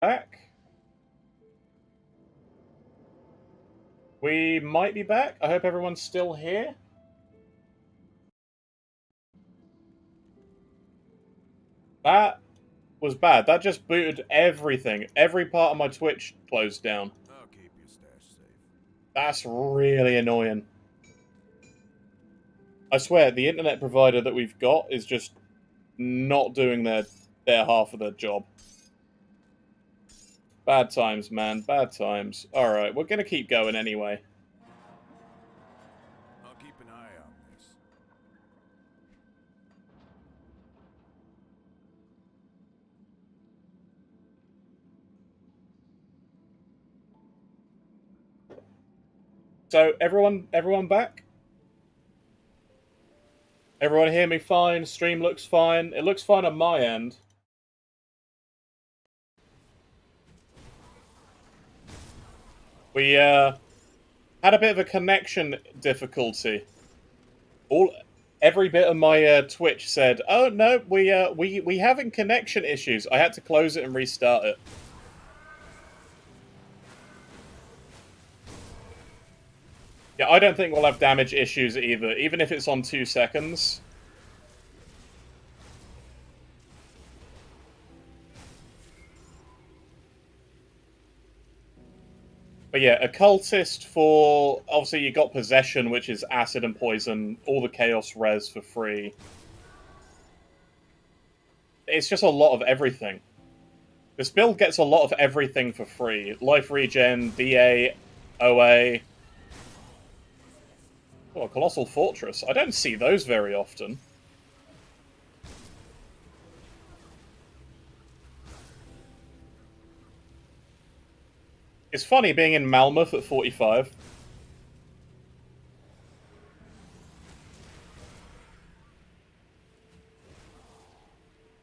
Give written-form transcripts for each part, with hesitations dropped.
Back? We might be back. I hope everyone's still here. That was bad. That just booted everything. Every part of my Twitch closed down. I'll keep your stash safe. That's really annoying. I swear, the internet provider that we've got is just not doing their half of the job. Bad times, man. Bad times. Alright, we're gonna keep going anyway. I'll keep an eye on this. So, everyone back? Everyone hear me fine? Stream looks fine? It looks fine on my end. We, had a bit of a connection difficulty. Every bit of my Twitch said, "Oh no, we having connection issues." I had to close it and restart it. Yeah, I don't think we'll have damage issues either, even if it's on 2 seconds. But yeah, occultist for obviously you got possession, which is acid and poison, all the chaos res for free. It's just a lot of everything. This build gets a lot of everything for free. Life regen, DA, OA. Oh, a Colossal Fortress. I don't see those very often. It's funny being in Malmouth at 45.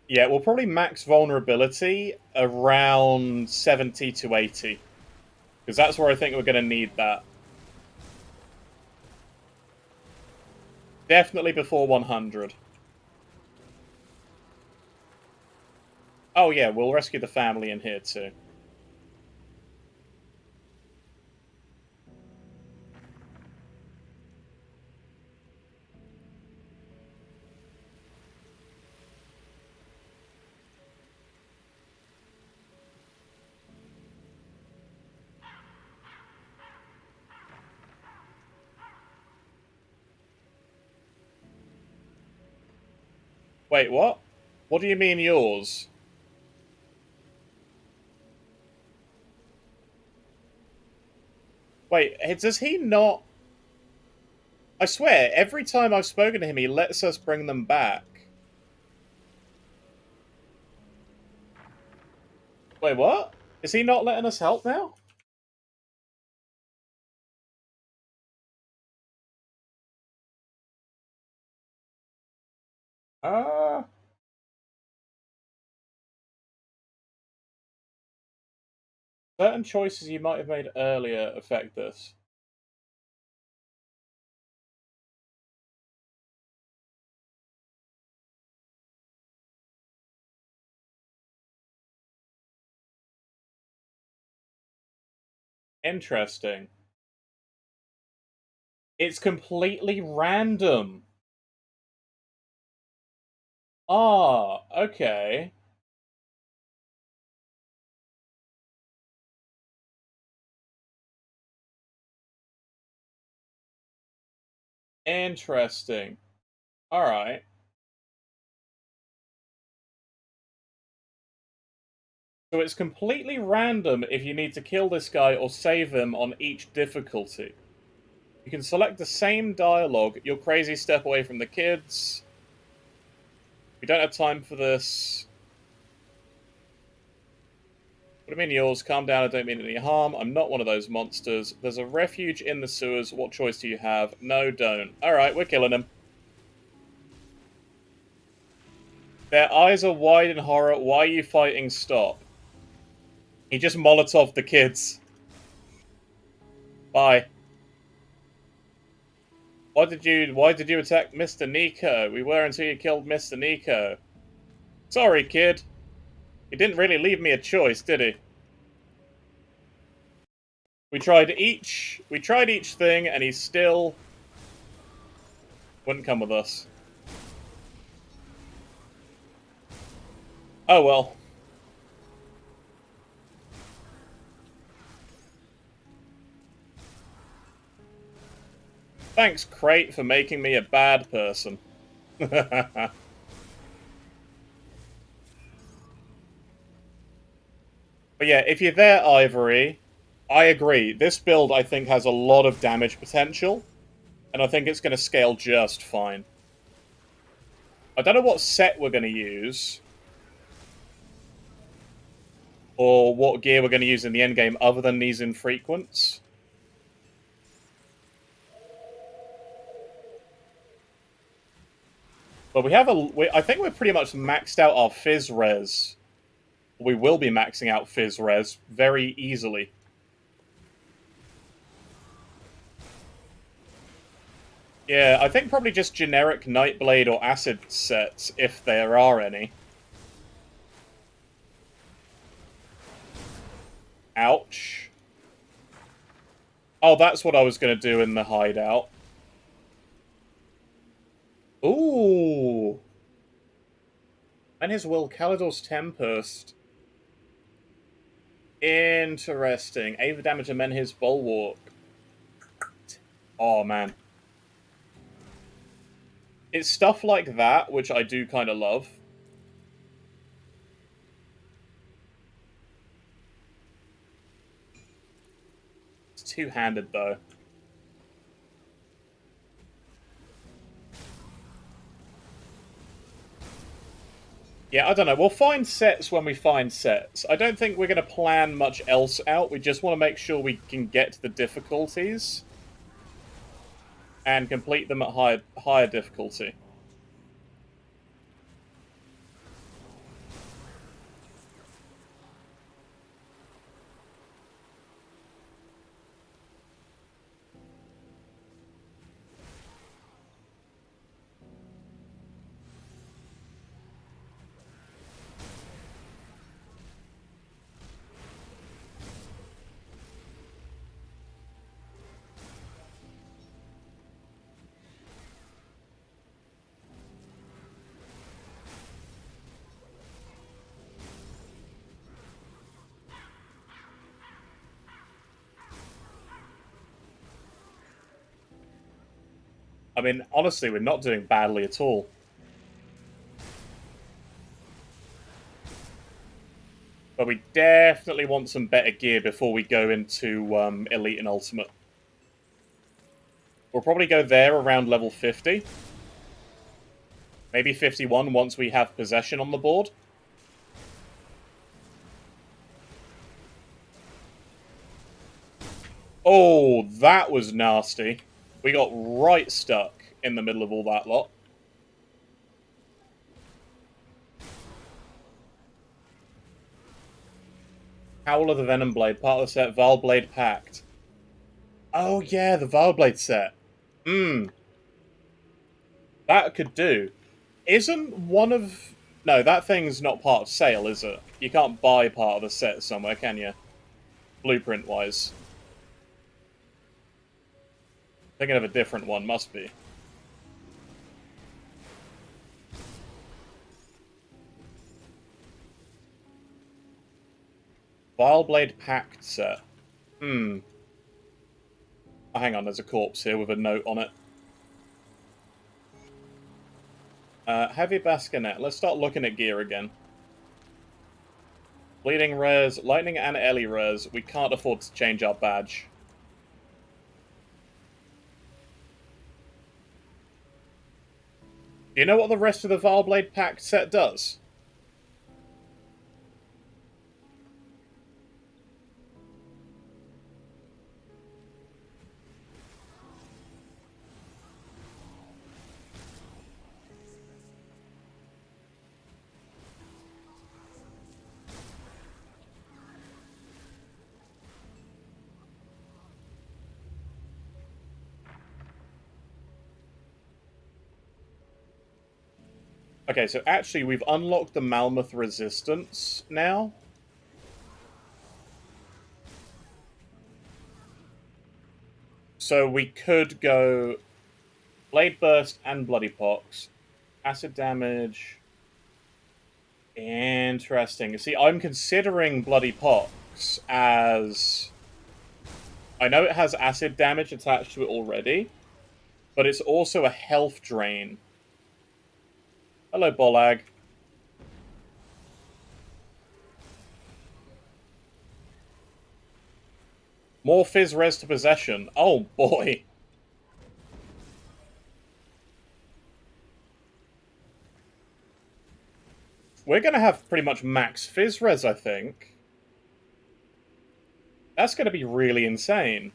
Yeah, we'll probably max vulnerability around 70 to 80. Because that's where I think we're going to need that. Definitely before 100. Oh yeah, we'll rescue the family in here too. Wait, what? What do you mean yours? Wait, does he not... I swear, every time I've spoken to him, he lets us bring them back. Wait, what? Is he not letting us help now? Uh... Certain choices you might have made earlier affect this. Interesting. It's completely random. Ah, okay. Interesting. Alright. So it's completely random if you need to kill this guy or save him on each difficulty. You can select the same dialogue, your crazy step away from the kids. We don't have time for this. What do you mean yours? Calm down, I don't mean any harm. I'm not one of those monsters. There's a refuge in the sewers. What choice do you have? No, don't. Alright, we're killing him. Their eyes are wide in horror. Why are you fighting? Stop. He just Molotov the kids. Bye. Why did you attack Mr. Nico? We were until you killed Mr. Nico. Sorry, kid. He didn't really leave me a choice, did he? We tried each thing, and he still wouldn't come with us. Oh well. Thanks, Crate, for making me a bad person. But yeah, if you're there, Ivory, I agree. This build, I think, has a lot of damage potential, and I think it's going to scale just fine. I don't know what set we're going to use, or what gear we're going to use in the endgame other than these infrequents. But we have I think we're pretty much maxed out our Fizz Res. We will be maxing out Fizz Res very easily. Yeah, I think probably just generic Nightblade or Acid sets, if there are any. Ouch. Oh, that's what I was going to do in the hideout. Ooh. And his Will Calidor's Tempest. Interesting. Ava damage and then his Bulwark. Oh, man. It's stuff like that, which I do kind of love. It's two-handed, though. Yeah, I don't know. We'll find sets when we find sets. I don't think we're going to plan much else out. We just want to make sure we can get to the difficulties and complete them at higher difficulty. I mean, honestly, we're not doing badly at all. But we definitely want some better gear before we go into Elite and Ultimate. We'll probably go there around level 50. Maybe 51 once we have possession on the board. Oh, that was nasty. We got right stuck in the middle of all that lot. Howl of the Venom Blade, part of the set, Valblade Pact. Oh yeah, the Valblade set. That could do. Isn't one of... No, that thing's not part of sale, is it? You can't buy part of the set somewhere, can you? Blueprint-wise. Thinking of a different one, must be. Vileblade Pact set. Oh, hang on, there's a corpse here with a note on it. Heavy Bascinet. Let's start looking at gear again. Bleeding Res, Lightning and Ellie Res. We can't afford to change our badge. Do you know what the rest of the Vileblade Pact set does? Okay, so actually we've unlocked the Mammoth Resistance now. So we could go Blade Burst and Bloody Pox. Acid damage. Interesting. See, I'm considering Bloody Pox as... I know it has acid damage attached to it already, but it's also a health drain. Hello, Bolag. More Fizz Res to Possession. Oh, boy. We're going to have pretty much max Fizz Res, I think. That's going to be really insane.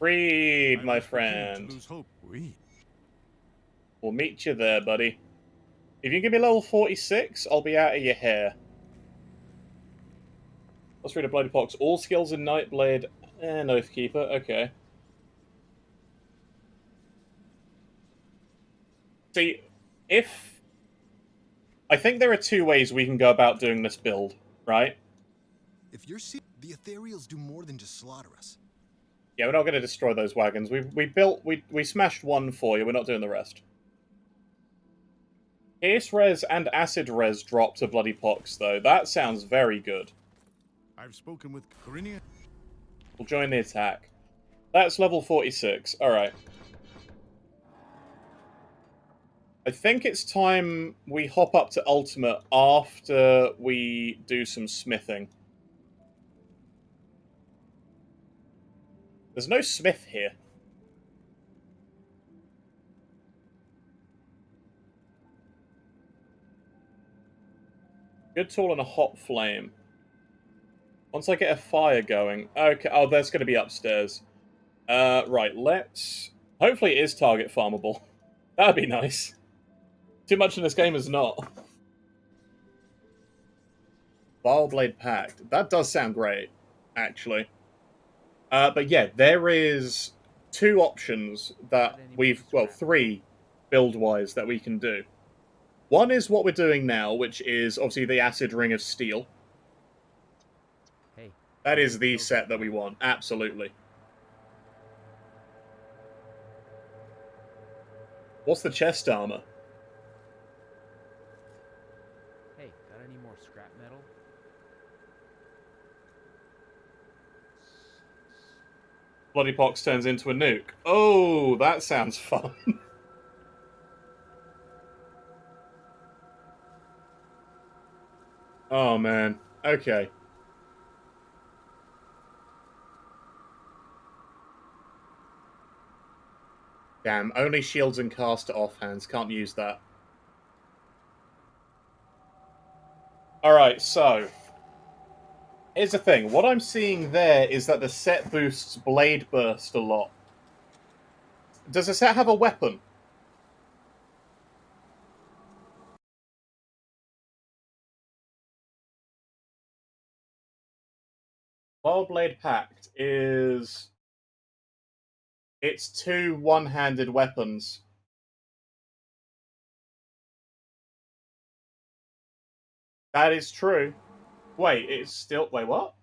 Read, my friend. To lose hope. Read. We'll meet you there, buddy. If you give me level 46, I'll be out of your hair. Let's read a Bloody Pox. All skills in Nightblade and Oathkeeper. Okay. See, if... I think there are two ways we can go about doing this build, right? If you're the Ethereals do more than just slaughter us. Yeah, we're not going to destroy those wagons. We smashed one for you. We're not doing the rest. Pierce Res and Acid Res drop to Bloody Pox, though. That sounds very good. I've spoken with Corinia. We'll join the attack. That's level 46. Alright. I think it's time we hop up to Ultimate after we do some smithing. There's no smith here. Good tool and a hot flame. Once I get a fire going... Okay, oh, that's going to be upstairs. Right, let's... Hopefully it is target farmable. That'd be nice. Too much in this game is not. Vileblade Pact. That does sound great, actually. But yeah, there is two options that we've... Well, three build-wise that we can do. One is what we're doing now, which is obviously the Acid Ring of Steel. Hey, that is the set that we want, absolutely. What's the chest armor? Hey, got any more scrap metal? Bloody Pox turns into a nuke. Oh, that sounds fun. Oh, man. Okay. Damn, only shields and caster offhands. Can't use that. Alright, so... Here's the thing. What I'm seeing there is that the set boosts Blade Burst a lot. Does the set have a weapon? Vileblade Pact is... It's two one-handed weapons. That is true. Wait, it's still... Wait, what?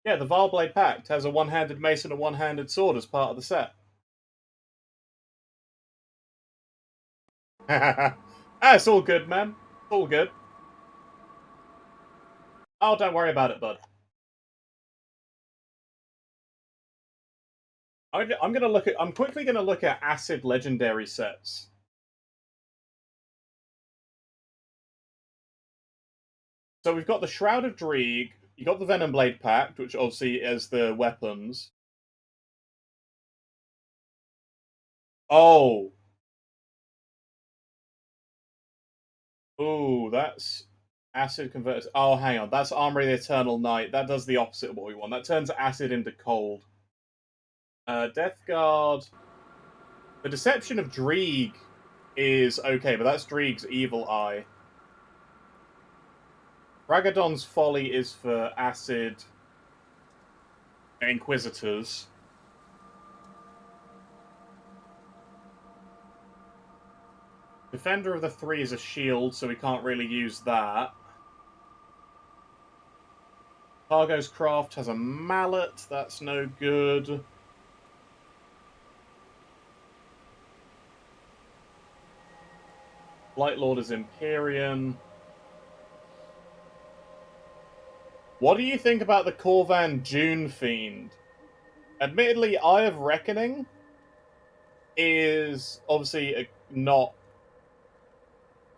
Yeah, the Vileblade Pact has a one-handed mace and a one-handed sword as part of the set. It's all good, man. It's all good. Oh, don't worry about it, bud. I'm gonna look at. I'm quickly gonna look at Acid Legendary sets. So we've got the Shroud of Dreeg. You got the Venomblade Pact, which obviously is the weapons. Oh. Ooh, that's acid converted. Oh, hang on. That's Armor of the Eternal Night. That does the opposite of what we want. That turns acid into cold. Death Guard. The Deception of Dreeg is okay, but that's Dreeg's Evil Eye. Ragadon's Folly is for acid. Inquisitors. Defender of the Three is a shield, so we can't really use that. Cargo's Craft has a mallet, that's no good. Light Lord is Empyrean. What do you think about the Corvan Dune Fiend? Admittedly, Eye of Reckoning is obviously not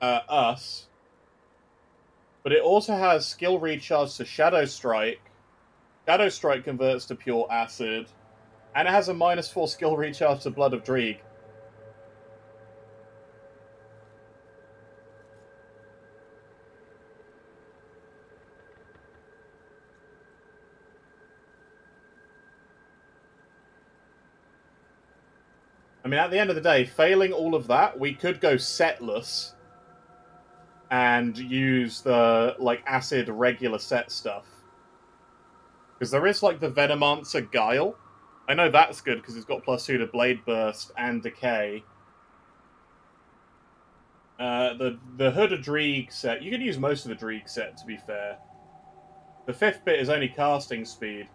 us, but it also has skill recharge to Shadow Strike. Shadow Strike converts to pure acid, and it has a -4 skill recharge to Blood of Dreeg. I mean, at the end of the day, failing all of that, we could go setless and use the, like, acid regular set stuff. Because there is, like, the Venomancer Guile. I know that's good because it's got +2 to Blade Burst and Decay. The Hood of Dreeg set, you could use most of the Dreeg set, to be fair. The 5th bit is only casting speed.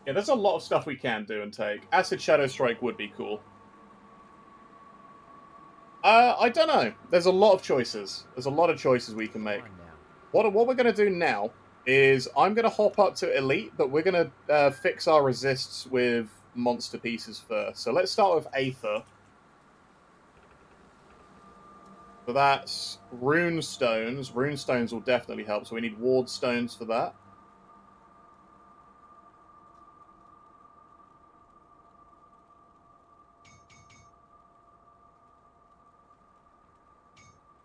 Yeah, there's a lot of stuff we can do and take. Acid Shadow Strike would be cool. I don't know. There's a lot of choices. There's a lot of choices we can make. What we're going to do now is I'm going to hop up to Elite, but we're going to fix our resists with monster pieces first. So let's start with Aether. So that's Rune Stones. Rune Stones will definitely help, so we need Ward Stones for that.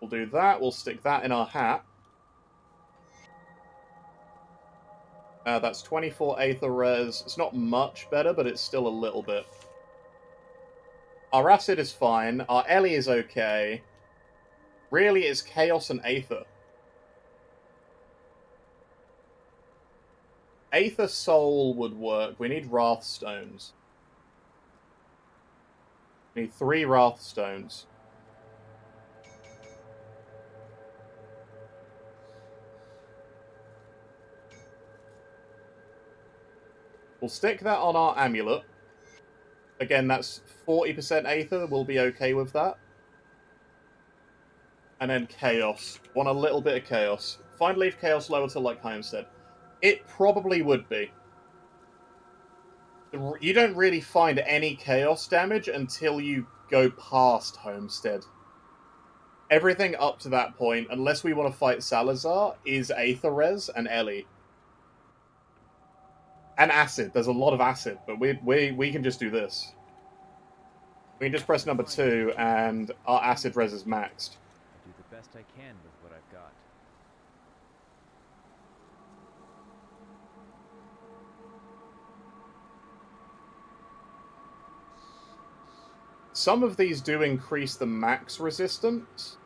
We'll do that. We'll stick that in our hat. That's 24 Aether Res. It's not much better, but it's still a little bit. Our Acid is fine. Our Ellie is okay. Really, it's Chaos and Aether. Aether Soul would work. We need Wrath Stones. We need 3 Wrath Stones. We'll stick that on our amulet. Again, that's 40% Aether. We'll be okay with that. And then Chaos. Want a little bit of Chaos. Find Leaf Chaos lower to like Homestead. It probably would be. You don't really find any Chaos damage until you go past Homestead. Everything up to that point, unless we want to fight Salazar, is Aether Res and Ellie. And Acid. There's a lot of Acid, but we can just do this. We can just press number 2, and our Acid Res is maxed. I'll do the best I can with what I've got. Some of these do increase the max resistance.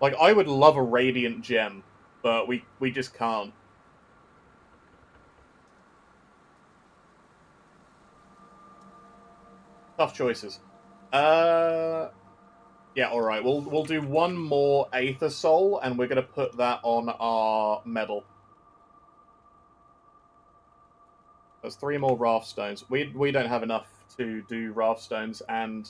Like, I would love a Radiant Gem, but we just can't. Tough choices. Yeah, alright. We'll do one more Aether Soul, and we're going to put that on our medal. There's 3 more Wrath Stones. We don't have enough to do Wrath Stones, and...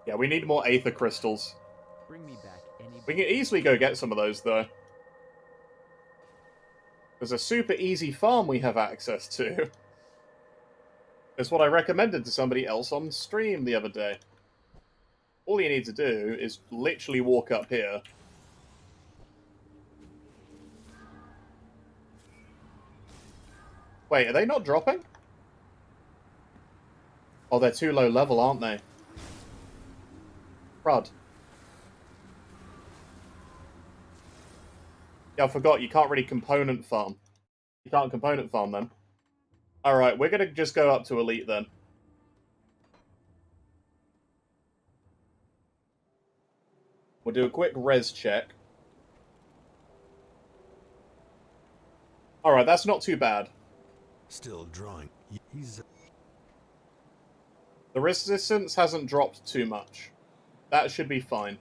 yeah, we need more Aether Crystals. Bring me back any. We can easily go get some of those, though. There's a super easy farm we have access to. It's what I recommended to somebody else on stream the other day. All you need to do is literally walk up here. Wait, are they not dropping? Oh, they're too low level, aren't they? Crud. Yeah, I forgot, you can't really component farm. You can't component farm them. Alright, we're gonna just go up to Elite then. We'll do a quick res check. Alright, that's not too bad. Still drawing. He's The resistance hasn't dropped too much. That should be fine.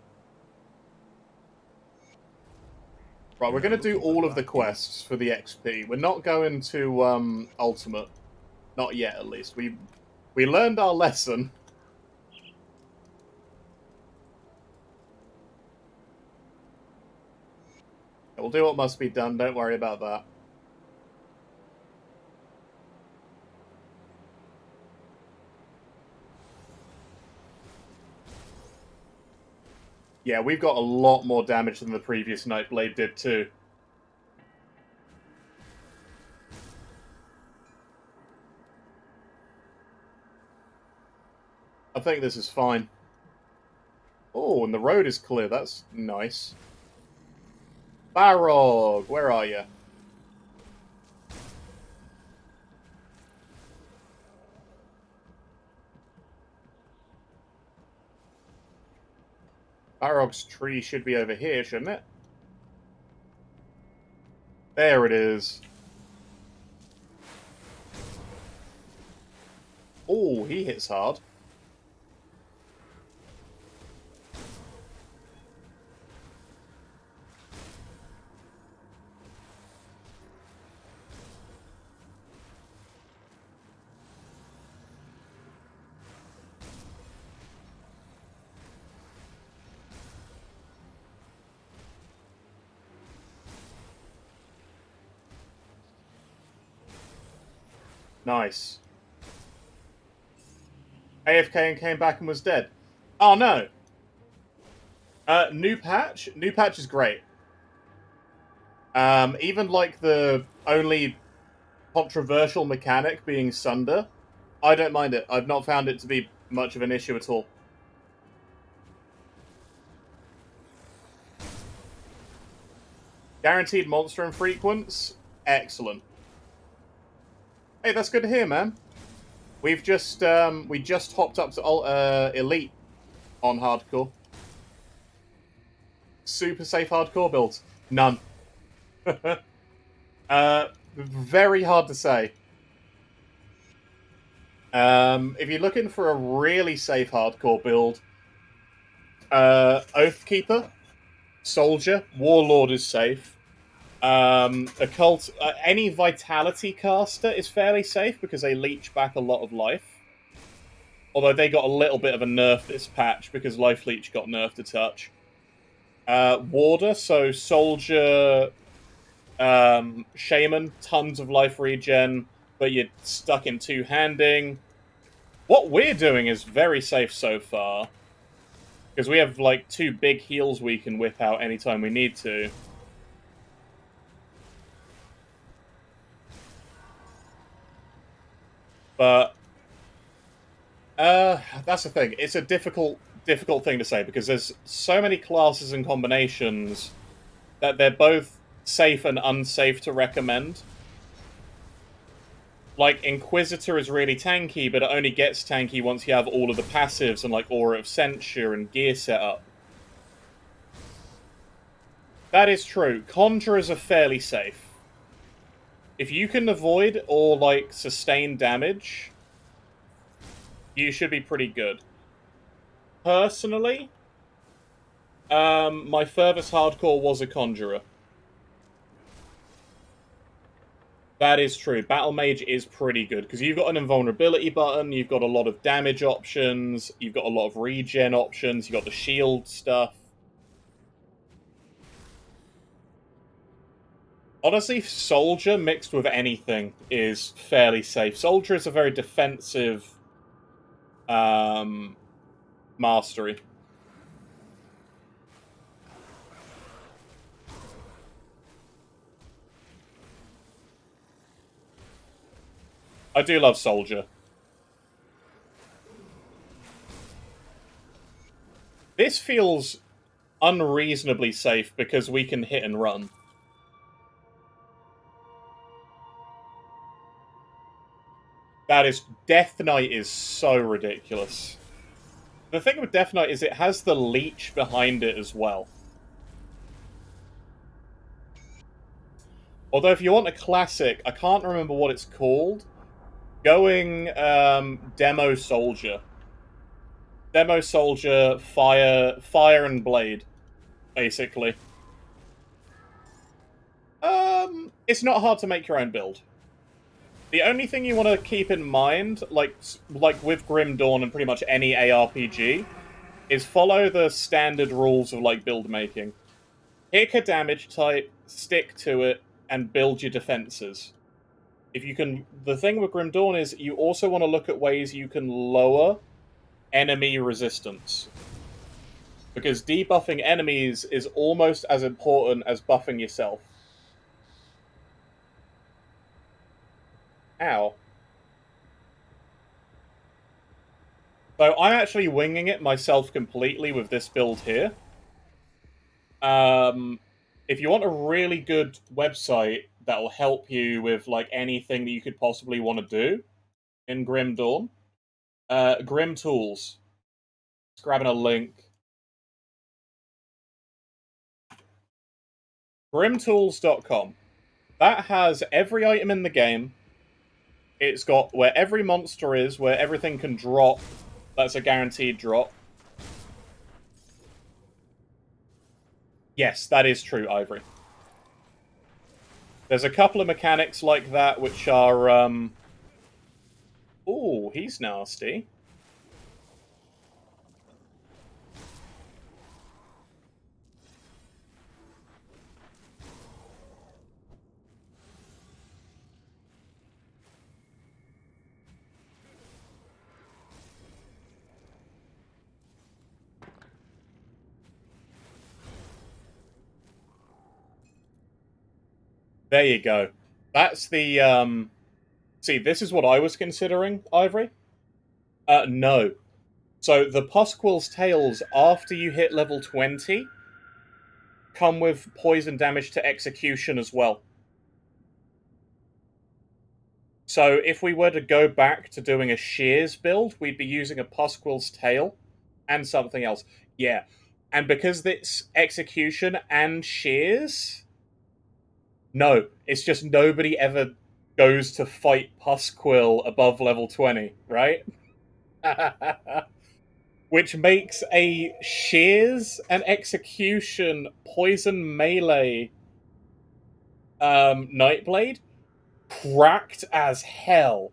Right, we're going to do all of the quests for the XP. We're not going to Ultimate. Not yet, at least. We learned our lesson. We'll do what must be done. Don't worry about that. Yeah, we've got a lot more damage than the previous Nightblade did, too. I think this is fine. Oh, and the road is clear. That's nice. Barog, where are you? Barog's tree should be over here, shouldn't it? There it is. Oh, he hits hard. Nice. AFK and came back and was dead. Oh no. New patch? New patch is great. Even like the only controversial mechanic being Sunder, I don't mind it. I've not found it to be much of an issue at all. Guaranteed monster infrequents? Excellent. Hey, that's good to hear, man. We've just we just hopped up to Elite on hardcore. Super safe hardcore builds? None. Very hard to say. If you're looking for a really safe hardcore build, Oathkeeper, Soldier, Warlord is safe. Occult, any Vitality caster is fairly safe because they leech back a lot of life. Although they got a little bit of a nerf this patch because Life Leech got nerfed a touch. Warder, so Soldier, Shaman, tons of life regen, but you're stuck in two-handing. What we're doing is very safe so far. Because we have, like, 2 big heals we can whip out anytime we need to. But that's the thing. It's a difficult thing to say because there's so many classes and combinations that they're both safe and unsafe to recommend. Like, Inquisitor is really tanky, but it only gets tanky once you have all of the passives and, like, Aura of Censure and gear set up. That is true. Conjurers are fairly safe. If you can avoid or, like, sustain damage, you should be pretty good. Personally, my furthest hardcore was a Conjurer. That is true. Battle Mage is pretty good, because you've got an invulnerability button, you've got a lot of damage options, you've got a lot of regen options, you've got the shield stuff. Honestly, Soldier mixed with anything is fairly safe. Soldier is a very defensive mastery. I do love Soldier. This feels unreasonably safe because we can hit and run. That is... Death Knight is so ridiculous. The thing with Death Knight is it has the leech behind it as well. Although if you want a classic, I can't remember what it's called. Going Demo Soldier. Demo Soldier, Fire and Blade, basically. It's not hard to make your own build. The only thing you want to keep in mind, like with Grim Dawn and pretty much any ARPG, is follow the standard rules of like build making. Pick a damage type, stick to it, and build your defenses. If you can, the thing with Grim Dawn is you also want to look at ways you can lower enemy resistance. Because debuffing enemies is almost as important as buffing yourself. Ow. So I'm actually winging it myself completely with this build here. If you want a really good website that will help you with like anything that you could possibly want to do in Grim Dawn, Grim Tools. Just grabbing a link. Grimtools.com. That has every item in the game. It's got where every monster is, where everything can drop. That's a guaranteed drop. Yes, that is true, Ivory. There's a couple of mechanics like that which are, Ooh, he's nasty. There you go. That's the, See, this is what I was considering, Ivory. No. So, the Pasquale's Tails, after you hit level 20, come with poison damage to execution as well. So, if we were to go back to doing a Shears build, we'd be using a Pasquale's Tail and something else. Yeah. And because it's execution and Shears... No, it's just nobody ever goes to fight Pasquale above level 20, right? Which makes a Shears and Execution Poison Melee Nightblade cracked as hell.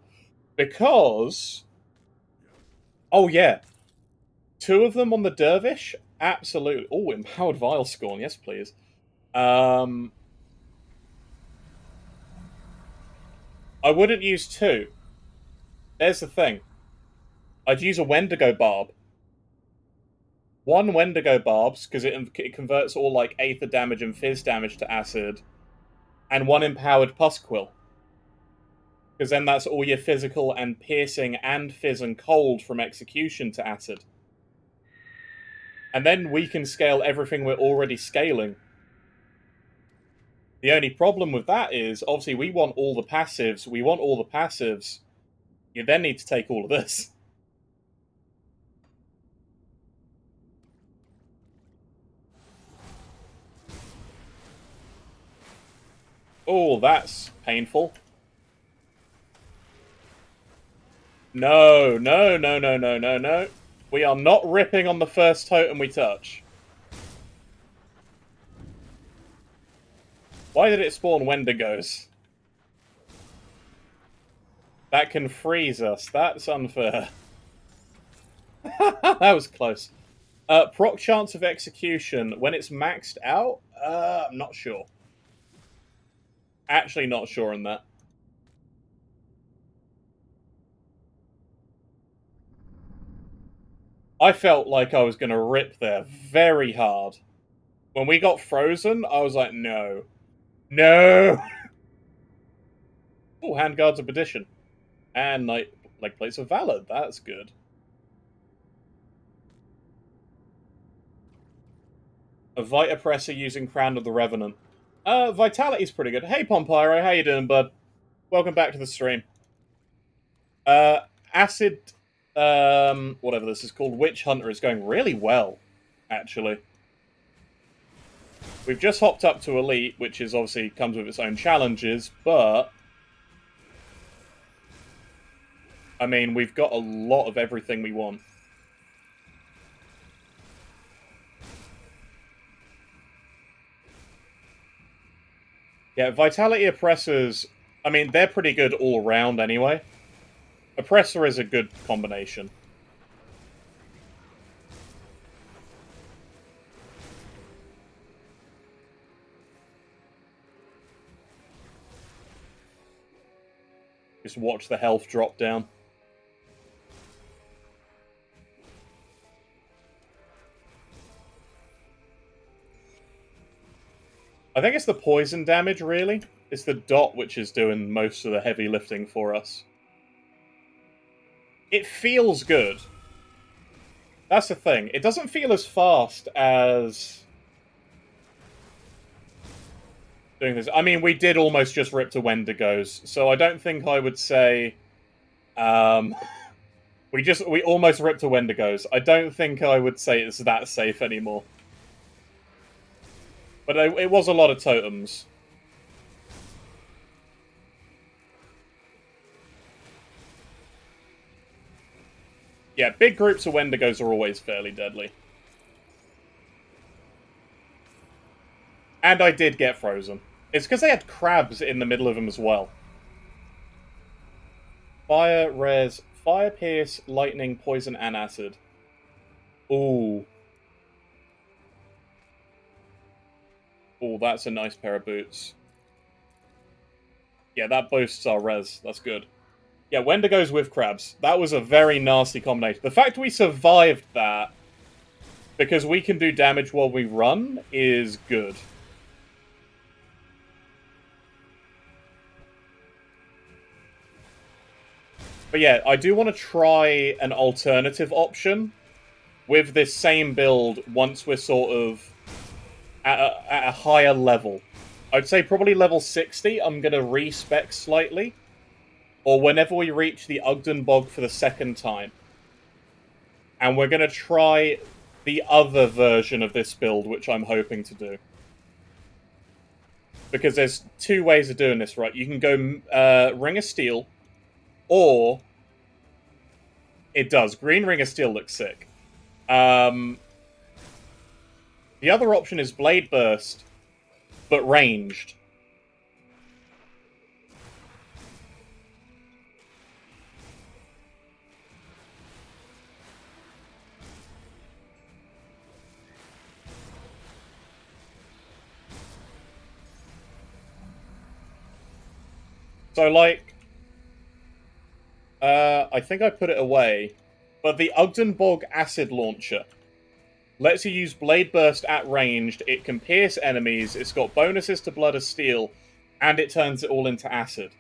Because... Oh yeah. 2 of them on the Dervish? Absolutely. Oh, Empowered Vile Scorn, yes please. I wouldn't use 2. There's the thing. I'd use a Wendigo Barb. 1 Wendigo Barbs, because it converts all like Aether damage and Fizz damage to Acid. And 1 Empowered Pasquale. Because then that's all your physical and piercing and Fizz and Cold from Execution to Acid. And then we can scale everything we're already scaling. The only problem with that is, obviously, we want all the passives. We want all the passives. You then need to take all of this. Oh, that's painful. No, no, no, no, no, no, no. We are not ripping on the first totem we touch. Why did it spawn Wendigos? That can freeze us. That's unfair. That was close. Proc chance of execution. When it's maxed out? I'm not sure. Actually not sure on that. I felt like I was going to rip there very hard. When we got frozen, I was like, no. No! Oh, Handguards of Perdition. And Night like Plates of Valor. That's good. A Vita Presser using Crown of the Revenant. Vitality's pretty good. Hey, Pompyro, how you doing, bud? Welcome back to the stream. Acid, whatever this is called, Witch Hunter is going really well, actually. We've just hopped up to Elite, which is obviously comes with its own challenges, but I mean, we've got a lot of everything we want. Yeah, Vitality Oppressors, I mean, they're pretty good all around anyway. Oppressor is a good combination. Just watch the health drop down. I think it's the poison damage, really. It's the dot which is doing most of the heavy lifting for us. It feels good. That's the thing. It doesn't feel as fast as doing this. I mean, we did almost just rip to Wendigos, so I don't think I would say... we almost ripped to Wendigos. I don't think I would say it's that safe anymore. But it was a lot of totems. Yeah, big groups of Wendigos are always fairly deadly. And I did get frozen. It's because they had crabs in the middle of them as well. Fire, res, fire, pierce, lightning, poison, and acid. Ooh. Ooh, that's a nice pair of boots. Yeah, that boosts our res. That's good. Yeah, Wendigos with crabs. That was a very nasty combination. The fact we survived that, because we can do damage while we run, is good. But yeah, I do want to try an alternative option with this same build once we're sort of at a higher level. I'd say probably level 60, I'm going to respec slightly. Or whenever we reach the Ugden Bog for the second time. And we're going to try the other version of this build, which I'm hoping to do. Because there's two ways of doing this, right? You can go Ring of Steel, or... It does. Green Ring of Steel looks sick. The other option is Blade Burst, but ranged. So, like, I think I put it away, but the Ugden Bog Acid Launcher lets you use Blade Burst at ranged, it can pierce enemies, it's got bonuses to Blood of Steel, and it turns it all into acid.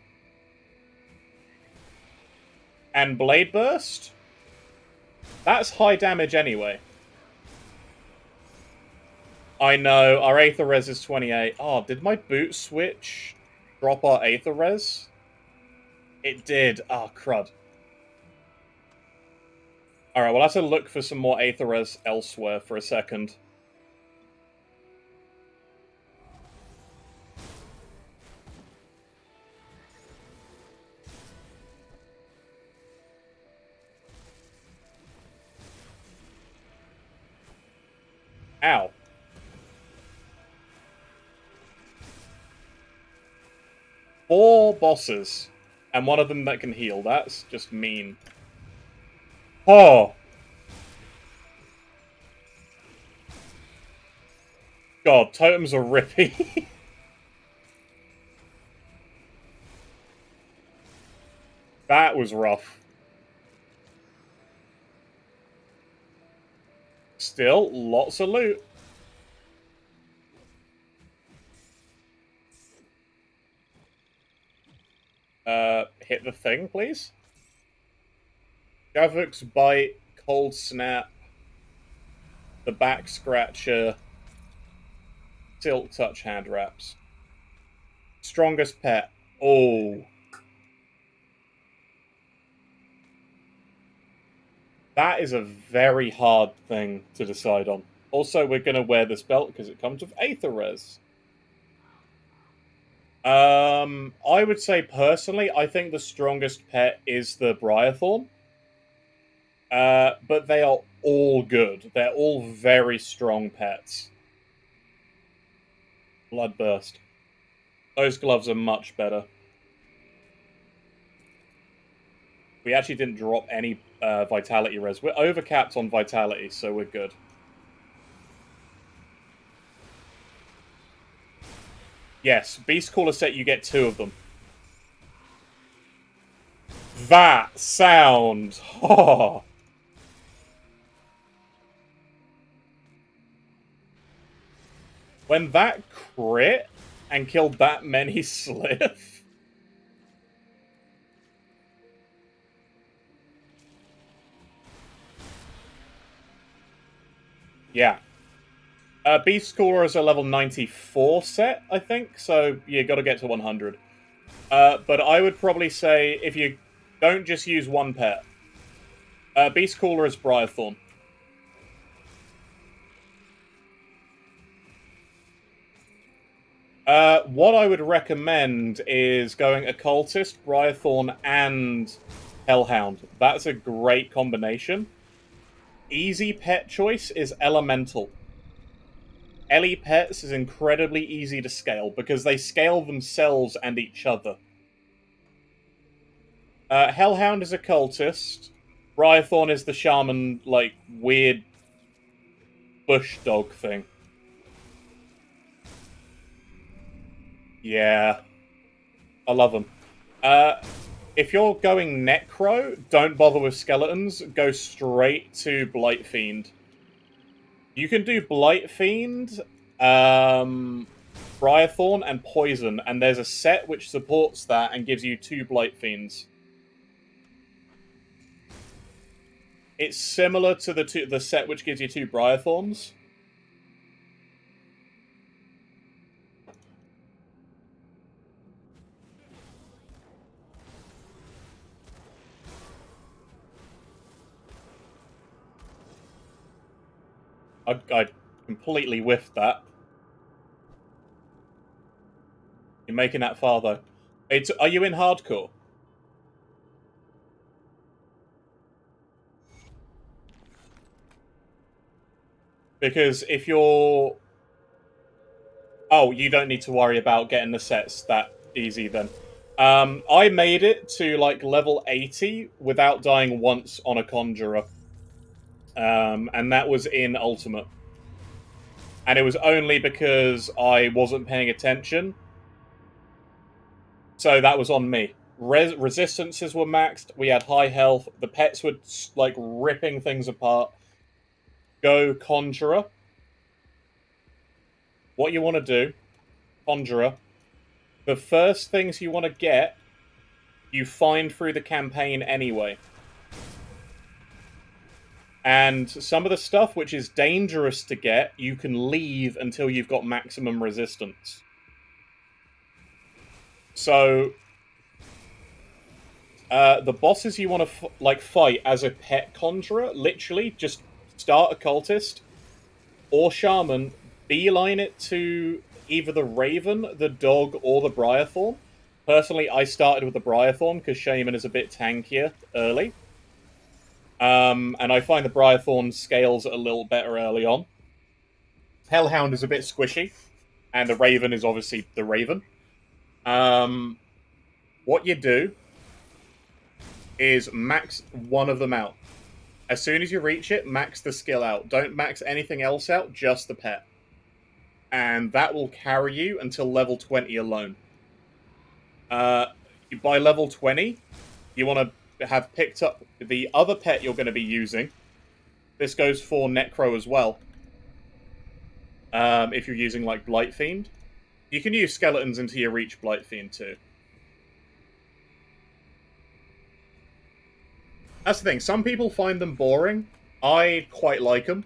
And Blade Burst? That's high damage anyway. I know, our Aether Res is 28. Oh, did my boot switch drop our Aether Res? It did. Oh, crud. Alright, we'll have to look for some more Aether Res elsewhere for a second. Ow. Four bosses. And one of them that can heal. That's just mean. Oh! God, totems are rippy. That was rough. Still, lots of loot. Hit the thing, please. Javuk's Bite, Cold Snap, the Back Scratcher, Silk Touch Hand Wraps. Strongest Pet. Oh. That is a very hard thing to decide on. Also, we're going to wear this belt because it comes with Aether Res. I would say personally, I think the strongest pet is the Briarthorn. But they are all good. They're all very strong pets. Bloodburst. Those gloves are much better. We actually didn't drop any Vitality Res. We're overcapped on Vitality, so we're good. Yes, Beast Caller set, you get 2 of them. That sound! Oh. When that crit and killed that many Slith... Yeah. Beast Caller is a level 94 set, I think, so you gotta get to 100. But I would probably say, if you don't just use one pet, Beast Caller is Briarthorn. What I would recommend is going Occultist, Briarthorn, and Hellhound. That's a great combination. Easy pet choice is Elemental. Ellie pets is incredibly easy to scale because they scale themselves and each other. Hellhound is a cultist. Briarthorn is the shaman, like, weird bush dog thing. Yeah. I love them. If you're going Necro, don't bother with skeletons. Go straight to Blight Fiend. You can do Blight Fiend, Briarthorn, and Poison, and there's a set which supports that and gives you 2 Blight Fiends. It's similar to the set which gives you 2 Briarthorns. I completely whiffed that. You're making that far, though. Are you in hardcore? Because if you're... Oh, you don't need to worry about getting the sets that easy, then. I made it to, like, level 80 without dying once on a Conjurer. And that was in Ultimate. And it was only because I wasn't paying attention. So that was on me. Resistances were maxed, we had high health, the pets were, like, ripping things apart. Go Conjurer. What you want to do, Conjurer, the first things you want to get, you find through the campaign anyway. And some of the stuff which is dangerous to get, you can leave until you've got maximum resistance. So, the bosses you want to fight as a pet Conjurer, literally just start a Cultist or Shaman, beeline it to either the Raven, the Dog, or the Briarthorn. Personally, I started with the Briarthorn because Shaman is a bit tankier early. And I find the Briarthorn scales a little better early on. Hellhound is a bit squishy, and the Raven is obviously the Raven. What you do is max one of them out. As soon as you reach it, max the skill out. Don't max anything else out, just the pet. And that will carry you until level 20 alone. By level 20, you want to have picked up the other pet you're going to be using. This goes for Necro as well. If you're using, like, Blight Fiend. You can use skeletons until you reach Blight Fiend too. That's the thing. Some people find them boring. I quite like them.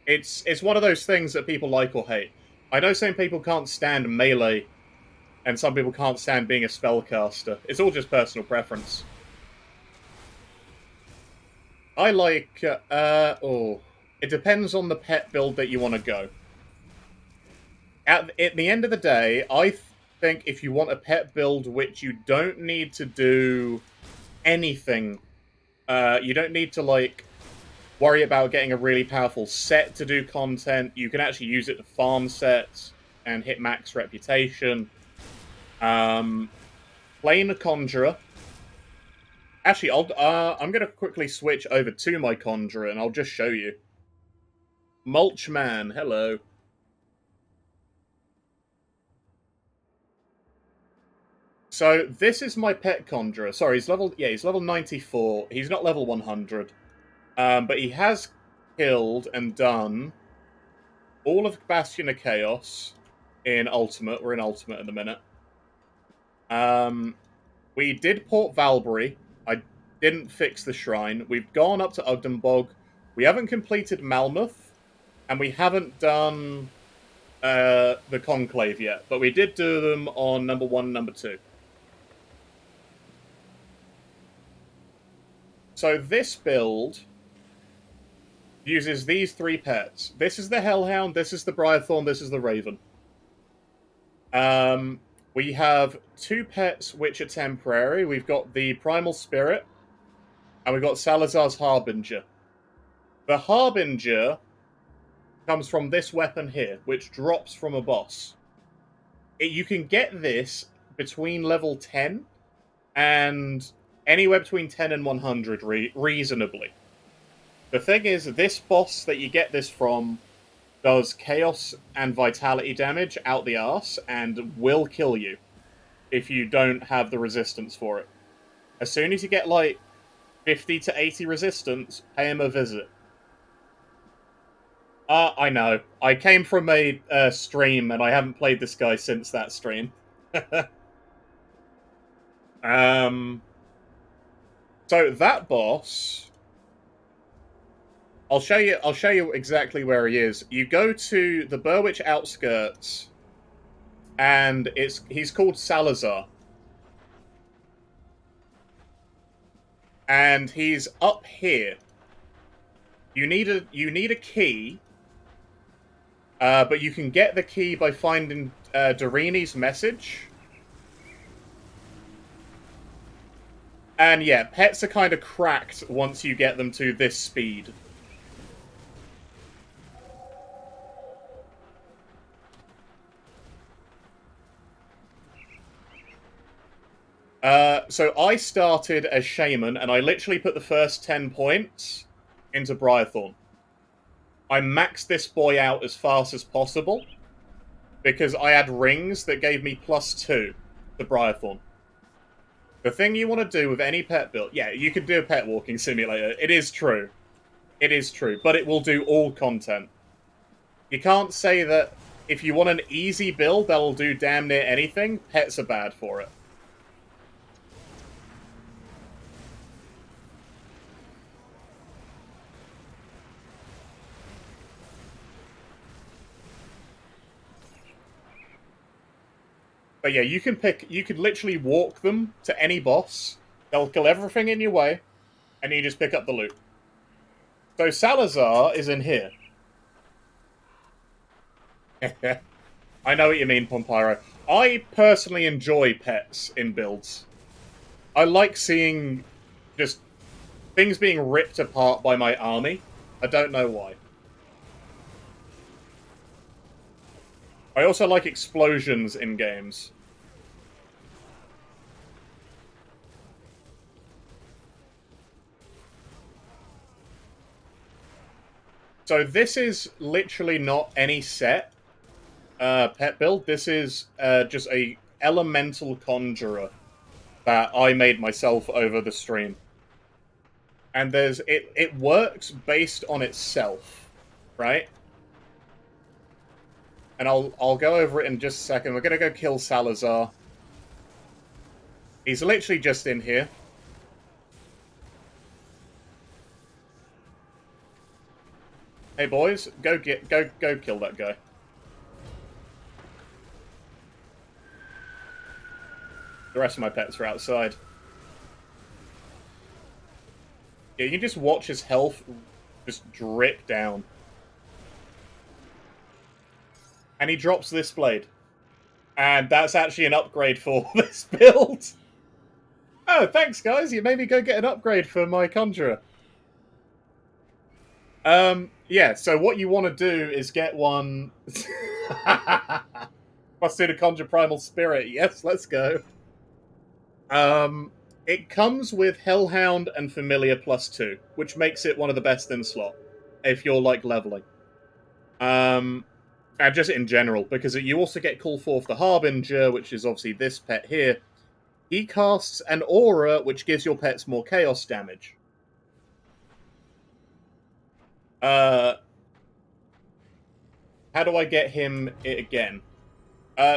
It's one of those things that people like or hate. I know some people can't stand melee, and some people can't stand being a spellcaster. It's all just personal preference. I like, it depends on the pet build that you want to go. At the end of the day, I think if you want a pet build which you don't need to do anything, you don't need to, like, worry about getting a really powerful set to do content. You can actually use it to farm sets and hit max reputation. Playing a Conjurer. Actually, I'm going to quickly switch over to my Conjurer, and I'll just show you. Mulchman, hello. So, this is my pet Conjurer. Sorry, he's level 94. He's not level 100. But he has killed and done all of Bastion of Chaos in Ultimate. We're in Ultimate at the minute. We did port Valbury. I didn't fix the shrine. We've gone up to Ugdenbog. We haven't completed Malmuth. And we haven't done the Conclave yet. But we did do them on number 1 and number 2. So this build uses these 3 pets. This is the Hellhound, this is the Briarthorn, this is the Raven. We have 2 pets which are temporary. We've got the Primal Spirit, and we've got Salazar's Harbinger. The Harbinger comes from this weapon here, which drops from a boss. You can get this between level 10 and anywhere between 10 and 100 reasonably. The thing is, this boss that you get this from does chaos and vitality damage out the arse and will kill you if you don't have the resistance for it. As soon as you get like 50 to 80 resistance, pay him a visit. I know. I came from a stream and I haven't played this guy since that stream. So that boss, I'll show you exactly where he is. You go to the Burwich outskirts, and he's called Salazar. And he's up here. You need a key, but you can get the key by finding Dorini's message. And yeah, pets are kind of cracked once you get them to this speed. So I started as Shaman, and I literally put the first 10 points into Briarthorn. I maxed this boy out as fast as possible, because I had rings that gave me +2 to Briarthorn. The thing you want to do with any pet build... Yeah, you can do a pet walking simulator. It is true. It is true, but it will do all content. You can't say that if you want an easy build that'll do damn near anything, pets are bad for it. But yeah, you could literally walk them to any boss. They'll kill everything in your way, and you just pick up the loot. So Salazar is in here. I know what you mean, Pompyro. I personally enjoy pets in builds. I like seeing just things being ripped apart by my army. I don't know why. I also like explosions in games. So this is literally not any set pet build. This is just a elemental conjurer that I made myself over the stream. And it works based on itself, right? And I'll go over it in just a second. We're gonna go kill Salazar. He's literally just in here. Hey boys, go kill that guy. The rest of my pets are outside. Yeah, you just watch his health just drip down. And he drops this blade. And that's actually an upgrade for this build. Oh, thanks, guys. You made me go get an upgrade for my Conjurer. Yeah, so what you want to do is get one... Must do to conjure Primal Spirit. Yes, let's go. It comes with Hellhound and Familiar +2, which makes it one of the best in slot, if you're, like, leveling. And just in general, because you also get Call Forth the Harbinger, which is obviously this pet here. He casts an aura, which gives your pets more chaos damage. How do I get him it again?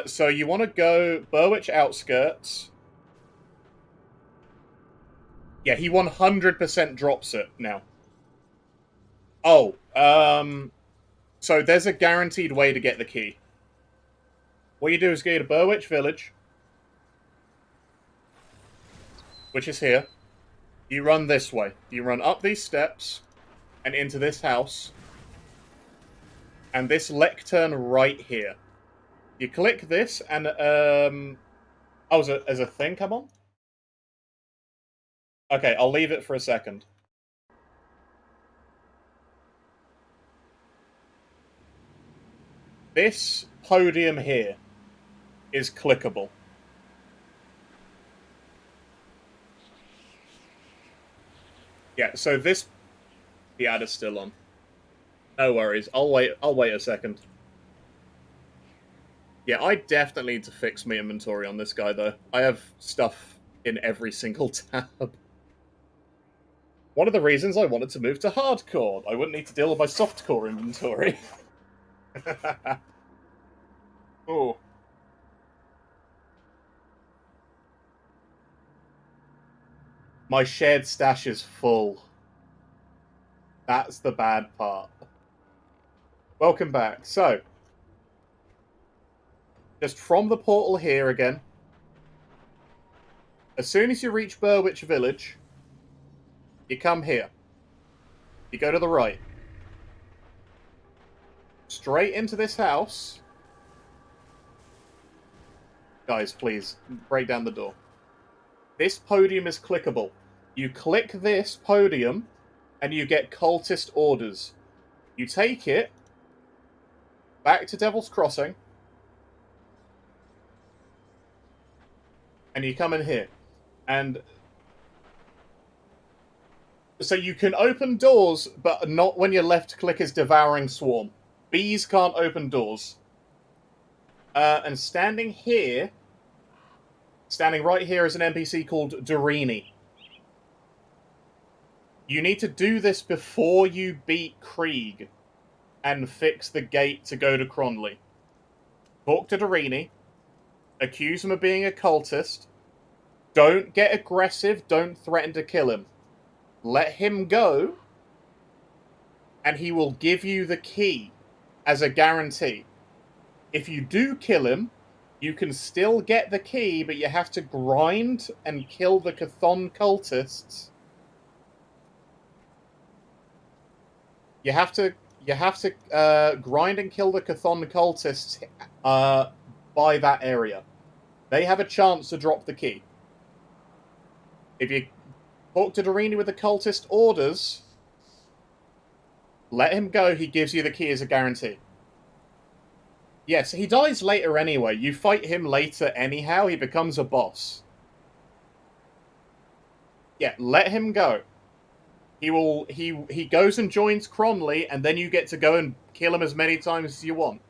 So you want to go Burwitch Outskirts. Yeah, he 100% drops it now. Oh, so there's a guaranteed way to get the key. What you do is go to Burwitch Village, which is here. You run this way. You run up these steps and into this house. And this lectern right here. You click this and, oh, as a thing come on? Okay, I'll leave it for a second. This podium here is clickable. Yeah, so this... The ad is still on. No worries, I'll wait a second. Yeah, I definitely need to fix my inventory on this guy, though. I have stuff in every single tab. One of the reasons I wanted to move to hardcore. I wouldn't need to deal with my softcore inventory. Oh. My shared stash is full. That's the bad part. Welcome back. So, just from the portal here again, as soon as you reach Burwitch Village, you come here. You go to the right. Straight into this house. Guys, please, break down the door. This podium is clickable. You click this podium, and you get cultist orders. You take it back to Devil's Crossing, and you come in here. And so you can open doors, but not when your left click is Devouring Swarm. Bees can't open doors. And standing right here is an NPC called Durini. You need to do this before you beat Krieg and fix the gate to go to Cronley. Talk to Durini. Accuse him of being a cultist. Don't get aggressive. Don't threaten to kill him. Let him go, and he will give you the key as a guarantee. If you do kill him, you can still get the key, but you have to grind and kill the Chthon cultists. You have to grind and kill the Chthon cultists by that area. They have a chance to drop the key. If you talk to Durini with the cultist orders, let him go, he gives you the key as a guarantee. Yes, he dies later anyway. You fight him later anyhow, he becomes a boss. Yeah, let him go. He goes and joins Cronley, and then you get to go and kill him as many times as you want.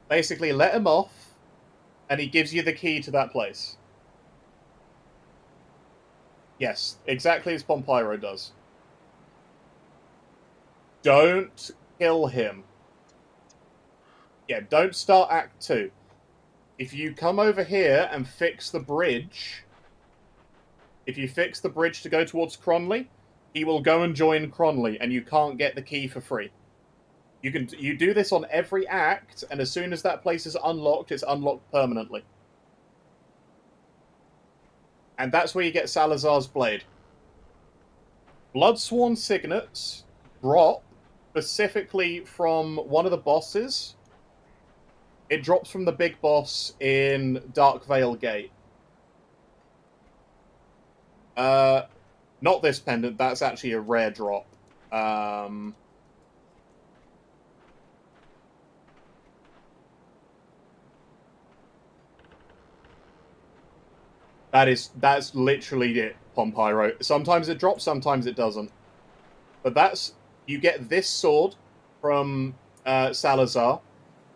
Basically, let him off, and he gives you the key to that place. Yes, exactly as Pompyro does. Don't kill him. Yeah, don't start Act 2. If you come over here and fix the bridge... If you fix the bridge to go towards Cronley, he will go and join Cronley, and you can't get the key for free. You do this on every act, and as soon as that place is unlocked, it's unlocked permanently. And that's where you get Salazar's Blade. Bloodsworn Signets drop specifically from one of the bosses. It drops from the big boss in Dark Veil Gate. Not this pendant, that's actually a rare drop. That's literally it, Pompyro. Sometimes it drops, sometimes it doesn't. But you get this sword from Salazar.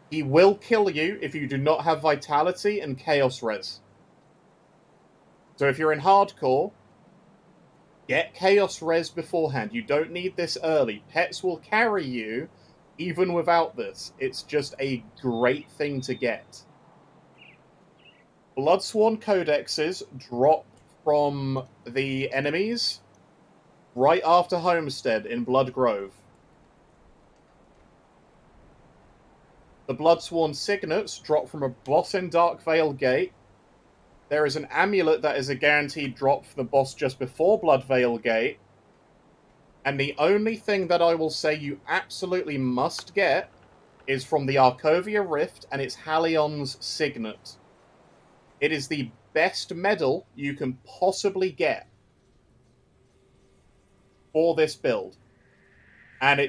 He will kill you if you do not have Vitality and Chaos Res. So if you're in hardcore, get Chaos Res beforehand. You don't need this early. Pets will carry you even without this. It's just a great thing to get. Bloodsworn Codexes drop from the enemies right after Homestead in Blood Grove. The Bloodsworn Signets drop from a boss in Dark Veil Gate. There is an amulet that is a guaranteed drop for the boss just before Blood Veil Gate. And the only thing that I will say you absolutely must get is from the Arkovia Rift, and it's Halion's Signet. It is the best medal you can possibly get for this build. And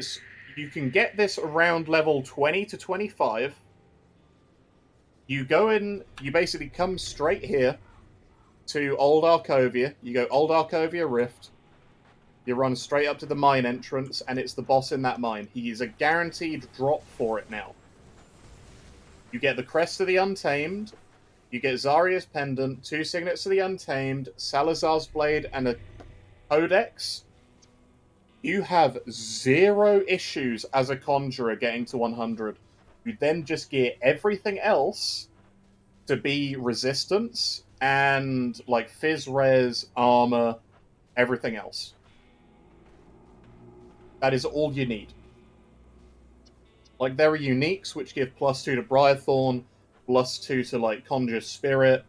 you can get this around level 20 to 25. You go in, you basically come straight here to Old Arkovia. You go Old Arkovia Rift. You run straight up to the mine entrance, and it's the boss in that mine. He is a guaranteed drop for it now. You get the Crest of the Untamed. You get Zarya's Pendant, 2 Signets of the Untamed, Salazar's Blade, and a Codex. You have 0 issues as a Conjurer getting to 100. You then just get everything else to be Resistance and like Fizz Res, Armor, everything else. That is all you need. Like, there are uniques which give +2 to Briarthorn, +2 to like Conjure Spirit,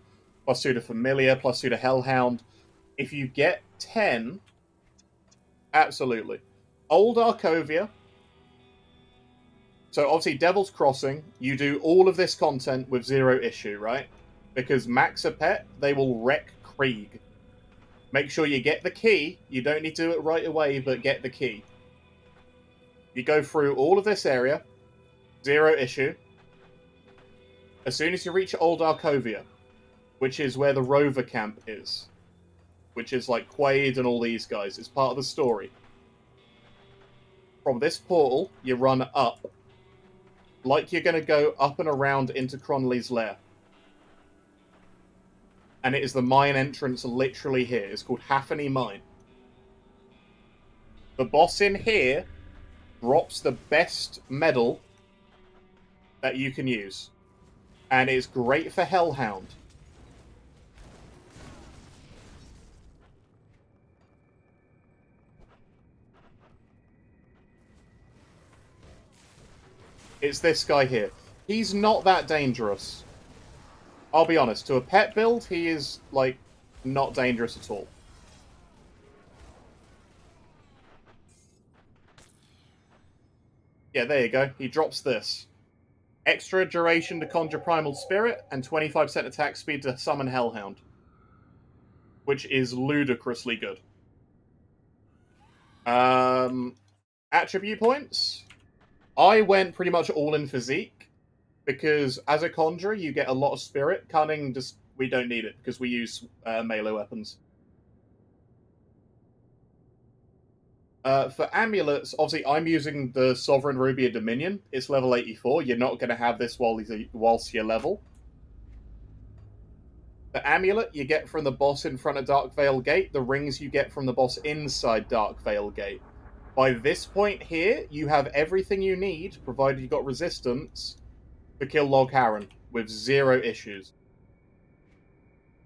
+2 to Familiar, +2 to Hellhound. If you get 10, absolutely. Old Arkovia. So obviously Devil's Crossing, you do all of this content with 0 issue, right? Because Max a Pet, they will wreck Krieg. Make sure you get the key. You don't need to do it right away, but get the key. You go through all of this area, 0 issue. As soon as you reach Old Arkovia, which is where the Rover camp is, which is like Quaid and all these guys, it's part of the story. From this portal, you run up, like you're going to go up and around into Cronley's lair. And it is the mine entrance literally here. It's called Haffany Mine. The boss in here drops the best medal that you can use. And it's great for Hellhound. It's this guy here. He's not that dangerous. I'll be honest, to a pet build, he is, like, not dangerous at all. Yeah, there you go. He drops this. Extra duration to conjure Primal Spirit, and 25% attack speed to summon Hellhound. Which is ludicrously good. Attribute points? I went pretty much all in physique, because as a conjurer, you get a lot of spirit. Cunning, we don't need it, because we use melee weapons. For amulets, obviously I'm using the Sovereign Ruby of Dominion. It's level 84. You're not going to have this whilst you're level. The amulet you get from the boss in front of Dark Veil Gate. The rings you get from the boss inside Dark Veil Gate. By this point here, you have everything you need, provided you've got resistance, to kill Log Haran with 0 issues.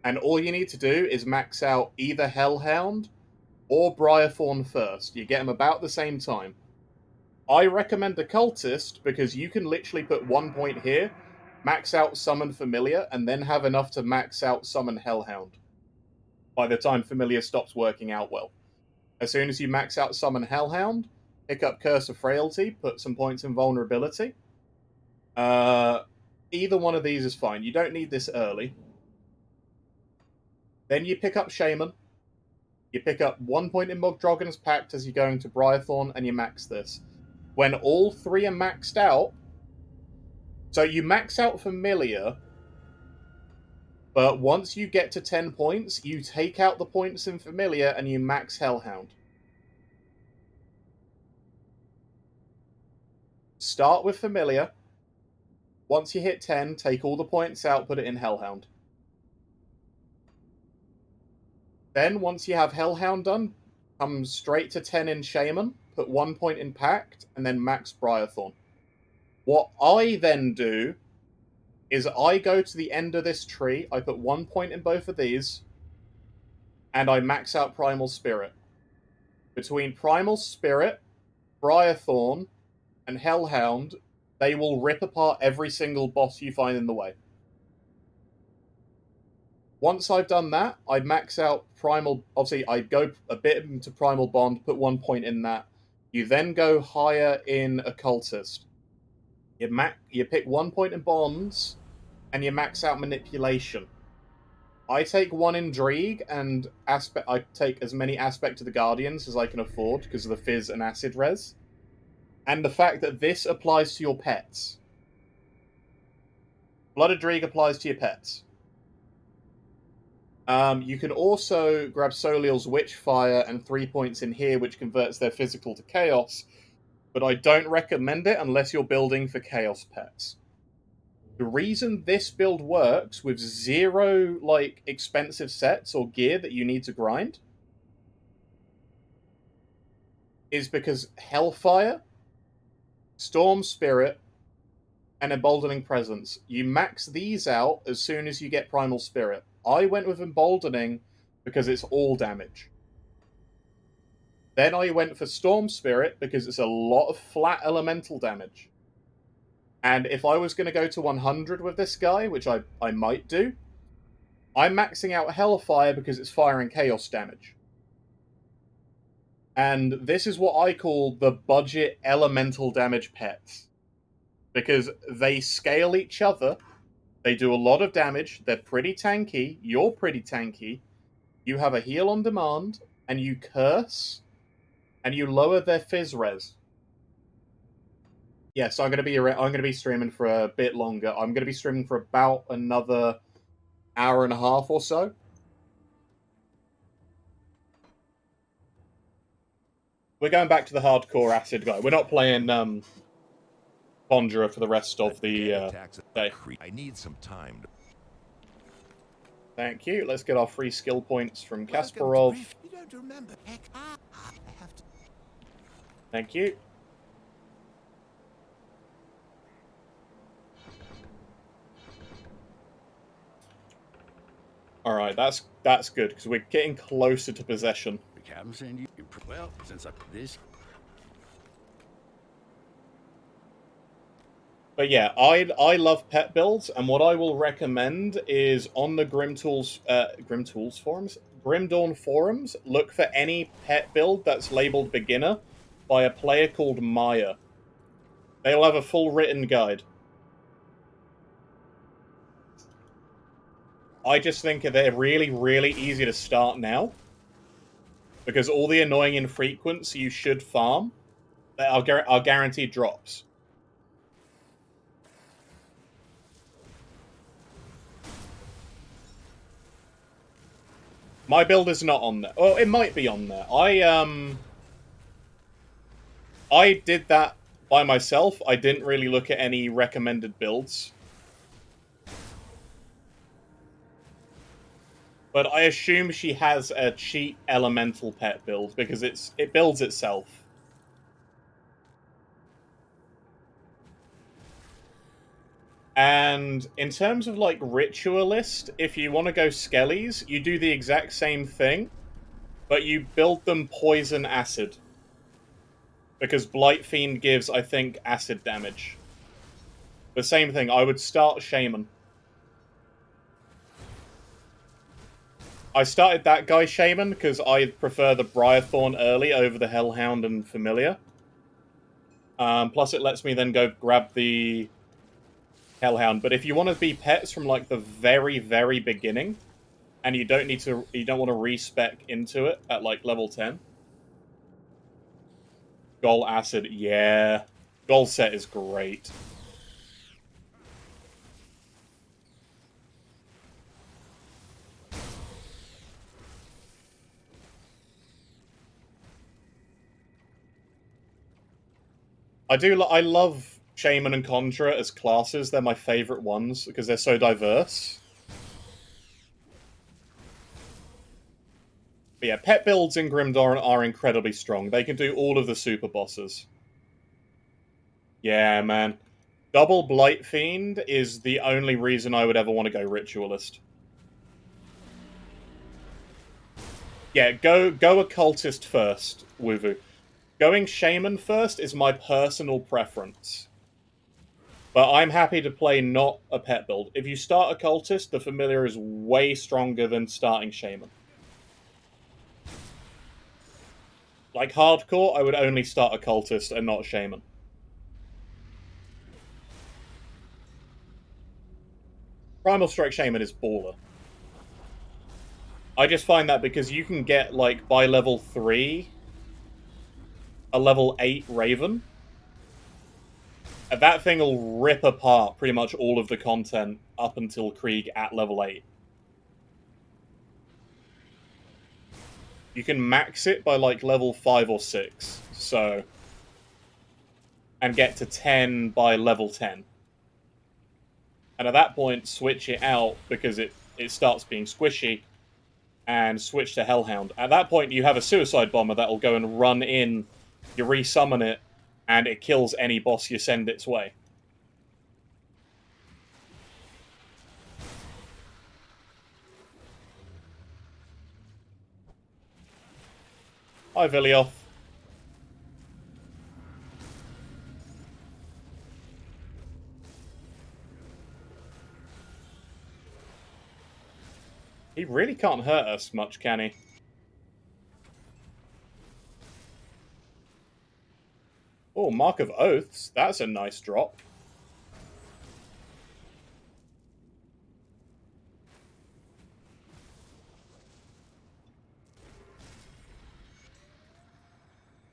And all you need to do is max out either Hellhound or Briarthorn first. You get them about the same time. I recommend the Cultist because you can literally put 1 point here, max out Summon Familiar, and then have enough to max out Summon Hellhound. by the time Familiar stops working out well. As soon as you max out Summon Hellhound, pick up Curse of Frailty, put some points in Vulnerability. Either one of these is fine. You don't need this early. Then you pick up Shaman. You pick up 1 point in Mogdrogon's Pact as you're going to Briarthorn, and you max this. When all three are maxed out, so you max out Familiar, but once you get to 10 points, you take out the points in Familiar and you max Hellhound. Start with Familiar. Once you hit 10, take all the points out, put it in Hellhound. Then, once you have Hellhound done, come straight to 10 in Shaman, put 1 point in Pact, and then max Briarthorn. What I then do is I go to the end of this tree, I put 1 point in both of these, and I max out Primal Spirit. Between Primal Spirit, Briarthorn, and Hellhound, they will rip apart every single boss you find in the way. Once I've done that, I max out Primal... Obviously, I go a bit into Primal Bond, put 1 point in that. You then go higher in Occultist. You pick 1 point in Bonds, and you max out Manipulation. I take 1 in Dreeg, and I take as many Aspect of the Guardians as I can afford, because of the Fizz and Acid Res. And the fact that this applies to your pets. Blood of Dreeg applies to your pets. You can also grab Soliel's Witchfire and 3 points in here, which converts their physical to Chaos, but I don't recommend it unless you're building for Chaos pets. The reason this build works with 0, expensive sets or gear that you need to grind is because Hellfire, Storm Spirit, and Emboldening Presence. You max these out as soon as you get Primal Spirit. I went with Emboldening because it's all damage. Then I went for Storm Spirit because it's a lot of flat elemental damage. And if I was going to go to 100 with this guy, which I might do, I'm maxing out Hellfire because it's fire and chaos damage. And this is what I call the budget elemental damage pets. Because they scale each other, they do a lot of damage, they're pretty tanky, you're pretty tanky, you have a heal on demand, and you curse, and you lower their Fizz res. Yes, I'm going to be streaming for a bit longer. I'm going to be streaming for about another hour and a half or so. We're going back to the hardcore acid guy. We're not playing Conjurer for the rest of the day. I need some time. Thank you. Let's get our free skill points from Kasparov. You don't remember. Heck, I have to. Thank you. All right, that's good because we're getting closer to possession. Well, since this. But yeah, I love pet builds, and what I will recommend is on the Grim Dawn forums, look for any pet build that's labeled beginner by a player called Maya. They'll have a full written guide. I just think they're really, really easy to start now. Because all the annoying infrequents you should farm are guaranteed drops. My build is not on there. Well, it might be on there. I did that by myself. I didn't really look at any recommended builds. But I assume she has a cheat elemental pet build because it builds itself. And in terms of Ritualist, if you want to go Skellies, you do the exact same thing, but you build them poison acid. Because Blight Fiend gives, I think, acid damage. The same thing, I would start Shaman. I started that guy Shaman because I prefer the Briarthorn early over the Hellhound and Familiar. Plus, it lets me then go grab the Hellhound. But if you want to be pets from like the very, very beginning, and you don't want to respec into it at like level 10. Gol Acid, yeah. Gol Set is great. I love Shaman and Conjurer as classes. They're my favorite ones because they're so diverse. But yeah, pet builds in Grimdarn are incredibly strong. They can do all of the super bosses. Yeah, man. Double Blight Fiend is the only reason I would ever want to go Ritualist. Yeah, go Occultist first, Wuvu. Going Shaman first is my personal preference. But I'm happy to play not a pet build. If you start Occultist, the Familiar is way stronger than starting Shaman. Like hardcore, I would only start Occultist and not Shaman. Primal Strike Shaman is baller. I just find that because you can get, like, by level 3, a level 8 Raven. And that thing will rip apart pretty much all of the content up until Krieg at level 8. You can max it by, like, level 5 or 6, so... and get to 10 by level 10. And at that point, switch it out because it starts being squishy, and switch to Hellhound. At that point, you have a Suicide Bomber that will go and run in, you resummon it, and it kills any boss you send its way. Hi, Vilioth. He really can't hurt us much, can he? Oh, Mark of Oaths. That's a nice drop.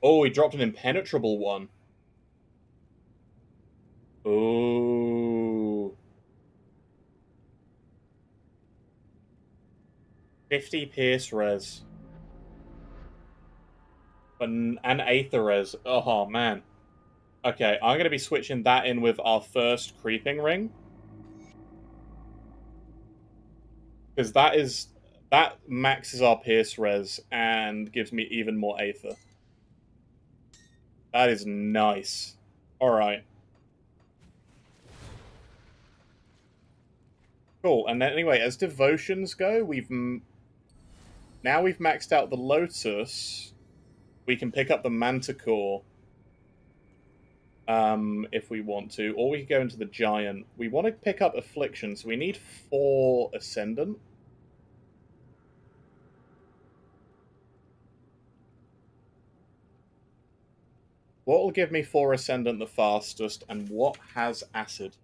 Oh, he dropped an impenetrable one. Ooh. 50 Pierce res. An Aether res. Oh, man. Okay, I'm going to be switching that in with our first Creeping Ring. Because that maxes our Pierce res and gives me even more Aether. That is nice. Alright. Cool, and then, anyway, as devotions go, now we've maxed out the Lotus. We can pick up the Manticore. If we want to. Or we could go into the Giant. We want to pick up Affliction, so we need 4 Ascendant. What will give me 4 Ascendant the fastest, and what has Acid?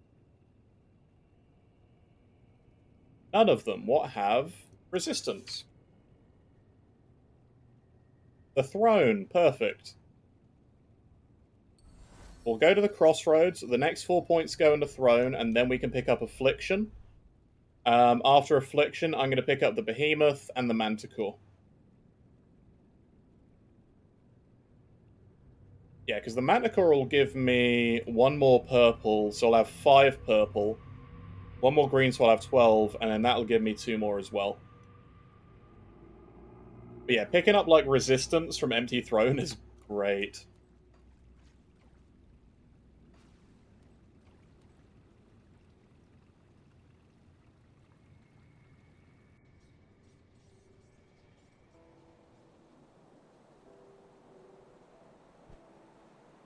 None of them. What have Resistance? The Throne. Perfect. We'll go to the Crossroads. The next 4 points go into Throne, and then we can pick up Affliction. After Affliction, I'm going to pick up the Behemoth and the Manticore. Yeah, because the Manticore will give me 1 more purple, so I'll have 5 purple. 1 more green, so I'll have 12, and then that'll give me 2 more as well. But yeah, picking up, like, Resistance from Empty Throne is great.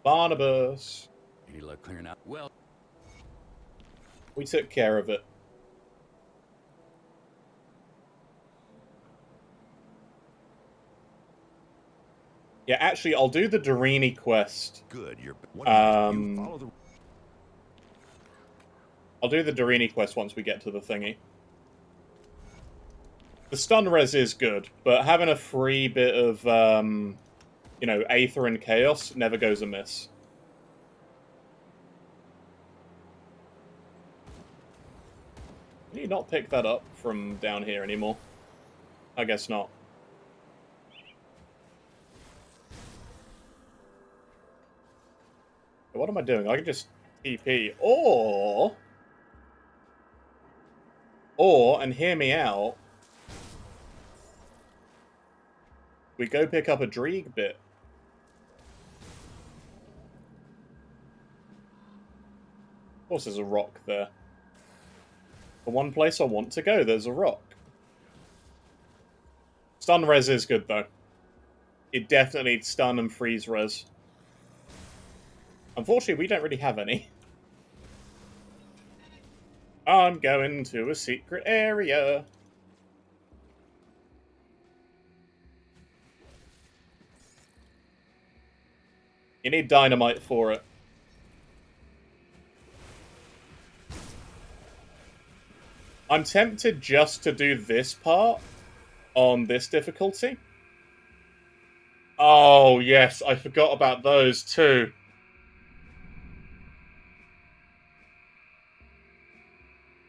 Barnabas. Any luck clearing out? Well, We took care of it. Yeah, actually, I'll do the Darini quest. Good. You're one of you Um, follow the. I'll do the Darini quest once we get to the thingy. The stun res is good, but having a free bit of, you know, Aether and Chaos never goes amiss. Can you not pick that up from down here anymore? I guess not. What am I doing? I can just TP. Or, and hear me out, we go pick up a Dreeg bit. Of course there's a rock there. The one place I want to go, there's a rock. Stun res is good, though. It definitely needs stun and freeze res. Unfortunately, we don't really have any. I'm going to a secret area. You need dynamite for it. I'm tempted just to do this part on this difficulty. Oh, yes, I forgot about those too.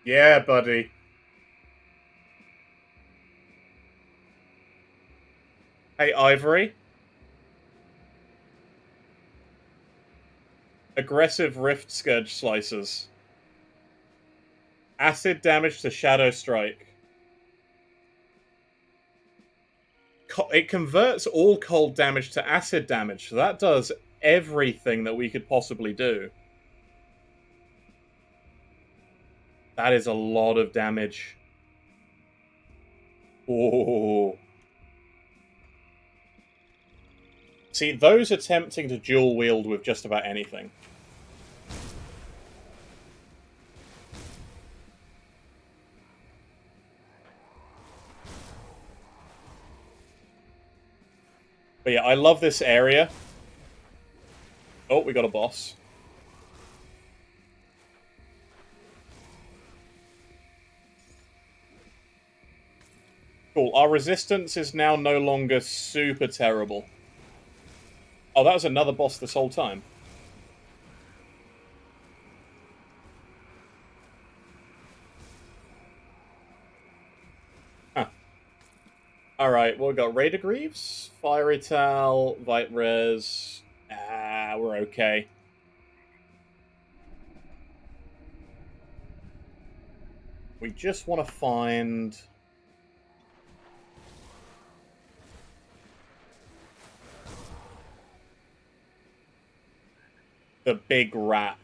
Yeah, buddy. Hey, Ivory. Aggressive Rift Scourge Slicers. Acid damage to Shadow Strike. It converts all cold damage to acid damage, so that does everything that we could possibly do. That is a lot of damage. Oh. See, those are tempting to dual wield with just about anything. But yeah, I love this area. Oh, we got a boss. Cool, our resistance is now no longer super terrible. Oh, that was another boss this whole time. Huh. Alright, well, we got Raider Greaves, Fiery Tal, Vite Res. Ah, we're okay. We just want to find... the big rat.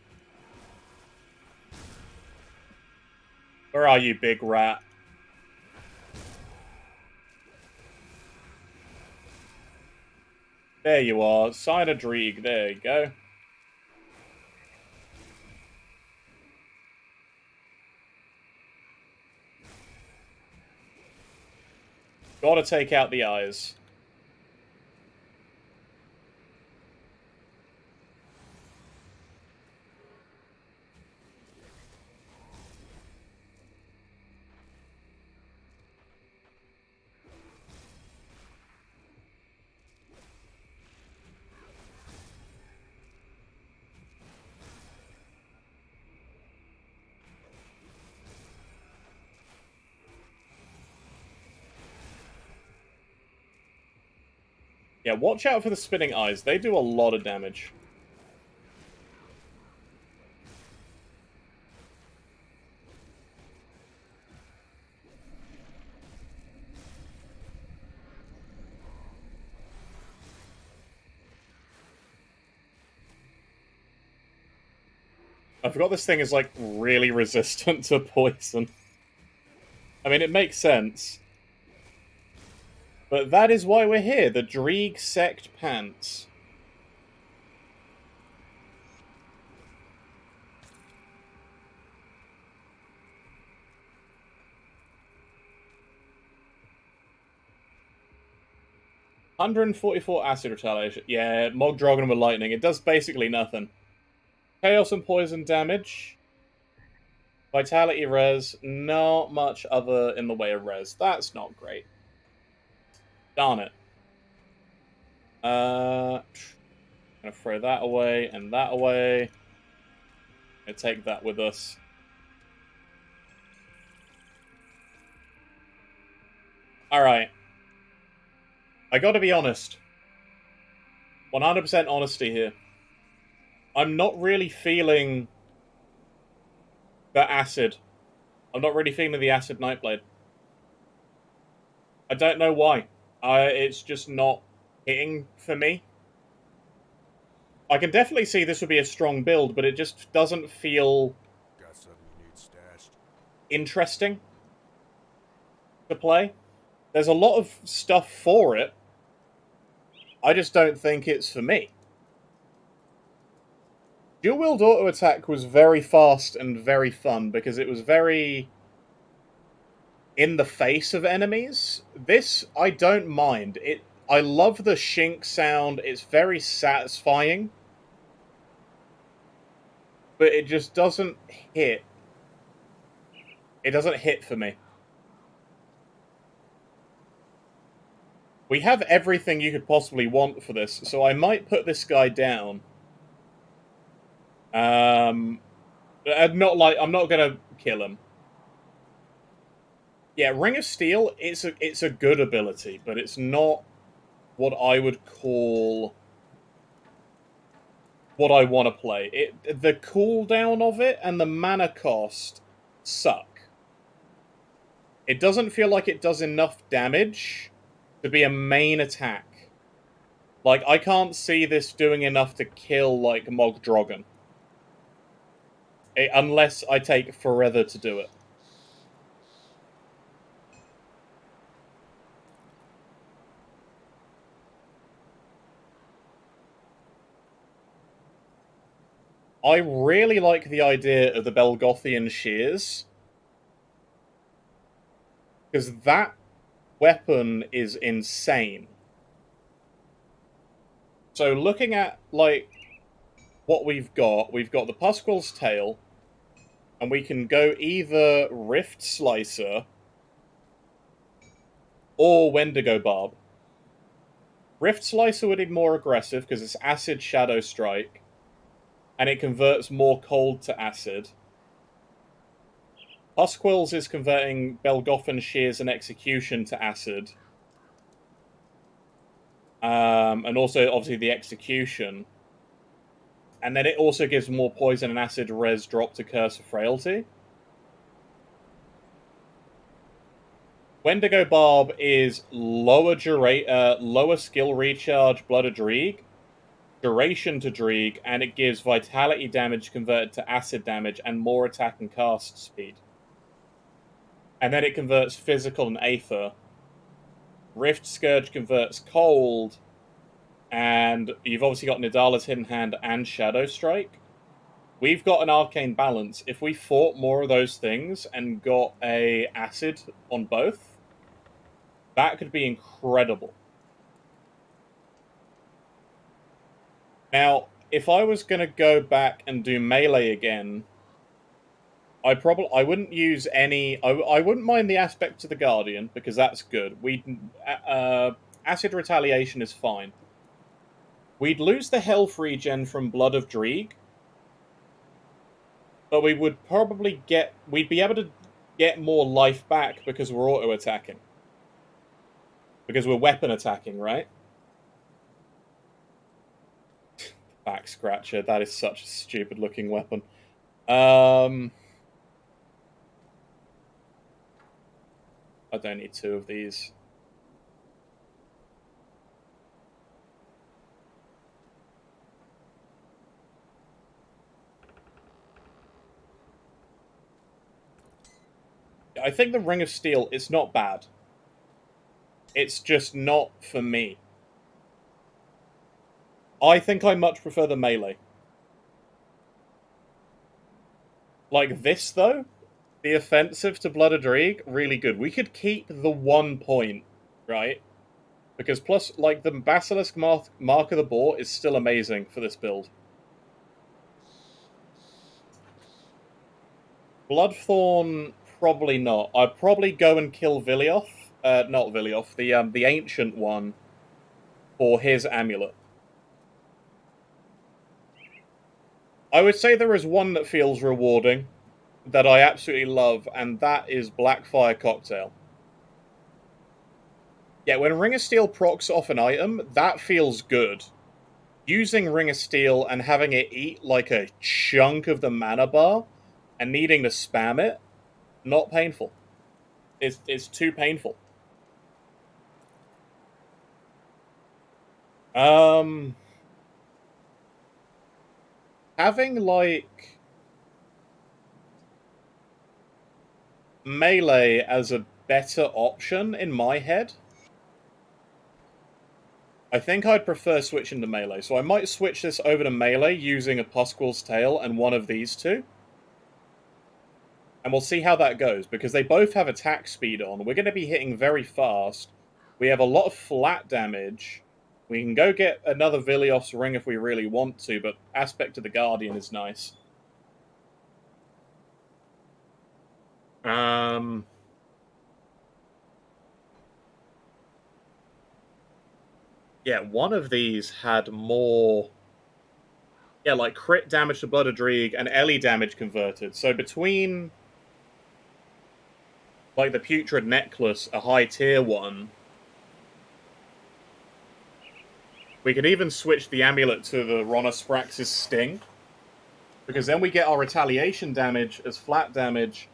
Where are you, big rat? There you are. Cyanidreeg. There you go. Gotta take out the eyes. Yeah, watch out for the spinning eyes. They do a lot of damage. I forgot this thing is, like, really resistant to poison. I mean, it makes sense. But that is why we're here. The Dreeg Sect Pants. 144 acid retaliation. Yeah, Mog Dragon with lightning. It does basically nothing. Chaos and poison damage. Vitality res. Not much other in the way of res. That's not great. Darn it. Gonna throw that away and that away. Gonna take that with us. Alright. I gotta be honest. 100% honesty here. I'm not really feeling the acid. I'm not really feeling the acid Nightblade. I don't know why. It's just not hitting for me. I can definitely see this would be a strong build, but it just doesn't feel Got something you need stashed. interesting to play. There's a lot of stuff for it. I just don't think it's for me. Dual-wield auto-attack was very fast and very fun because it was very in the face of enemies. This, I don't mind. I love the shink sound. It's very satisfying. But it just doesn't hit. It doesn't hit for me. We have everything you could possibly want for this, so I might put this guy down. I'm not gonna kill him. Yeah, Ring of Steel, it's a good ability, but it's not what I would call what I want to play. The cooldown of it and the mana cost suck. It doesn't feel like it does enough damage to be a main attack. Like, I can't see this doing enough to kill, like, Mog Dragon. Unless I take forever to do it. I really like the idea of the Belgothian shears. Because that weapon is insane. So looking at, like, what we've got the Pusquill's Tail, and we can go either Rift Slicer or Wendigo Barb. Rift Slicer would be more aggressive because it's Acid Shadow Strike, and it converts more cold to acid. Pusquill's is converting Belgothan Shears and Execution to acid. And also, obviously, the Execution. And then it also gives more poison and acid res drop to Curse of Frailty. Wendigo Barb is lower skill recharge, Blood of Dreeg, duration to Dreeg, and it gives vitality damage converted to acid damage and more attack and cast speed. And then it converts physical and aether. Rift Scourge converts cold, and you've obviously got Nidala's Hidden Hand and Shadow Strike. We've got an Arcane Balance. If we fought more of those things and got a acid on both, that could be incredible. Now, if I was going to go back and do melee again, I wouldn't use any. I wouldn't mind the aspect to the Guardian because that's good. Acid Retaliation is fine. We'd lose the health regen from Blood of Dreeg, but we would probably we'd be able to get more life back because we're auto attacking. Because we're weapon attacking, right? Back Scratcher, that is such a stupid looking weapon. I don't need two of these. I think the Ring of Steel is not bad. It's just not for me. I think I much prefer the melee. Like this, though, the offensive to Blood of Dreeg, really good. We could keep the 1 point, right? Because plus, like, the Basilisk Mark of the Boar is still amazing for this build. Bloodthorn, probably not. I'd probably go and kill Vilioth. Not Vilioth, the Ancient One, for his amulet. I would say there is one that feels rewarding, that I absolutely love, and that is Blackfire Cocktail. Yeah, when Ring of Steel procs off an item, that feels good. Using Ring of Steel and having it eat like a chunk of the mana bar and needing to spam it, not painful. It's too painful. Having, like, melee as a better option in my head, I think I'd prefer switching to melee. So I might switch this over to melee using a Pasquale's Tail and one of these two. And we'll see how that goes, because they both have attack speed on. We're going to be hitting very fast. We have a lot of flat damage. We can go get another Vilioth's Ring if we really want to, but Aspect of the Guardian is nice. Yeah, one of these had more... Yeah, like crit damage to Blood of Drieg and Ellie damage converted. So between, like, the Putrid Necklace, a high tier one, we could even switch the amulet to the Ronasparax's Sting, because then we get our retaliation damage as flat damage,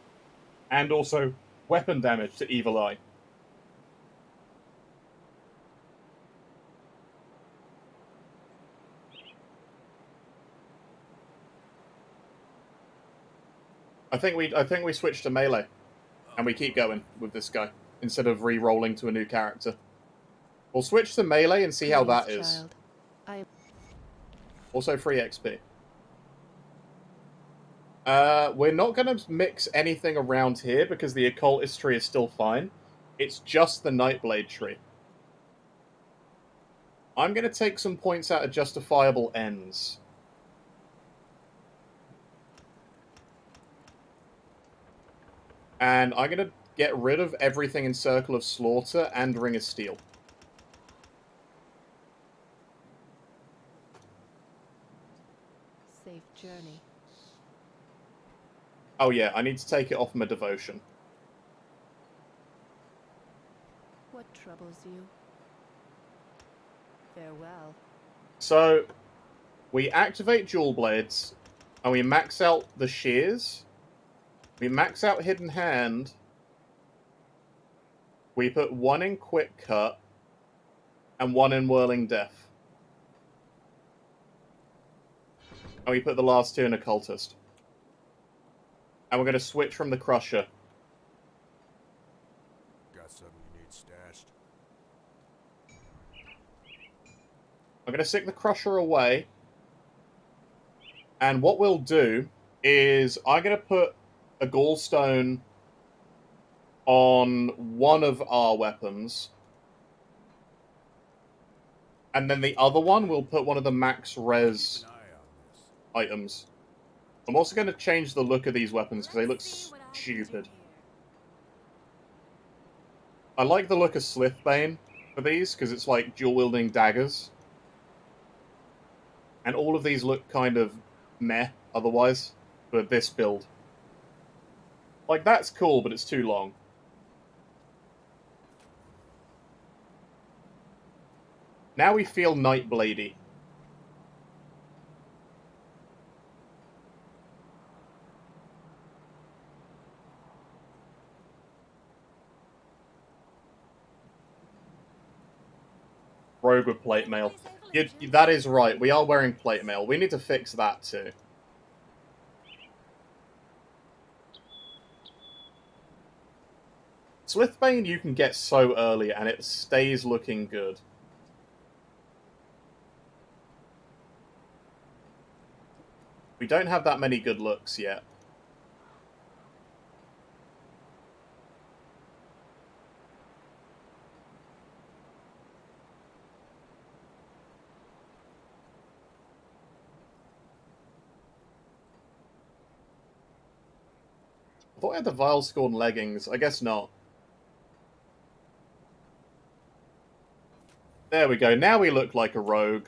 and also weapon damage to Evil Eye. I think we switch to melee, and we keep going with this guy instead of re-rolling to a new character. We'll switch to melee and see how that is. Also free XP. We're not going to mix anything around here because the Occultist tree is still fine. It's just the Nightblade tree. I'm going to take some points out of Justifiable Ends. And I'm going to get rid of everything in Circle of Slaughter and Ring of Steel. Safe journey. Oh yeah, I need to take it off my devotion. What troubles you? Farewell. So, we activate Jewel Blades, and we max out the Shears. We max out Hidden Hand. We put one in Quick Cut, and one in Whirling Death. And we put the last two in Occultist. And we're going to switch from the Crusher. Got something you need stashed? I'm going to stick the Crusher away. And what we'll do is I'm going to put a Gallstone on one of our weapons. And then the other one, we'll put one of the max res Keep an eye on this. items. I'm also going to change the look of these weapons because they look stupid. I like the look of Slithbane for these because it's like dual-wielding daggers. And all of these look kind of meh otherwise for this build. Like, that's cool, but it's too long. Now we feel Nightbladey. Rogue with plate mail. That is right, we are wearing plate mail. We need to fix that too. Slithbane you can get so early and it stays looking good. We don't have that many good looks yet. I thought I had the Vile Scorn leggings. I guess not. There we go. Now we look like a rogue.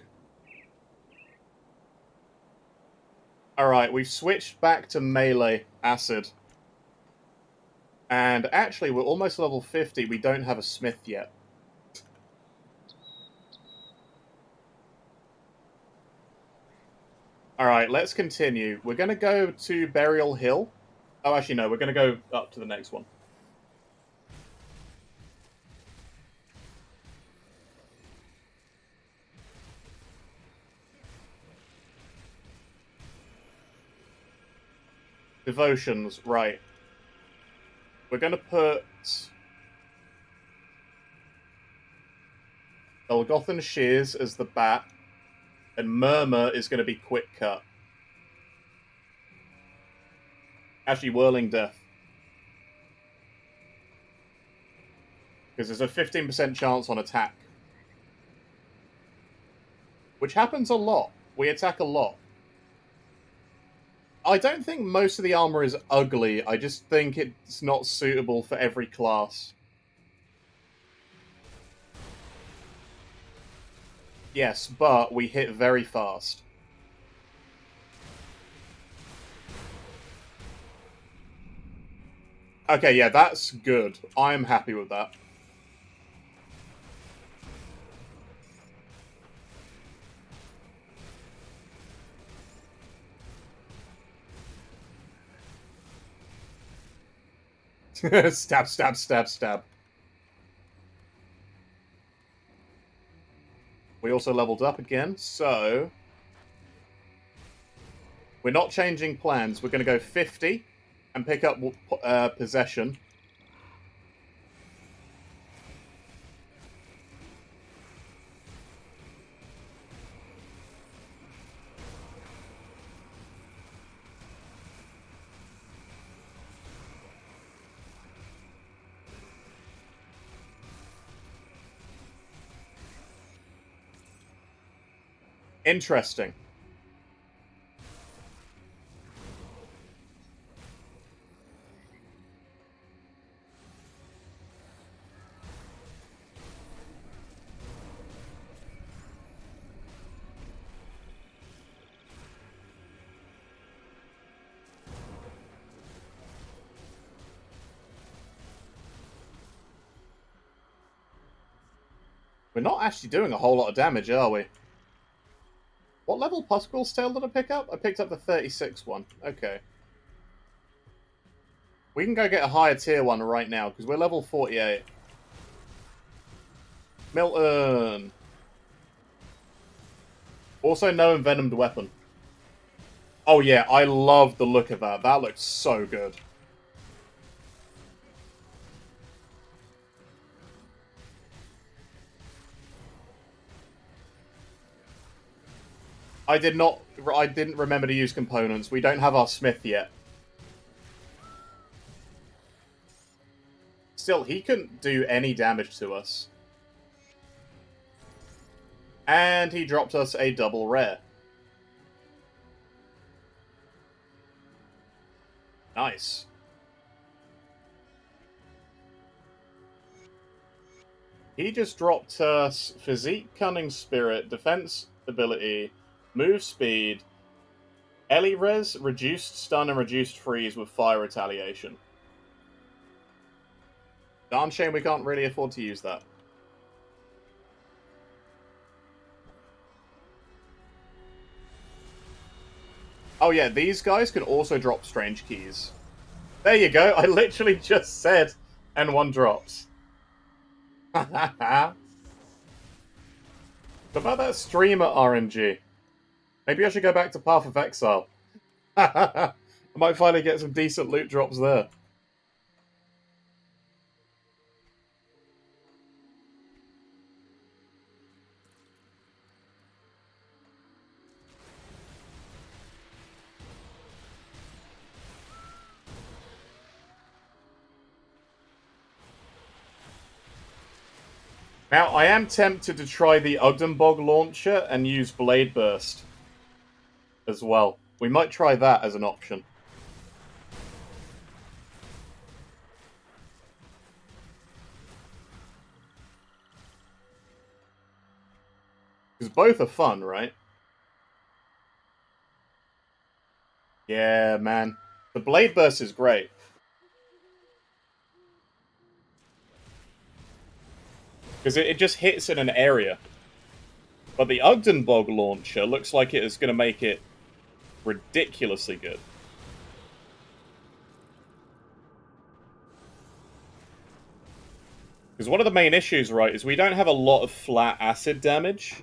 Alright, we've switched back to melee acid. And actually, we're almost level 50. We don't have a smith yet. Alright, let's continue. We're going to go to Burial Hill. Oh, actually, no. We're going to go up to the next one. Devotions, right. We're going to put Elgothan Shears as the bat, and Murmur is going to be Quick Cut. Actually, Whirling Death. Because there's a 15% chance on attack. Which happens a lot. We attack a lot. I don't think most of the armor is ugly, I just think it's not suitable for every class. Yes, but we hit very fast. Okay, yeah, that's good. I'm happy with that. Stab, stab, stab, stab. We also leveled up again, so... We're not changing plans. We're going to go 50 and pick up Possession. Interesting. We're not actually doing a whole lot of damage, are we? What level Pusquill's Tail did I pick up? I picked up the 36 one. Okay. We can go get a higher tier one right now, because we're level 48. Milton! Also no envenomed weapon. Oh yeah, I love the look of that. That looks so good. I didn't remember to use components. We don't have our smith yet. Still, he couldn't do any damage to us. And he dropped us a double rare. Nice. He just dropped us Physique, Cunning Spirit, Defense Ability, Move Speed, Ellie Res, Reduced Stun and Reduced Freeze with Fire Retaliation. Darn shame we can't really afford to use that. Oh yeah, these guys can also drop strange keys. There you go, I literally just said, and one drops. What about that streamer RNG? Maybe I should go back to Path of Exile. I might finally get some decent loot drops there. Now, I am tempted to try the Ugdenbog launcher and use Blade Burst as well. We might try that as an option. Because both are fun, right? Yeah, man. The Blade Burst is great. Because it just hits in an area. But the Ugdenbog launcher looks like it is going to make it ridiculously good. Because one of the main issues, right, is we don't have a lot of flat acid damage.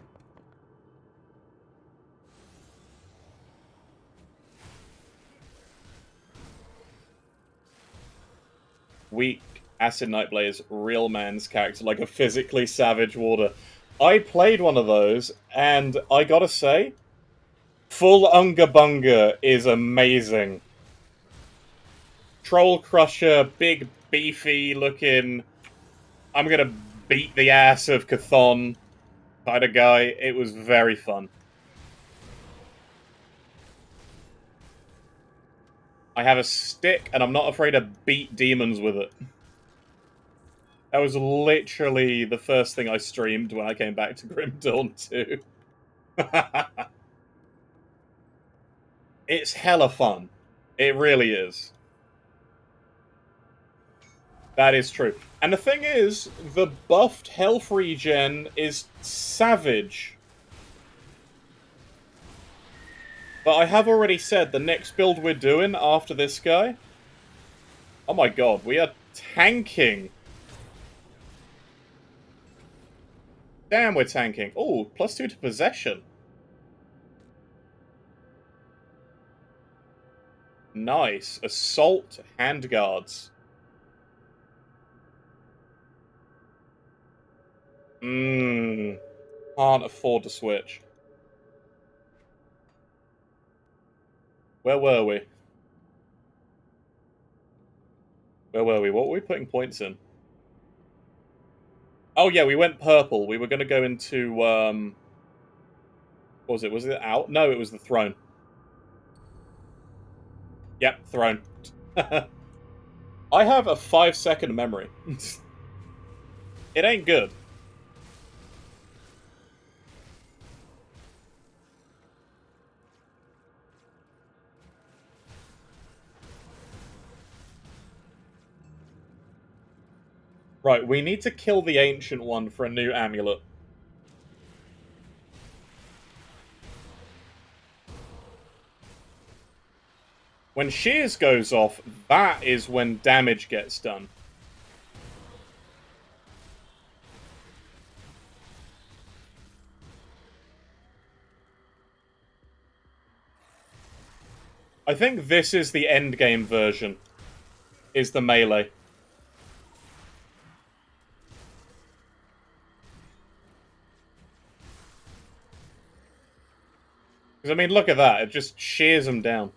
Weak Acid Nightblade's real man's character, like a physically savage warder. I played one of those, and I gotta say, full Unga Bunga is amazing. Troll Crusher, big, beefy looking, I'm gonna beat the ass of Chthon kind of guy. It was very fun. I have a stick, and I'm not afraid to beat demons with it. That was literally the first thing I streamed when I came back to Grim Dawn 2. It's hella fun. It really is. That is true. And the thing is, the buffed health regen is savage. But I have already said the next build we're doing after this guy... Oh my god, we are tanking. Damn, we're tanking. Oh, +2 to possession. Nice. Assault handguards. Can't afford to switch. Where were we? What were we putting points in? Oh yeah, we went purple. We were going to go into, what was it? Was it out? No, it was the throne. Yep, throne. I have a 5-second memory. It ain't good. Right, we need to kill the Ancient One for a new amulet. When Shears goes off, that is when damage gets done. I think this is the endgame version, is the melee. Because, I mean, look at that. It just shears them down.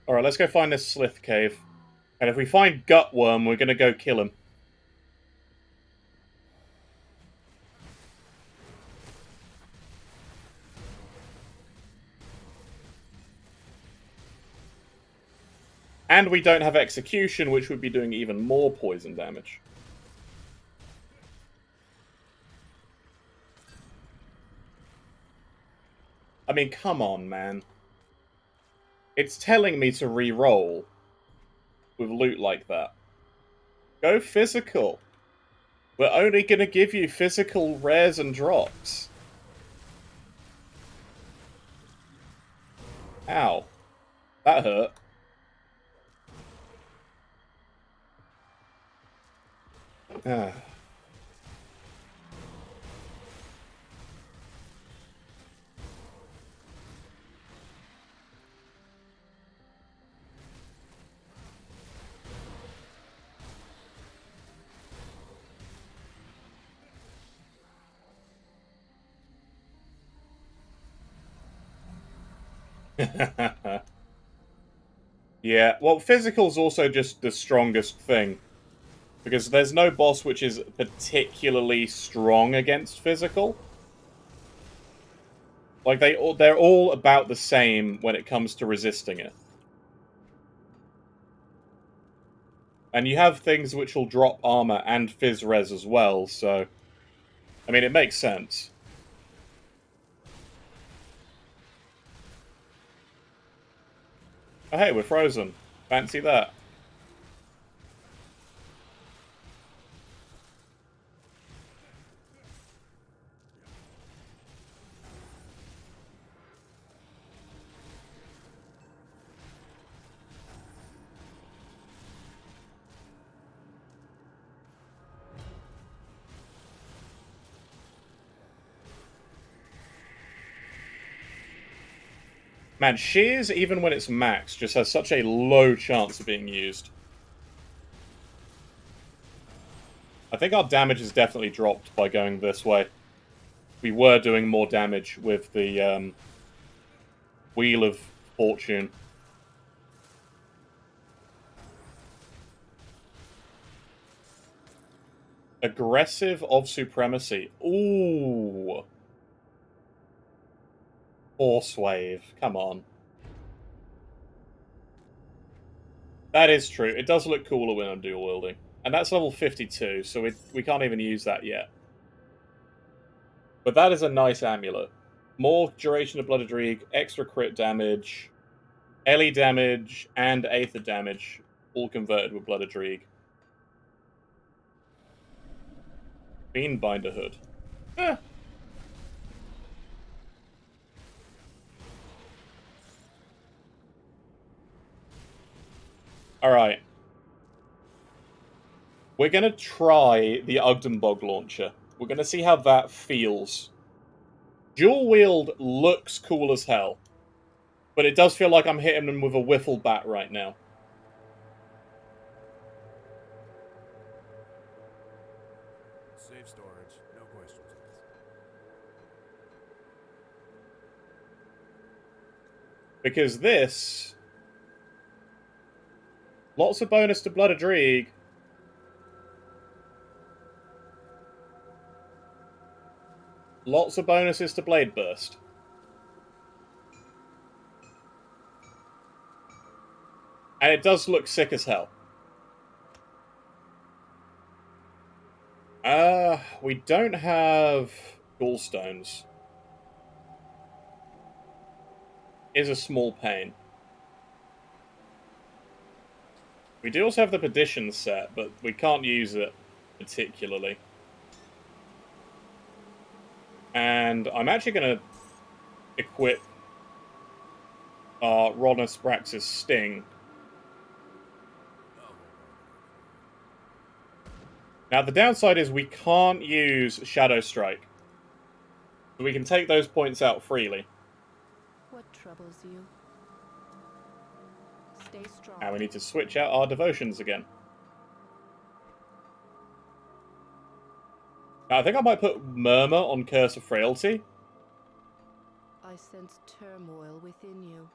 Alright, let's go find this Slith Cave. And if we find Gutworm, we're going to go kill him. And we don't have Execution, which would be doing even more poison damage. I mean, come on, man. It's telling me to re-roll with loot like that. Go physical. We're only going to give you physical rares and drops. Ow. That hurt. Ah. Yeah, well, physical's also just the strongest thing. Because there's no boss which is particularly strong against physical. Like, they're all about the same when it comes to resisting it. And you have things which will drop armor and fizz res as well, so... I mean, it makes sense. Oh, hey, we're frozen. Fancy that. Man, Shears, even when it's max, just has such a low chance of being used. I think our damage has definitely dropped by going this way. We were doing more damage with the Wheel of Fortune. Aggressive of Supremacy. Ooh. Force Wave. Come on. That is true. It does look cooler when I'm dual wielding. And that's level 52, so we can't even use that yet. But that is a nice amulet. More duration of Blooded Reek, extra crit damage, Ellie damage, and Aether damage, all converted with Blooded Reek. Fiendbinder Hood. Eh. Alright. We're going to try the Ugdenbog launcher. We're going to see how that feels. Dual wield looks cool as hell. But it does feel like I'm hitting them with a wiffle bat right now. Safe storage, no questions asked. Because this... Lots of bonus to Blooded Reek. Lots of bonuses to Blade Burst. And it does look sick as hell. We don't have gallstones. Is a small pain. We do also have the Perdition set, but we can't use it particularly. And I'm actually going to equip our Ronus Brax's Sting. Now, the downside is we can't use Shadow Strike. We can take those points out freely. What troubles you? Stay strong. And we need to switch out our devotions again. Now, I think I might put Murmur on Curse of Frailty. I sense turmoil within you.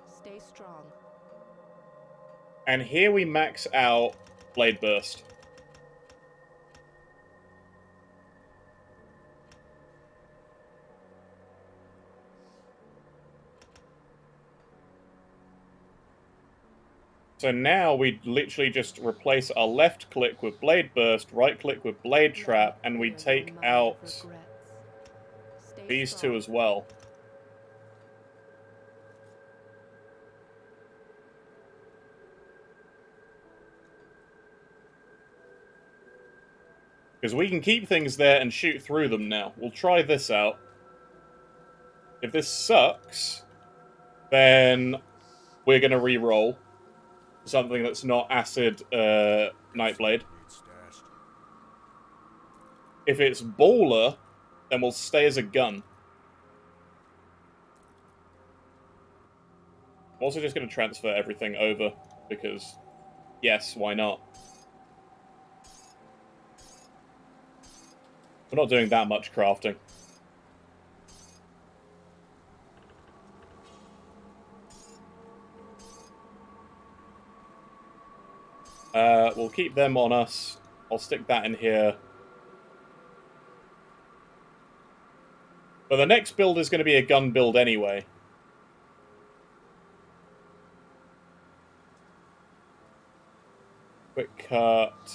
Stay strong. And here we max out Blade Burst. So now we literally just replace our left click with Blade Burst, right click with Blade Trap, and we take out these two as well. Because we can keep things there and shoot through them now. We'll try this out. If this sucks, then we're going to re-roll something that's not Acid Nightblade. If it's Baller, then we'll stay as a gun. I'm also just going to transfer everything over, because, yes, why not? We're not doing that much crafting. We'll keep them on us. I'll stick that in here. But the next build is going to be a gun build anyway. Quick cut.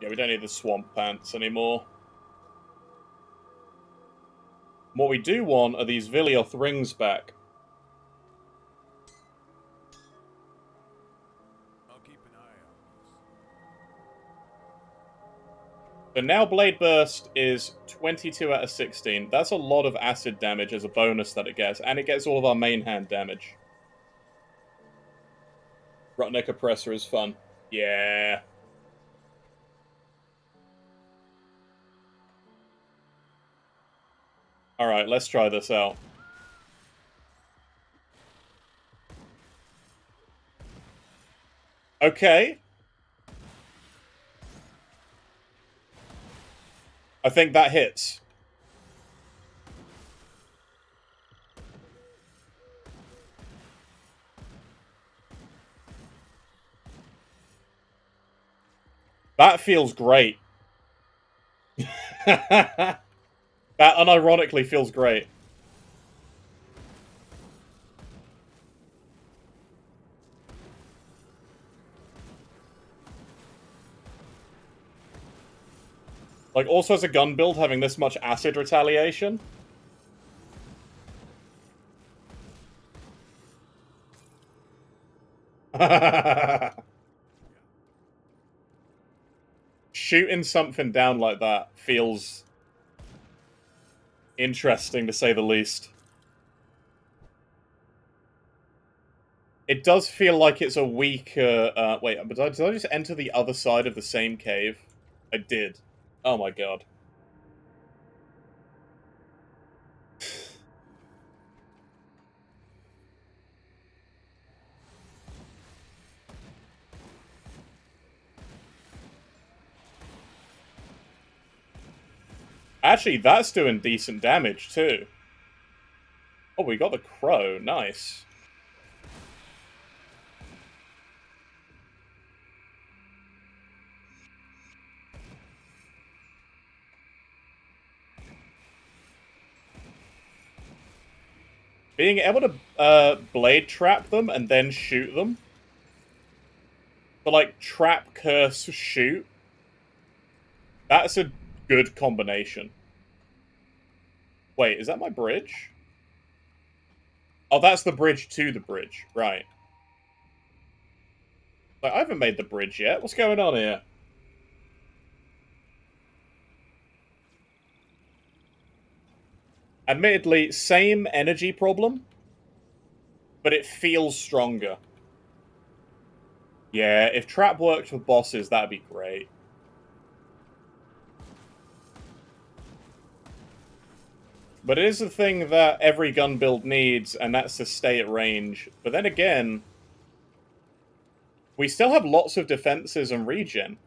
Yeah, we don't need the swamp pants anymore. What we do want are these Vilioth rings back. I'll keep an eye on this. So now Blade Burst is 22 out of 16. That's a lot of acid damage as a bonus that it gets, and it gets all of our main hand damage. Rotneck Oppressor is fun. Yeah. Alright, let's try this out. Okay. I think that hits. That feels great. That unironically feels great. Like, also as a gun build, having this much acid retaliation. Shooting something down like that feels interesting, to say the least. It does feel like it's a weaker... wait, but did I just enter the other side of the same cave? I did. Oh my god. Actually, that's doing decent damage, too. Oh, we got the crow. Nice. Being able to blade trap them and then shoot them. But, like, trap, curse, shoot. That's a good combination. Wait, is that my bridge? Oh, that's the bridge to the bridge. Right. Like, I haven't made the bridge yet. What's going on here? Admittedly, same energy problem, but it feels stronger. Yeah, if trap worked with bosses, that'd be great. But it is the thing that every gun build needs, and that's to stay at range. But then again, we still have lots of defenses and regen.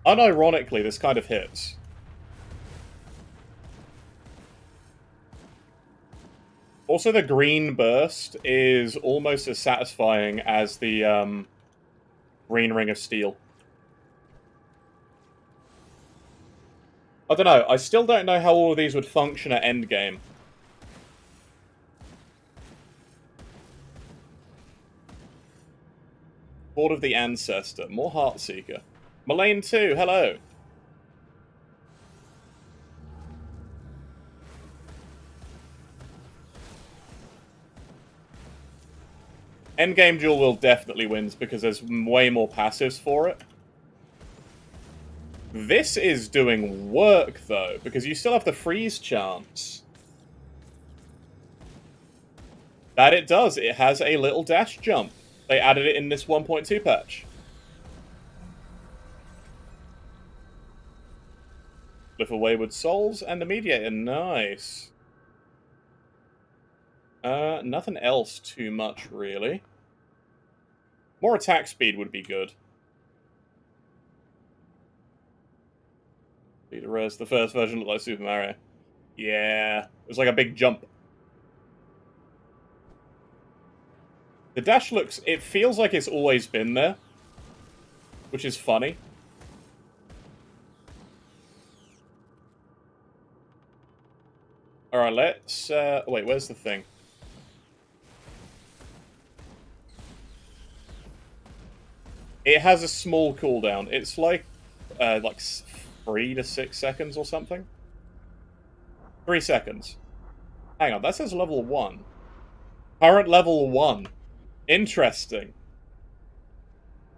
Unironically, this kind of hits. Also, the green burst is almost as satisfying as the green ring of steel. I don't know. I still don't know how all of these would function at endgame. Board of the Ancestor. More Heartseeker. Mullane 2, hello. Endgame Duel will definitely wins because there's way more passives for it. This is doing work, though, because you still have the freeze chance. That it does. It has a little dash jump. They added it in this 1.2 patch. With a Wayward Souls and the Mediator. Nice. Nothing else too much, really. More attack speed would be good. The first version looked like Super Mario. Yeah, it was like a big jump. The dash looks... It feels like it's always been there, which is funny. Alright, let's... wait, where's the thing? It has a small cooldown. It's like 3 to 6 seconds or something. 3 seconds. Hang on, that says level 1. Current level 1. Interesting.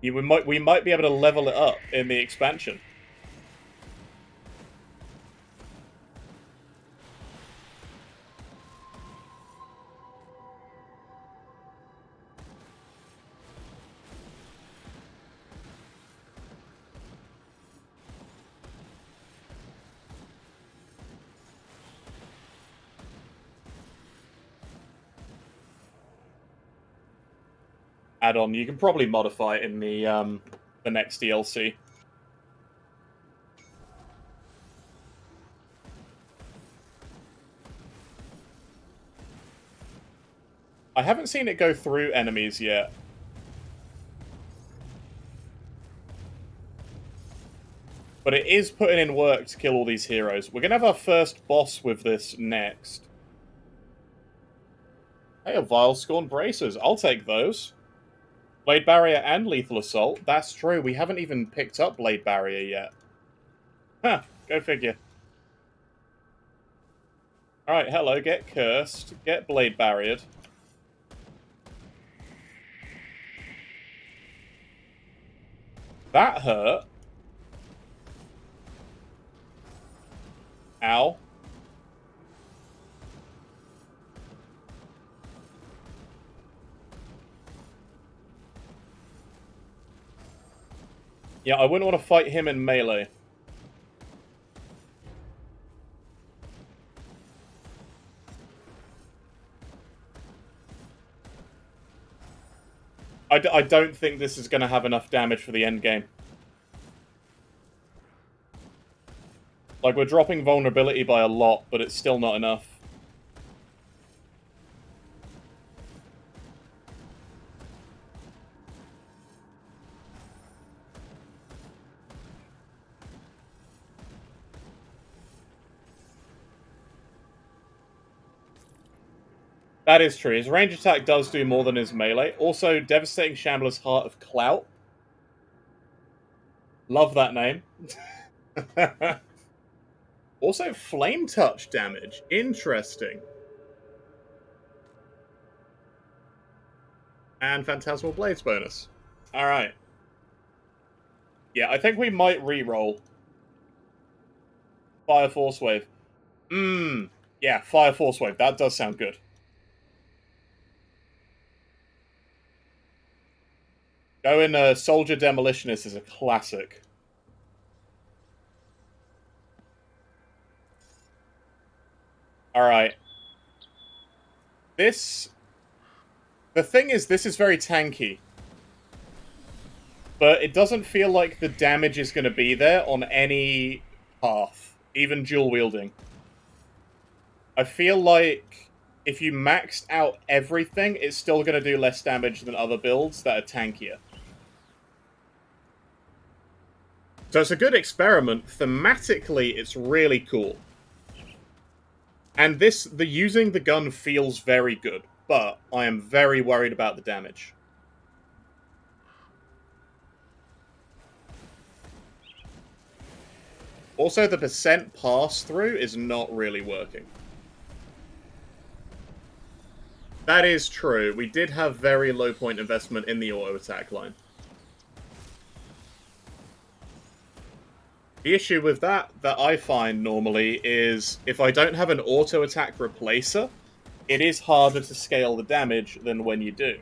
We might be able to level it up in the expansion. Add-on. You can probably modify it in the next DLC. I haven't seen it go through enemies yet. But it is putting in work to kill all these heroes. We're going to have our first boss with this next. Hey, a Vile Scorn Bracers. I'll take those. Blade Barrier and Lethal Assault. That's true. We haven't even picked up Blade Barrier yet. Huh. Go figure. Alright, hello. Get Cursed. Get Blade Barriered. That hurt. Ow. Yeah, I wouldn't want to fight him in melee. I don't think this is going to have enough damage for the end game. Like, we're dropping vulnerability by a lot, but it's still not enough. That is true. His range attack does do more than his melee. Also, Devastating Shambler's Heart of Clout. Love that name. Also, Flame Touch damage. Interesting. And Phantasmal Blades bonus. Alright. Yeah, I think we might re-roll. Fire Force Wave. Yeah, Fire Force Wave. That does sound good. Going Soldier Demolitionist is a classic. Alright. This... The thing is, this is very tanky. But it doesn't feel like the damage is going to be there on any path. Even dual wielding. I feel like if you maxed out everything, it's still going to do less damage than other builds that are tankier. So it's a good experiment. Thematically, it's really cool. And the using the gun feels very good, but I am very worried about the damage. Also, the percent pass-through is not really working. That is true. We did have very low point investment in the auto-attack line. The issue with that I find normally is if I don't have an auto-attack replacer, it is harder to scale the damage than when you do.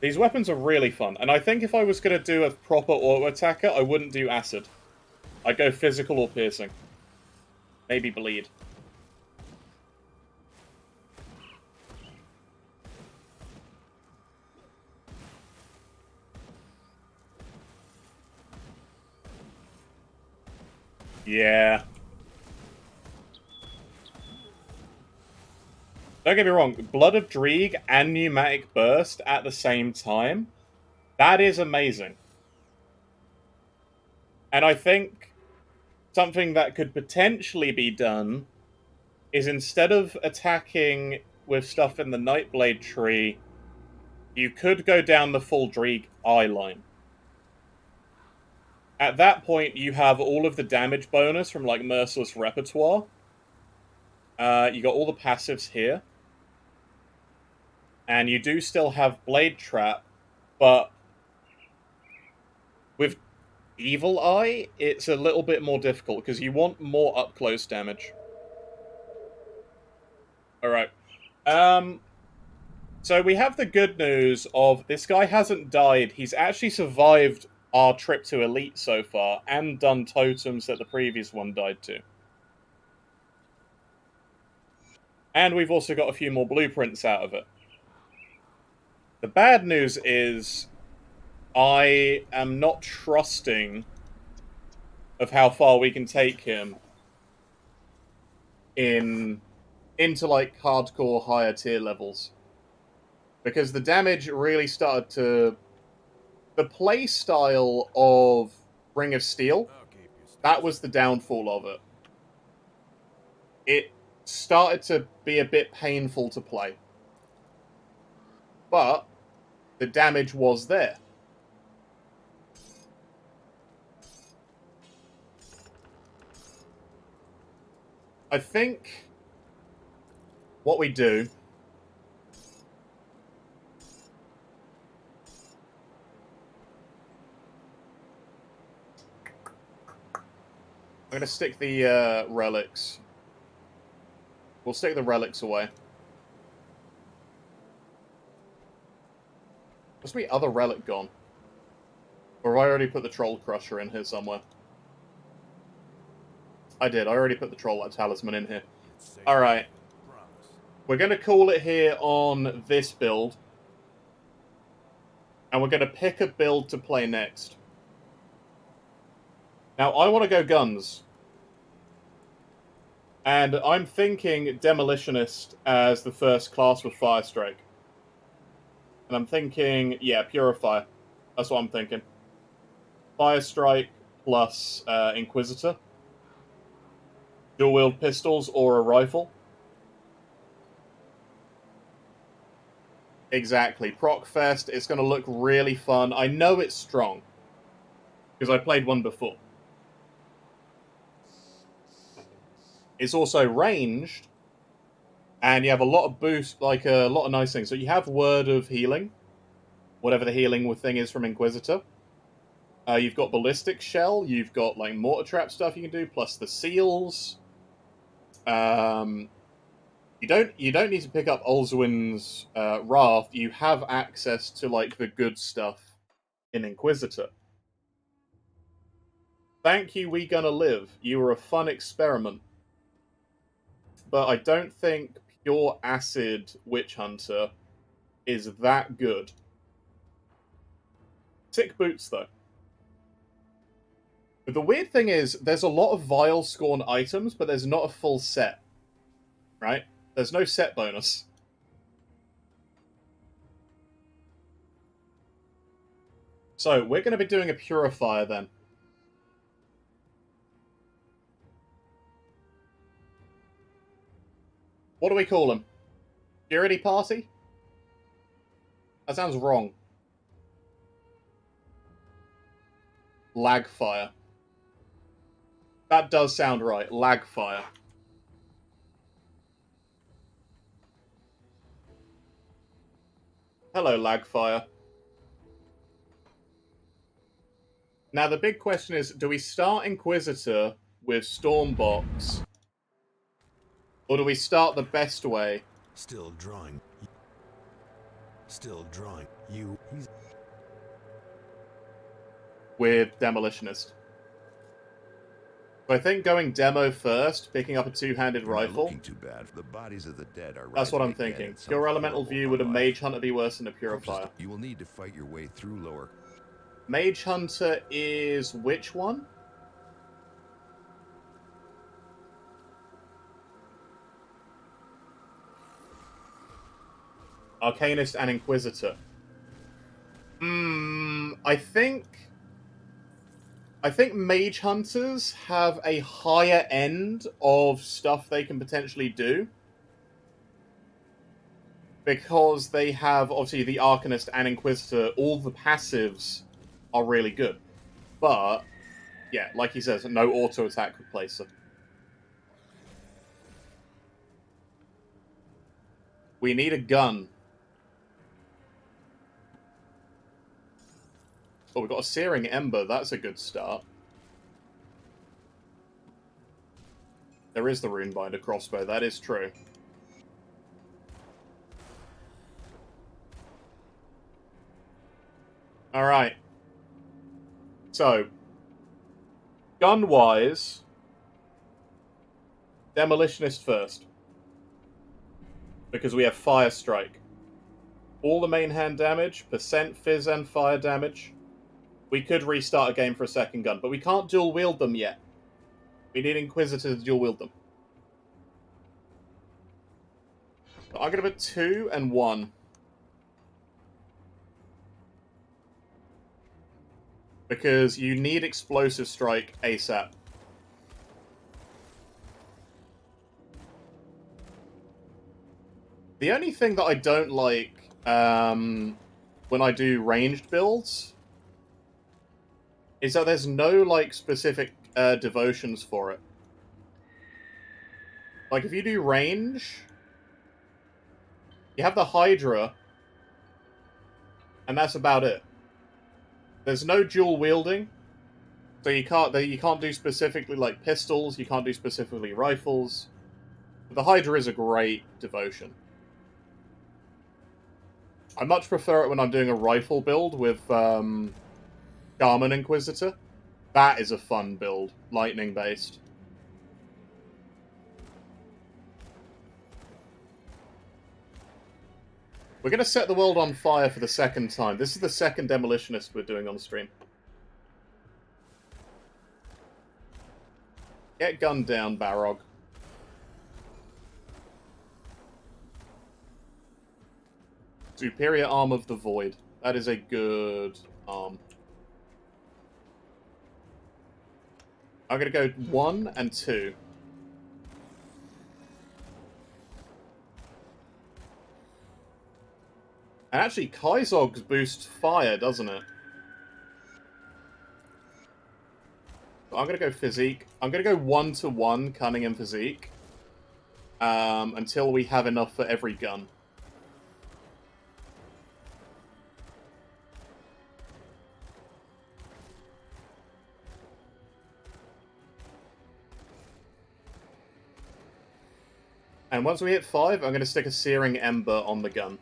These weapons are really fun, and I think if I was going to do a proper auto-attacker, I wouldn't do acid. I'd go physical or piercing. Maybe bleed. Yeah. Don't get me wrong, Blood of Dreeg and Pneumatic Burst at the same time, that is amazing. And I think something that could potentially be done is instead of attacking with stuff in the Nightblade tree, you could go down the full Dreeg eye line. At that point, you have all of the damage bonus from, like, Merciless Repertoire. You got all the passives here. And you do still have Blade Trap, but with Evil Eye, it's a little bit more difficult, because you want more up-close damage. Alright. So we have the good news of this guy hasn't died. He's actually survived our trip to Elite so far, and done totems that the previous one died to. And we've also got a few more blueprints out of it. The bad news is I am not trusting of how far we can take him into like hardcore higher tier levels. Because the damage really started to... The play style of Ring of Steel, I'll keep you steady. that was the downfall of it. It started to be a bit painful to play. But the damage was there. I think what we do I'm going to stick the relics. We'll stick the relics away. Must be other relic gone. Or have I already put the Troll Crusher in here somewhere? I did. I already put the Troll Talisman in here. It's safe. Alright. Promise. We're going to call it here on this build. And we're going to pick a build to play next. Now, I want to go guns. And I'm thinking Demolitionist as the first class with Firestrike. And I'm thinking, yeah, Purifier. That's what I'm thinking. Firestrike plus Inquisitor. Dual-wield pistols or a rifle. Exactly. Procfest, it's going to look really fun. I know it's strong. Because I played one before. It's also ranged, and you have a lot of boost, like a lot of nice things. So you have Word of Healing, whatever the healing thing is from Inquisitor. You've got Ballistic Shell, you've got like Mortar Trap stuff you can do, plus the seals. You don't need to pick up Olzuin's Wrath. You have access to like the good stuff in Inquisitor. Thank you, We Gonna Live. You were a fun experiment. But I don't think Pure Acid Witch Hunter is that good. Sick boots, though. But the weird thing is, there's a lot of Vile Scorn items, but there's not a full set. Right? There's no set bonus. So, we're going to be doing a Purifier, then. What do we call him? Purity Party? That sounds wrong. Lagfire. That does sound right. Lagfire. Hello, Lagfire. Now, the big question is, do we start Inquisitor with Stormbox? Or do we start the best way? Still drawing. Still drawing. You. He's... With Demolitionist. So I think going demo first, picking up a two-handed You're not rifle. looking too bad. The bodies of the dead are That's what I'm rising again thinking. in some Pure Elemental horrible View, would a life. Mage Hunter be worse than a Corpses, Purifier? you will need to fight your way through lower. Mage Hunter is which one? Arcanist and Inquisitor. I think Mage Hunters have a higher end of stuff they can potentially do. Because they have, obviously, the Arcanist and Inquisitor, all the passives are really good. But, yeah, like he says, no auto-attack replacer. We need a gun. Oh, we've got a Searing Ember. That's a good start. There is the Runebinder crossbow. That is true. Alright. So, gun-wise, Demolitionist first. Because we have Fire Strike. All the main hand damage, percent fizz and fire damage. We could restart a game for a second gun, but we can't dual wield them yet. We need Inquisitor to dual wield them. So I'm going to put 2 and 1. Because you need Explosive Strike ASAP. The only thing that I don't like when I do ranged builds is that there's no like specific devotions for it. Like if you do range, you have the Hydra, and that's about it. There's no dual wielding, so you can't do specifically like pistols. You can't do specifically rifles. But the Hydra is a great devotion. I much prefer it when I'm doing a rifle build with Garmin Inquisitor. That is a fun build, lightning based. We're going to set the world on fire for the second time. This is the second Demolitionist we're doing on the stream. Get gunned down, Barog. Superior Arm of the Void. That is a good arm. I'm going to go 1 and 2. And actually, Kaizogs boosts fire, doesn't it? I'm going to go Physique. I'm going to go 1-to-1 Cunning and Physique. Until we have enough for every gun. And once we hit 5, I'm going to stick a Searing Ember on the gun.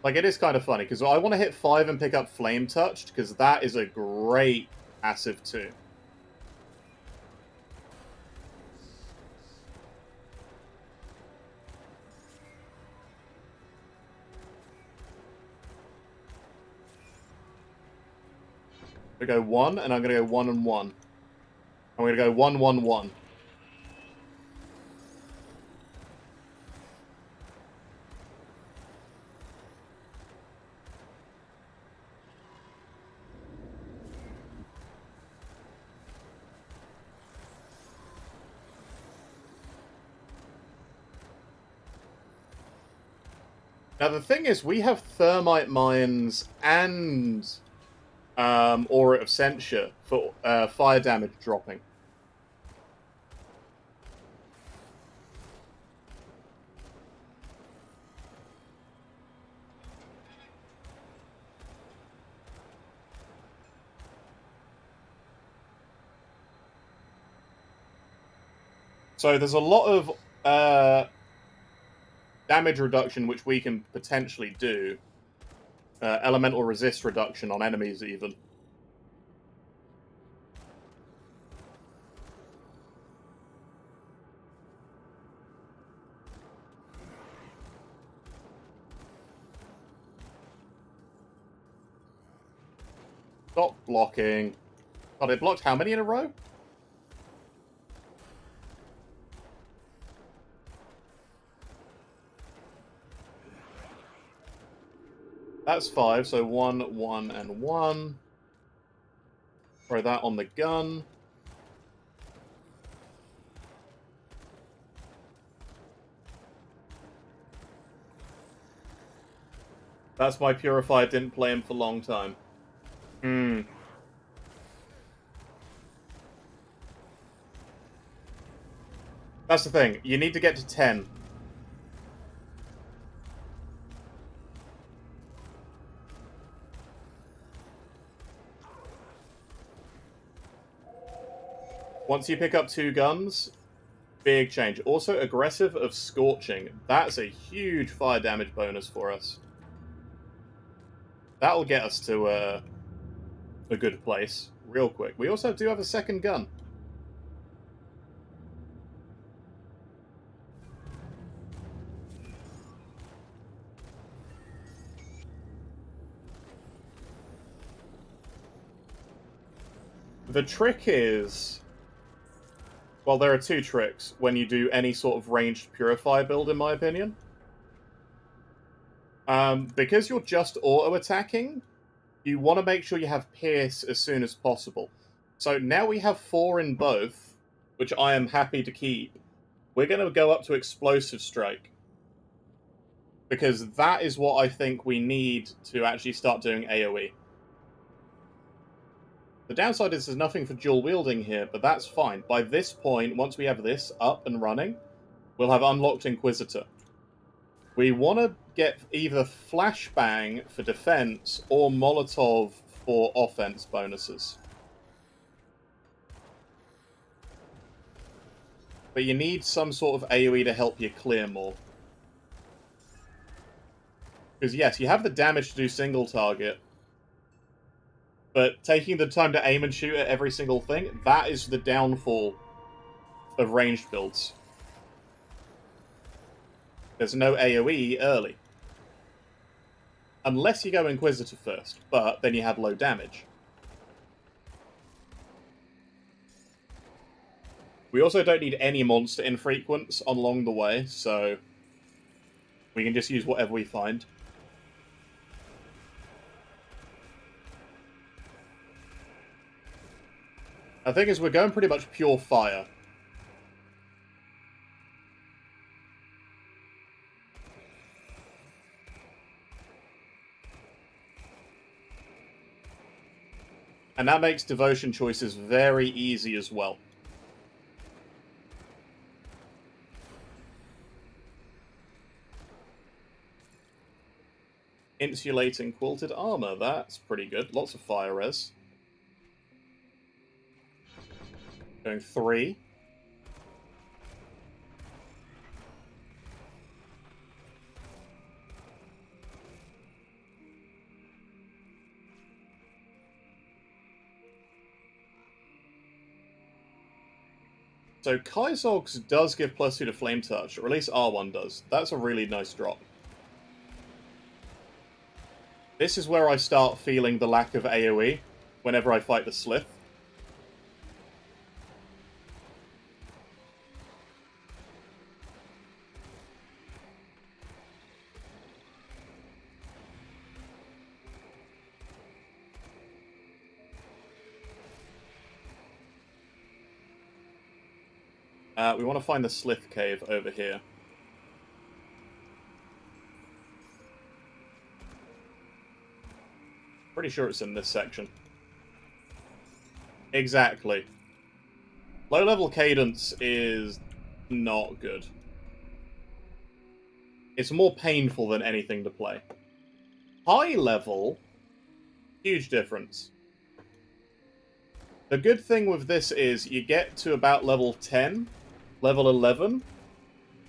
Like, it is kind of funny, because I want to hit 5 and pick up Flame Touched, because that is a great passive too. I'm going to go 1, and I'm going to go 1 and 1. I'm going to go 1, 1, 1. Now, the thing is, we have Thermite Mines and Aura of Censure for fire damage dropping. So there's a lot of damage reduction which we can potentially do. Elemental resist reduction on enemies, even. Stop blocking. God, it blocked how many in a row? That's 5, so 1, 1, and 1. Throw that on the gun. That's my Purifier, didn't play him for a long time. That's the thing, you need to get to 10. Once you pick up 2 guns, big change. Also, aggressive of Scorching. That's a huge fire damage bonus for us. That'll get us to a good place real quick. We also do have a second gun. The trick is... Well, there are 2 tricks when you do any sort of ranged Purifier build, in my opinion. Because you're just auto-attacking, you want to make sure you have Pierce as soon as possible. So now we have 4 in both, which I am happy to keep. We're going to go up to Explosive Strike. Because that is what I think we need to actually start doing AoE. The downside is there's nothing for dual wielding here, but that's fine. By this point, once we have this up and running, we'll have unlocked Inquisitor. We want to get either Flashbang for defense or Molotov for offense bonuses. But you need some sort of AoE to help you clear more. Because yes, you have the damage to do single target, but taking the time to aim and shoot at every single thing, that is the downfall of ranged builds. There's no AoE early. Unless you go Inquisitor first, but then you have low damage. We also don't need any monster infrequents along the way, so we can just use whatever we find. The thing is, we're going pretty much pure fire. And that makes devotion choices very easy as well. Insulating quilted armor, that's pretty good. Lots of fire res. Going 3. So Kaizogs does give +2 to Flame Touch, or at least R1 does. That's a really nice drop. This is where I start feeling the lack of AoE whenever I fight the Slith. We want to find the Slith Cave over here. Pretty sure it's in this section. Exactly. Low-level Cadence is not good. It's more painful than anything to play. High level, huge difference. The good thing with this is you get to about level 10, level 11,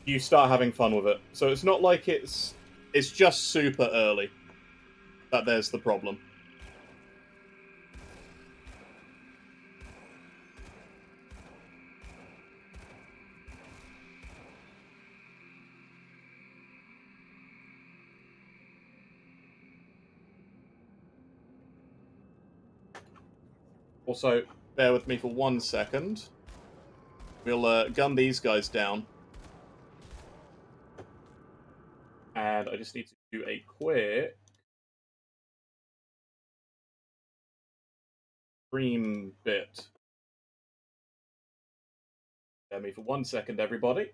you start having fun with it. So it's not like it's just super early. That there's the problem. Also, bear with me for 1 second. We'll gun these guys down. And I just need to do a quick stream bit. Bear me for 1 second, everybody.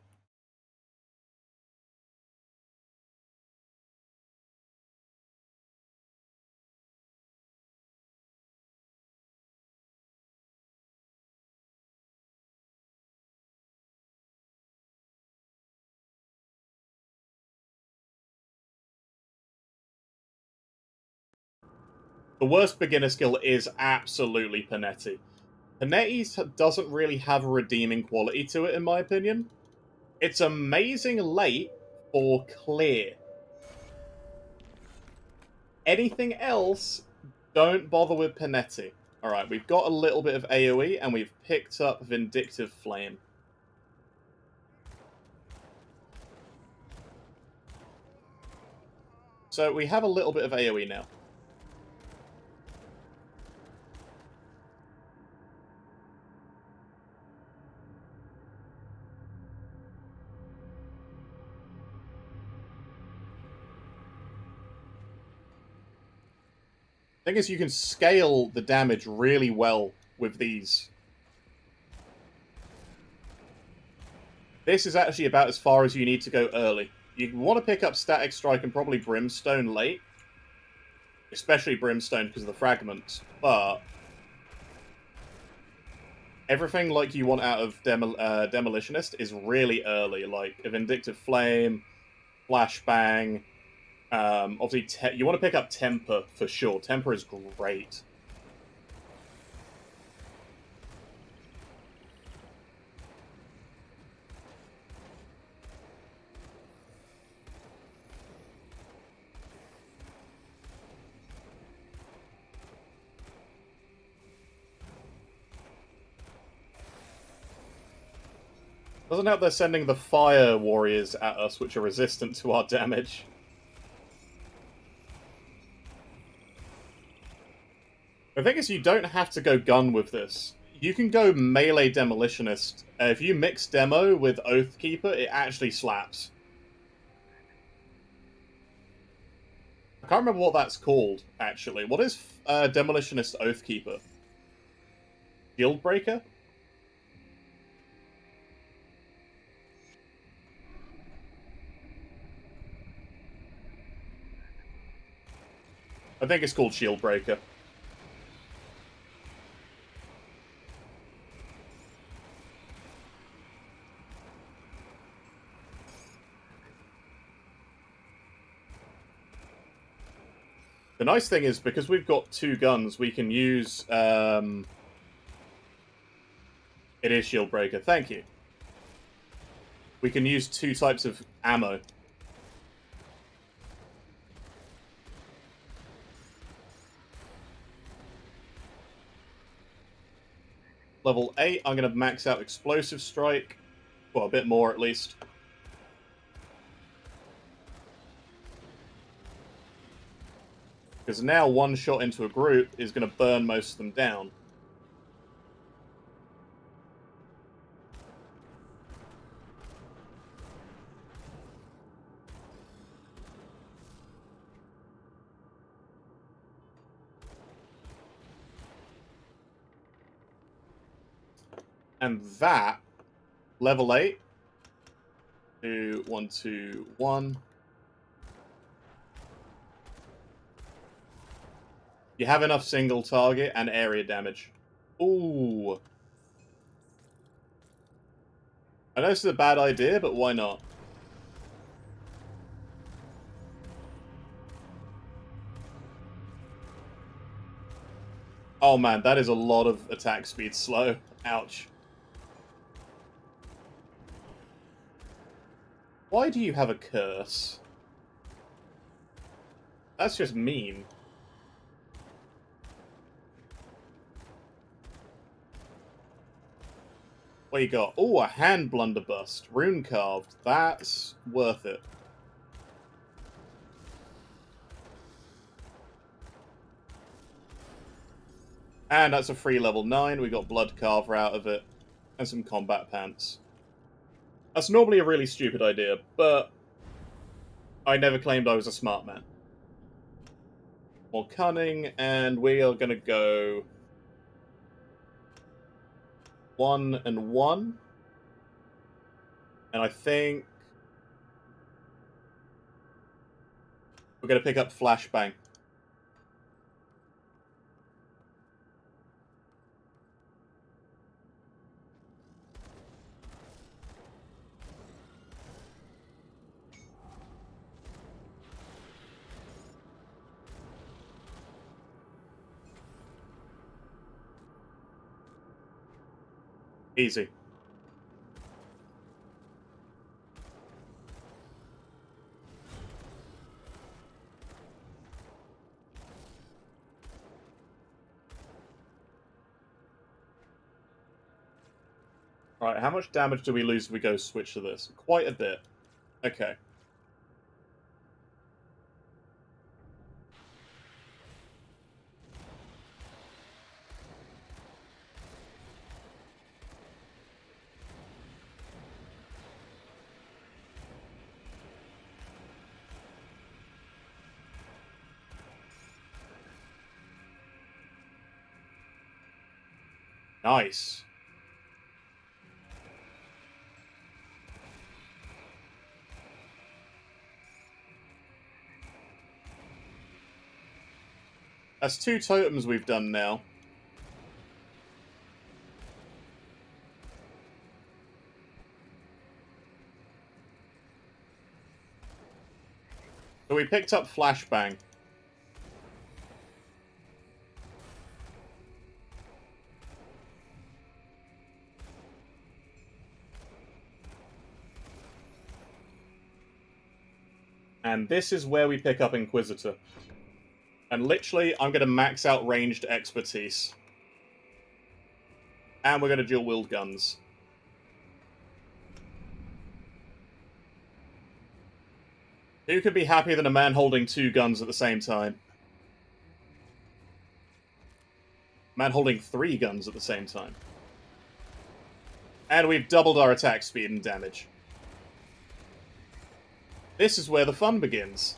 The worst beginner skill is absolutely Panetti. Panetti doesn't really have a redeeming quality to it, in my opinion. It's amazing late for clear. Anything else, don't bother with Panetti. Alright, we've got a little bit of AoE, and we've picked up Vindictive Flame. So we have a little bit of AoE now. Thing is, you can scale the damage really well with these. This is actually about as far as you need to go early. You want to pick up Static Strike and probably Brimstone late. Especially Brimstone because of the fragments. But everything like you want out of Demolitionist is really early. Like a Vindictive Flame, Flashbang. Obviously, you want to pick up Temper for sure. Temper is great. Doesn't help they're sending the Fire Warriors at us, which are resistant to our damage. The thing is, you don't have to go gun with this. You can go melee Demolitionist. If you mix Demo with Oathkeeper, it actually slaps. I can't remember what that's called, actually. What is Demolitionist Oathkeeper? Shieldbreaker? I think it's called Shieldbreaker. The nice thing is, because we've got two guns, we can use... It is Shieldbreaker, thank you. We can use two types of ammo. Level 8, I'm going to max out Explosive Strike. Well, a bit more at least. Because now one shot into a group is going to burn most of them down. And that, level 8, 2, 1, 2, 1. You have enough single target and area damage. Ooh. I know this is a bad idea, but why not? Oh man, that is a lot of attack speed slow. Ouch. Why do you have a curse? That's just mean. What you got? Oh, a hand blunderbuss. Rune carved. That's worth it. And that's a free level 9. We got Blood Carver out of it. And some combat pants. That's normally a really stupid idea, but I never claimed I was a smart man. More cunning, and we are going to go 1 and 1. And I think we're going to pick up Flashbang. Easy. Alright, how much damage do we lose if we go switch to this? Quite a bit. Okay. Nice. That's 2 totems we've done now. So we picked up Flashbang. And this is where we pick up Inquisitor. And literally, I'm going to max out ranged expertise. And we're going to dual wield guns. Who could be happier than a man holding 2 guns at the same time? Man holding 3 guns at the same time. And we've doubled our attack speed and damage. This is where the fun begins.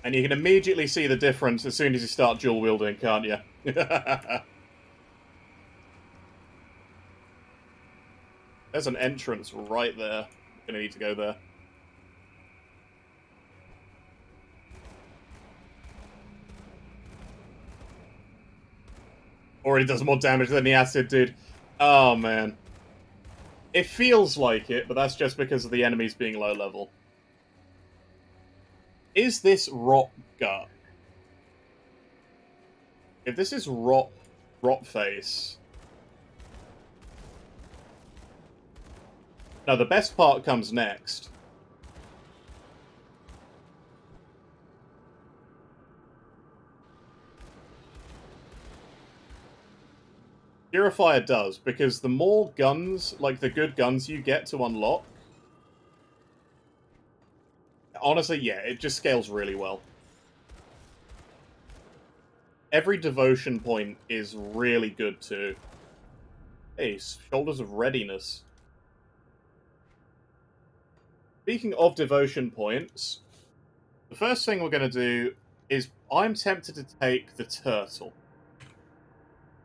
And you can immediately see the difference as soon as you start dual wielding, can't you? There's an entrance right there. Gonna need to go there. Already does more damage than the acid, dude. Oh, man. It feels like it, but that's just because of the enemies being low level. Is this Rot Gut? If this is Rot Face... No, the best part comes next. Purifier does, because the more guns, like the good guns you get to unlock... Honestly, yeah, it just scales really well. Every devotion point is really good too. Hey, Shoulders of Readiness. Speaking of devotion points, the first thing we're going to do is I'm tempted to take the turtle.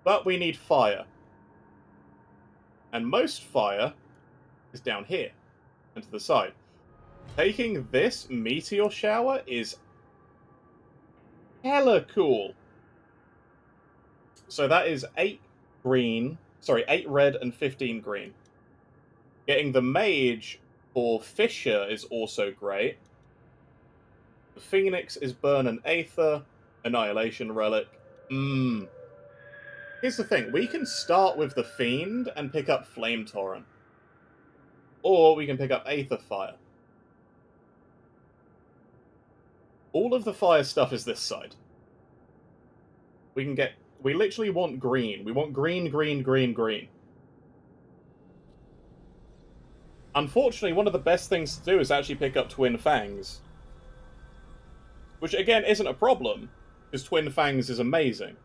But we need fire. And most fire is down here and to the side. Taking this meteor shower is hella cool. So that is 8 red and 15 green. Getting the mage for Fisher is also great. The Phoenix is Burn and Aether, Annihilation Relic. Here's the thing, we can start with the Fiend and pick up Flame Torrent. Or we can pick up Aether Fire. All of the fire stuff is this side. We literally want green. We want green, green, green, green. Unfortunately, one of the best things to do is actually pick up Twin Fangs. Which, again, isn't a problem, because Twin Fangs is amazing.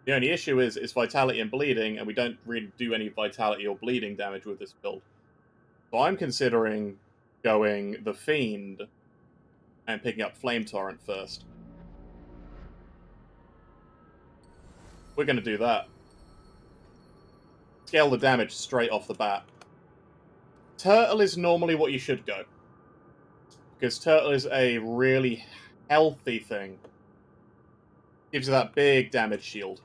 The only issue is it's Vitality and Bleeding, and we don't really do any Vitality or Bleeding damage with this build. So I'm considering going the Fiend and picking up Flame Torrent first. We're going to do that. Scale the damage straight off the bat. Turtle is normally what you should go. Because Turtle is a really healthy thing. Gives you that big damage shield.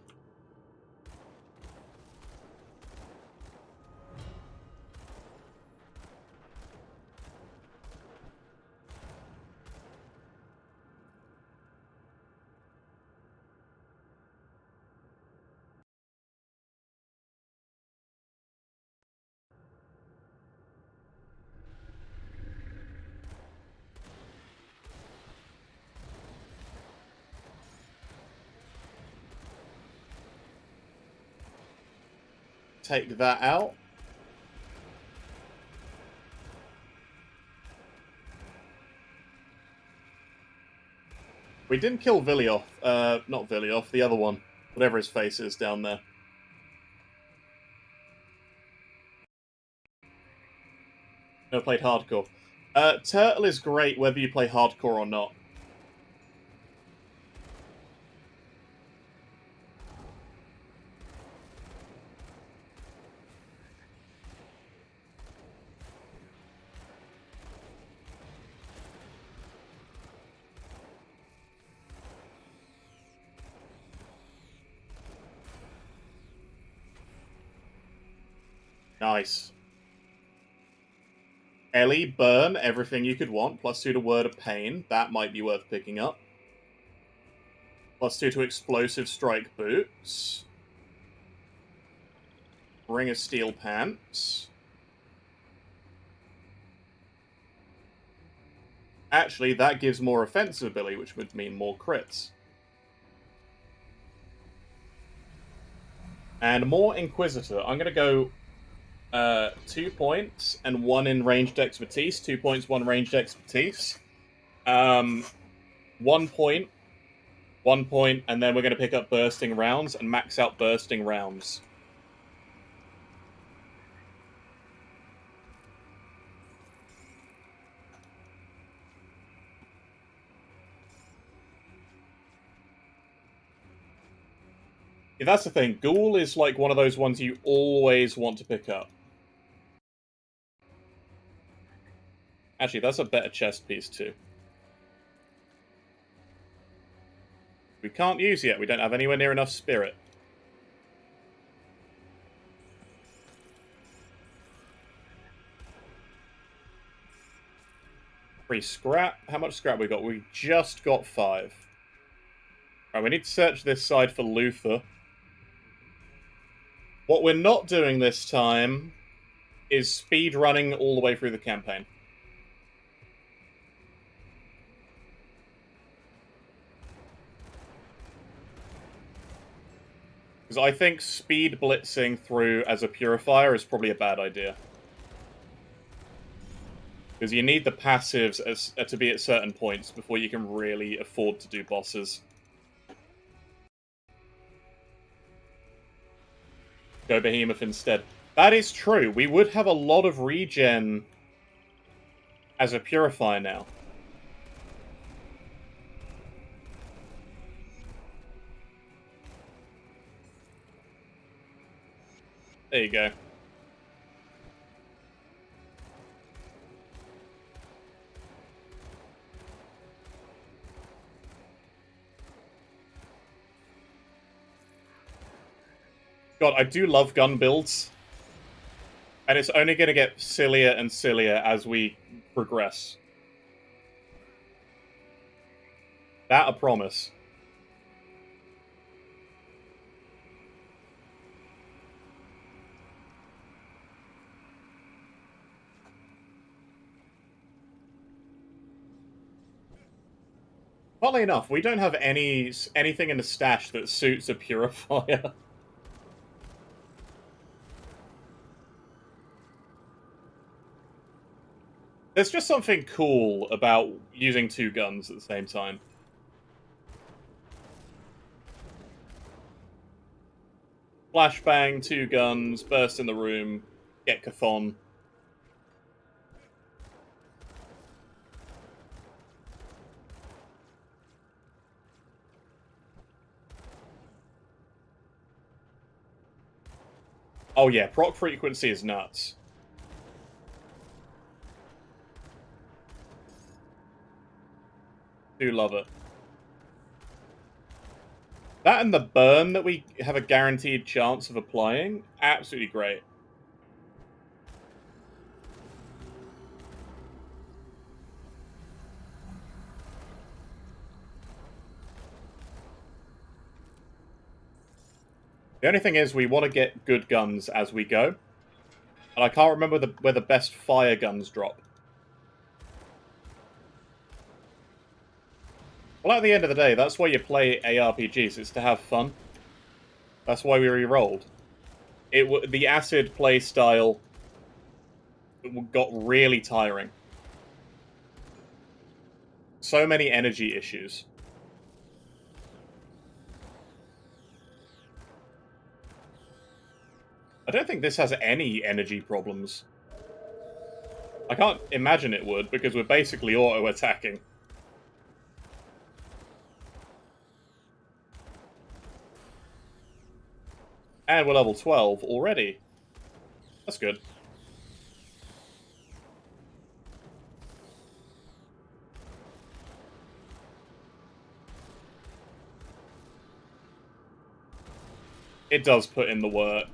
Take that out. We didn't kill Vilioth. Not Vilioth, the other one. Whatever his face is down there. No, played hardcore. Turtle is great whether you play hardcore or not. Nice. Ellie, burn, everything you could want. +2 to Word of Pain. That might be worth picking up. +2 to Explosive Strike Boots. Ring of Steel Pants. Actually, that gives more offensive ability, which would mean more crits. And more Inquisitor. I'm going to go 2 points and 1 in ranged expertise. 2 points, 1 ranged expertise. 1 point, 1 point, and then we're going to pick up bursting rounds and max out bursting rounds. Yeah, that's the thing. Ghoul is like one of those ones you always want to pick up. Actually, that's a better chest piece too. We can't use yet. We don't have anywhere near enough spirit. Free scrap. How much scrap we got? We just got 5. Right, we need to search this side for Luther. What we're not doing this time is speed running all the way through the campaign. Because I think speed blitzing through as a purifier is probably a bad idea. Because you need the passives to be at certain points before you can really afford to do bosses. Go Behemoth instead. That is true. We would have a lot of regen as a purifier now. There you go. God, I do love gun builds. And it's only going to get sillier and sillier as we progress. That I promise. Funnily enough, we don't have anything in the stash that suits a purifier. There's just something cool about using 2 guns at the same time. Flashbang, 2 guns, burst in the room, get Chthon. Oh yeah, proc frequency is nuts. Do love it. That and the burn that we have a guaranteed chance of applying, absolutely great. The only thing is we want to get good guns as we go. And I can't remember where the best fire guns drop. Well, at the end of the day, that's why you play ARPGs. It's to have fun. That's why we re-rolled. The acid play style got really tiring. So many energy issues. I don't think this has any energy problems. I can't imagine it would, because we're basically auto-attacking. And we're level 12 already. That's good. It does put in the work.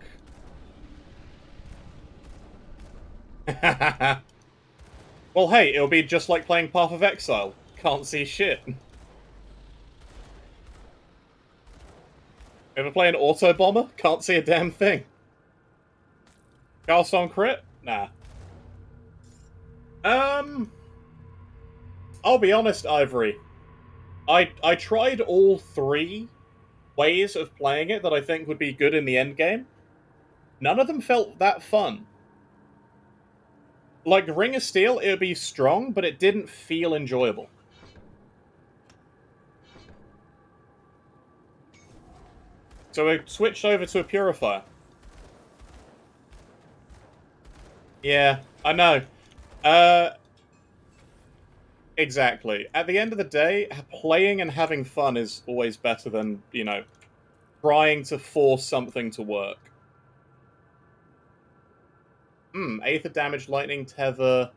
Well, hey, it'll be just like playing Path of Exile. Can't see shit. Ever play an auto bomber? Can't see a damn thing. Carlstone crit? Nah. I'll be honest, Ivory. I tried all 3 ways of playing it that I think would be good in the end game. None of them felt that fun. Like, Ring of Steel, it would be strong, but it didn't feel enjoyable. So we switched over to a Purifier. Yeah, I know. Exactly. At the end of the day, playing and having fun is always better than, you know, trying to force something to work. Aether damage, lightning, tether.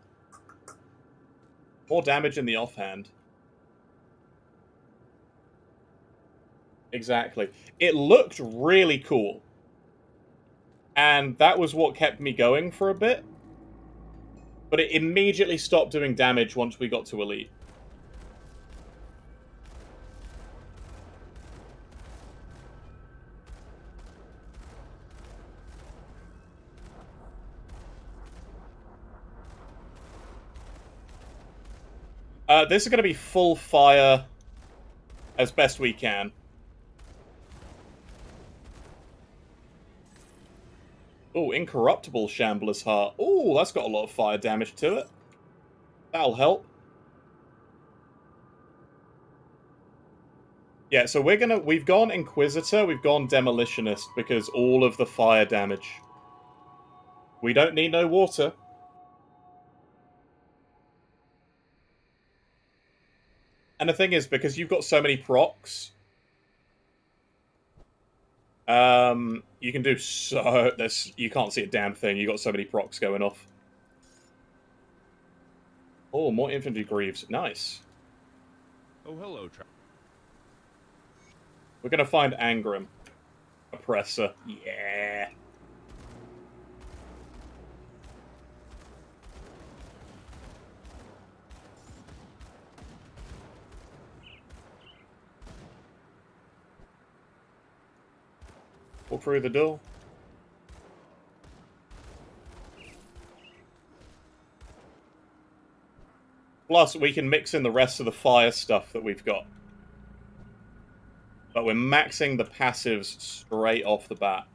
More damage in the offhand. Exactly. It looked really cool. And that was what kept me going for a bit. But it immediately stopped doing damage once we got to Elite. This is going to be full fire as best we can. Oh, Incorruptible Shambler's Heart. Oh, that's got a lot of fire damage to it. That'll help. Yeah, so we've gone Inquisitor, we've gone Demolitionist, because all of the fire damage. We don't need no water. And the thing is, because you've got so many procs, you can do so... you can't see a damn thing, you got so many procs going off. Oh, more Infantry Greaves. Nice. Oh, hello, We're gonna find Angram. Oppressor. Yeah. Walk through the door. Plus, we can mix in the rest of the fire stuff that we've got. But we're maxing the passives straight off the bat.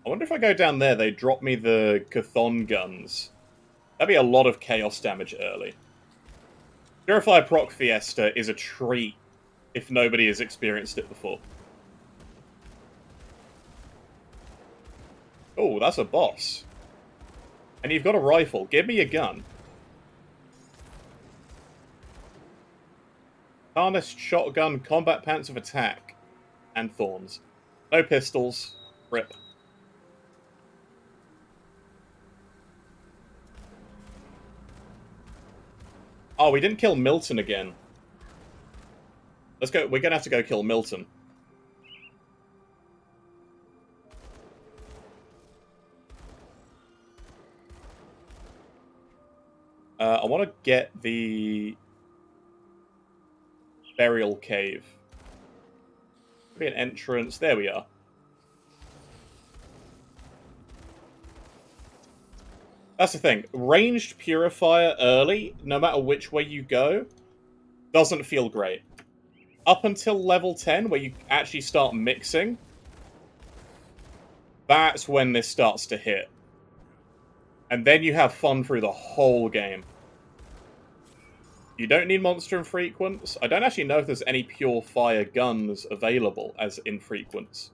I wonder if I go down there, they drop me the Chthon guns. That'd be a lot of chaos damage early. Purify Proc Fiesta is a treat if nobody has experienced it before. Oh, that's a boss. And you've got a rifle. Give me a gun. Harnessed shotgun, combat pants of attack, and thorns. No pistols. Rip. Oh, we didn't kill Milton again. Let's go. We're gonna have to go kill Milton. I want to get the burial cave. Be an entrance. There we are. That's the thing. Ranged Purifier early, no matter which way you go, doesn't feel great. Up until level 10, where you actually start mixing, that's when this starts to hit. And then you have fun through the whole game. You don't need monster infrequents. I don't actually know if there's any pure fire guns available as infrequents.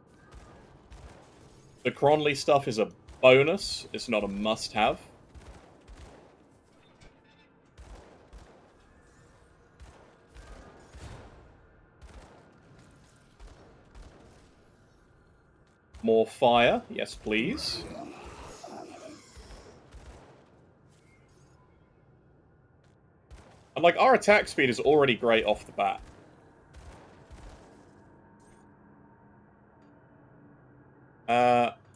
The Cronley stuff is a bonus. It's not a must-have. More fire. Yes, please. And, like, our attack speed is already great off the bat.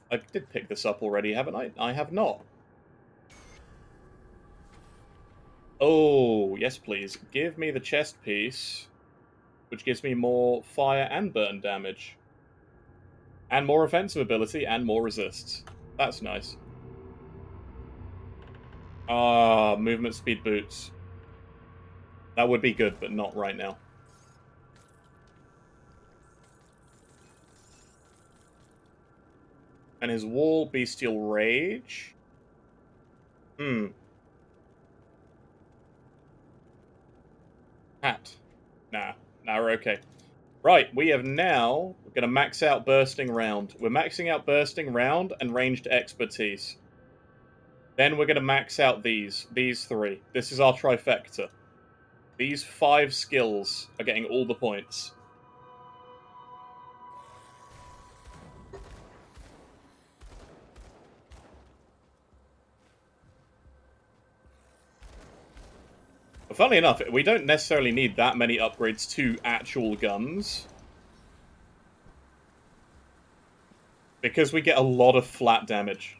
I did pick this up already, haven't I? I have not. Oh, yes, please. Give me the chest piece, which gives me more fire and burn damage. And more offensive ability, and more resists. That's nice. Ah, movement speed boots. That would be good, but not right now. And his wall, Bestial Rage. Hat. Nah, we're okay. Right, we have now... We're going to max out Bursting Round. We're maxing out Bursting Round and Ranged Expertise. Then we're going to max out these three. This is our trifecta. These 5 skills are getting all the points. But funnily enough, we don't necessarily need that many upgrades to actual guns. Because we get a lot of flat damage.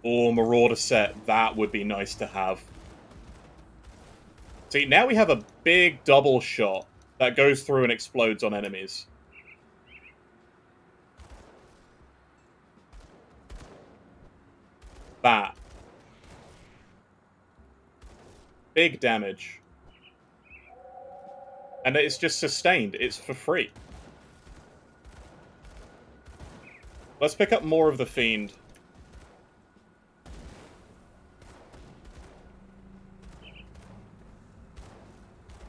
Or Marauder set, that would be nice to have. See, now we have a big double shot that goes through and explodes on enemies. That. Big damage. And it's just sustained. It's for free. Let's pick up more of the Fiend.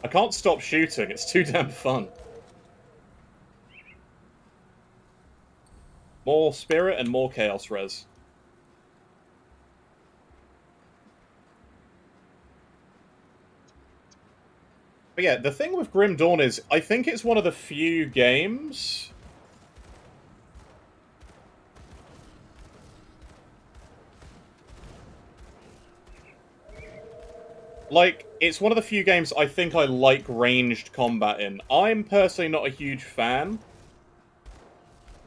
I can't stop shooting. It's too damn fun. More Spirit and more Chaos Res. But yeah, the thing with Grim Dawn is, I think it's one of the few games... Like, it's one of the few games I think I like ranged combat in. I'm personally not a huge fan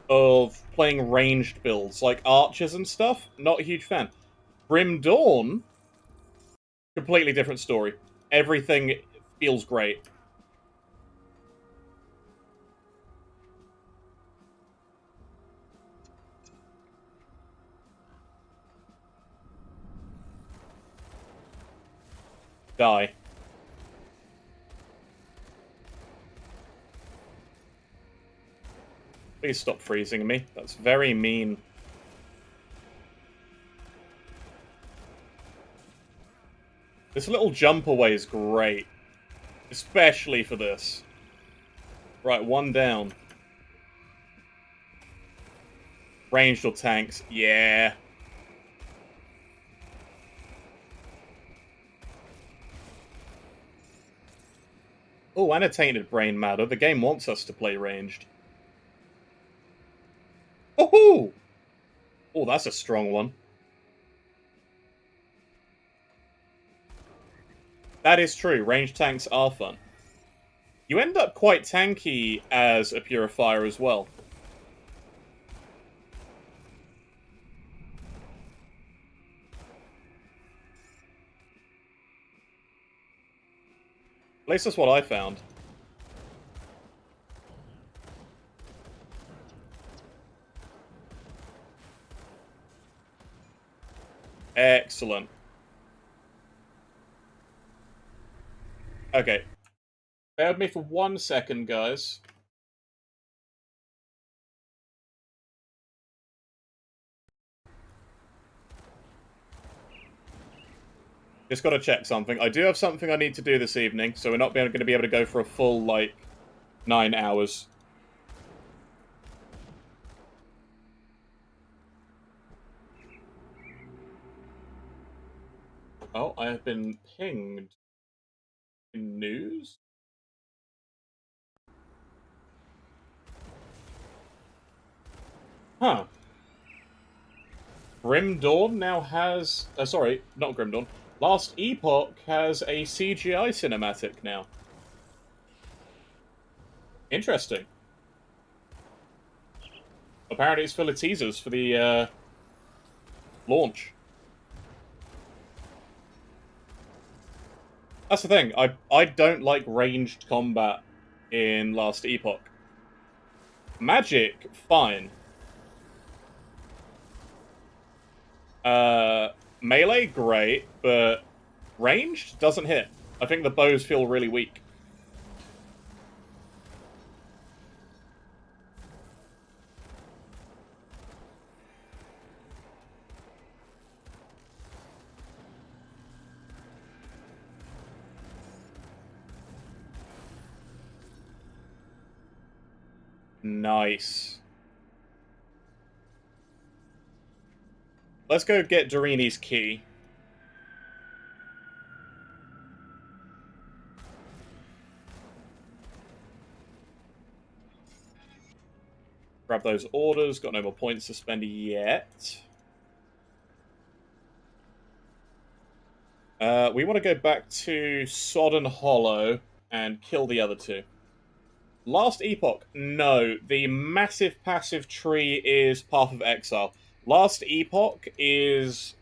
of playing ranged builds, like archers and stuff. Not a huge fan. Grim Dawn, completely different story. Everything feels great. Die. Please stop freezing me. That's very mean. This little jump away is great. Especially for this. Right, one down. Ranged or tanks. Yeah. Oh, and a Tainted Brain Matter. The game wants us to play ranged. that's a strong one. That is true. Ranged tanks are fun. You end up quite tanky as a purifier as well. At least that's what I found. Excellent. Okay. Bear with me for 1 second, guys. Just gotta check something. I do have something I need to do this evening, so we're not going to be able to go for a full, like, 9 hours. Oh, I have been pinged. In news? Huh. Grim Dawn now has... sorry, not Grim Dawn. Last Epoch has a CGI cinematic now. Interesting. Apparently it's full of teasers for the launch. That's the thing. I don't like ranged combat in Last Epoch. Magic, fine. Melee, great, but ranged doesn't hit. I think the bows feel really weak. Nice. Let's go get Dorini's key. Grab those orders. Got no more points to spend yet. We want to go back to Sodden Hollow and kill the other two. Last Epoch, no. The massive passive tree is Path of Exile. Last Epoch is...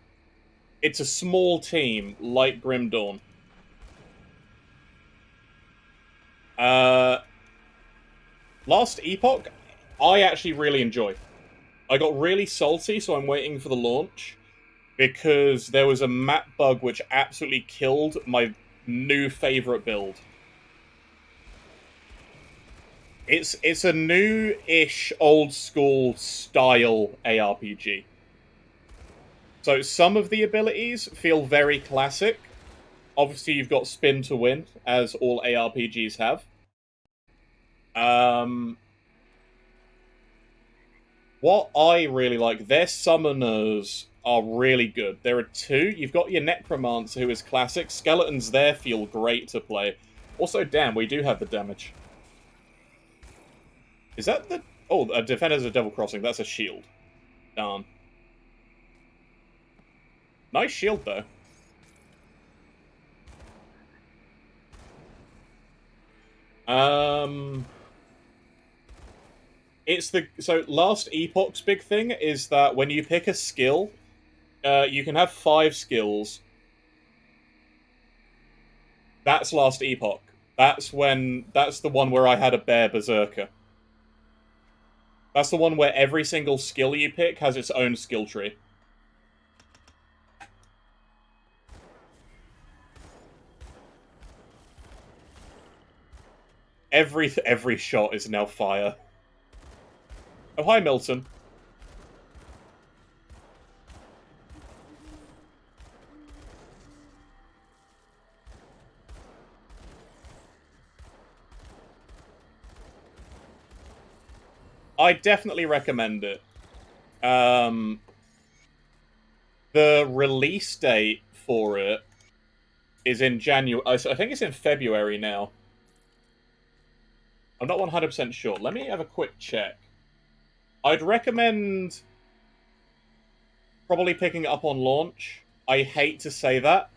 It's a small team, like Grim Dawn. Last Epoch, I actually really enjoy. I got really salty, so I'm waiting for the launch, because there was a map bug which absolutely killed my new favorite build. It's a new-ish, old-school style ARPG. So some of the abilities feel very classic. Obviously, you've got spin to win, as all ARPGs have. What I really like, their summoners are really good. There are two. You've got your Necromancer, who is classic. Skeletons there feel great to play. Also, damn, we do have the damage. Is that the... Oh, a Defenders of Devil Crossing. That's a shield. Darn. Nice shield, though. It's the... So, Last Epoch's big thing is that when you pick a skill, you can have 5 skills. That's Last Epoch. That's the one where I had a Bear Berserker. That's the one where every single skill you pick has its own skill tree. Every shot is now fire. Oh, hi, Milton. I definitely recommend it. The release date for it is in January. I think it's in February now. I'm not 100% sure. Let me have a quick check. I'd recommend probably picking it up on launch. I hate to say that,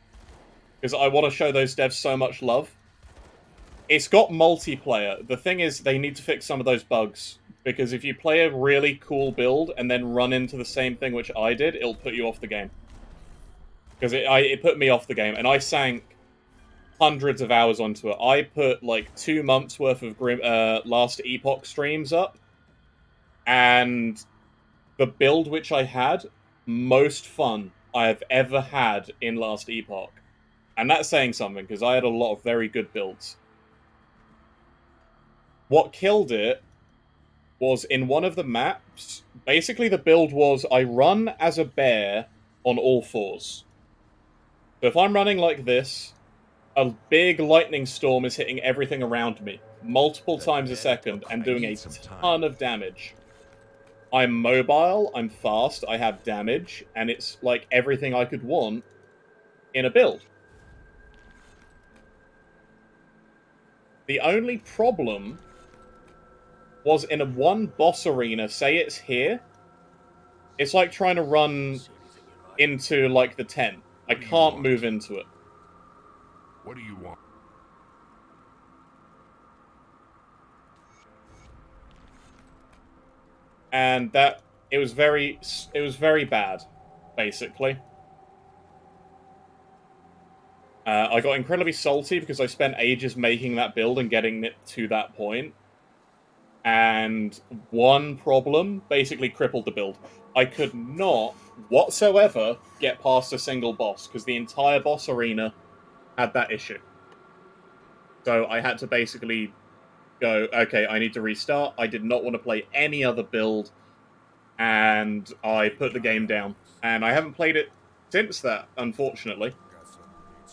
because I want to show those devs so much love. It's got multiplayer. The thing is, they need to fix some of those bugs. Because if you play a really cool build and then run into the same thing which I did, it'll put you off the game. Because it put me off the game, and I sank hundreds of hours onto it. I put like 2 months worth of Last Epoch streams up, and the build which I had, most fun I have ever had in Last Epoch. And that's saying something, because I had a lot of very good builds. What killed it was in one of the maps, basically the build was I run as a bear on all fours. So if I'm running like this, a big lightning storm is hitting everything around me, multiple times a second, and doing a ton of damage. I'm mobile, I'm fast, I have damage, and it's like everything I could want in a build. The only problem was in a one boss arena, say it's here, it's like trying to run into, like, the tent. I can't move into it. What do you want? And it was very bad, basically. I got incredibly salty because I spent ages making that build and getting it to that point. And one problem basically crippled the build. I could not whatsoever get past a single boss, because the entire boss arena had that issue. So I had to basically go, okay, I need to restart. I did not want to play any other build, and I put the game down. And I haven't played it since that, unfortunately.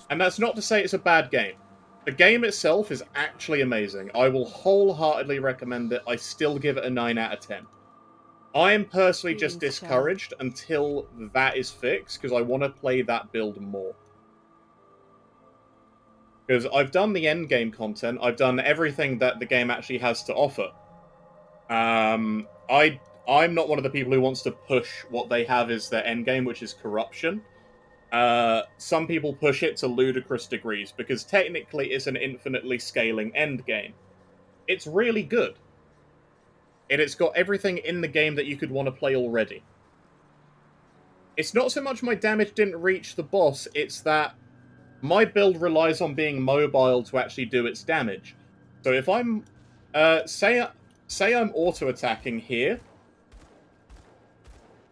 And that's not to say it's a bad game. The game itself is actually amazing. I will wholeheartedly recommend it. I still give it a 9 out of 10. I am personally just discouraged until that is fixed, because I want to play that build more. Because I've done the endgame content, I've done everything that the game actually has to offer. I'm not one of the people who wants to push what they have as their endgame, which is corruption. Some people push it to ludicrous degrees, because technically it's an infinitely scaling endgame. It's really good. And it's got everything in the game that you could want to play already. It's not so much my damage didn't reach the boss, it's that my build relies on being mobile to actually do its damage. So if I'm... say I'm auto-attacking here.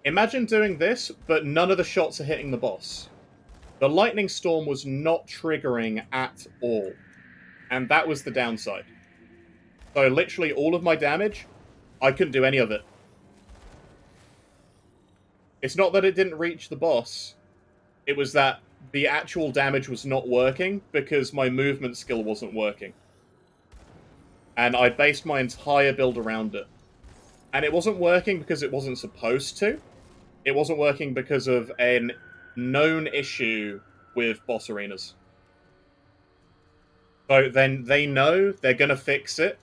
Imagine doing this, but none of the shots are hitting the boss. The lightning storm was not triggering at all. And that was the downside. So literally all of my damage, I couldn't do any of it. It's not that it didn't reach the boss. It was that the actual damage was not working because my movement skill wasn't working. And I based my entire build around it. And it wasn't working because it wasn't supposed to. It wasn't working because of a known issue with boss arenas. So then they know they're going to fix it.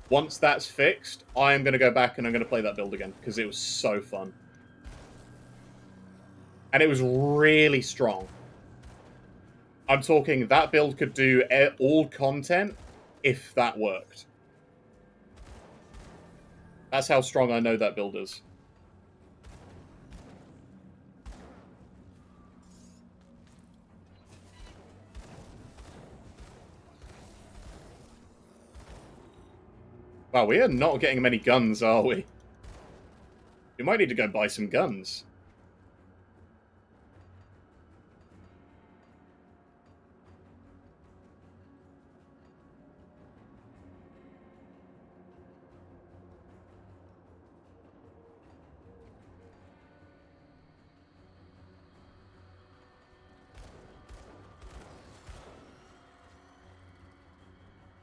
Once that's fixed, I am going to go back and I'm going to play that build again, because it was so fun. And it was really strong. I'm talking that build could do all content if that worked. That's how strong I know that build is. Wow, we are not getting many guns, are we? We might need to go buy some guns.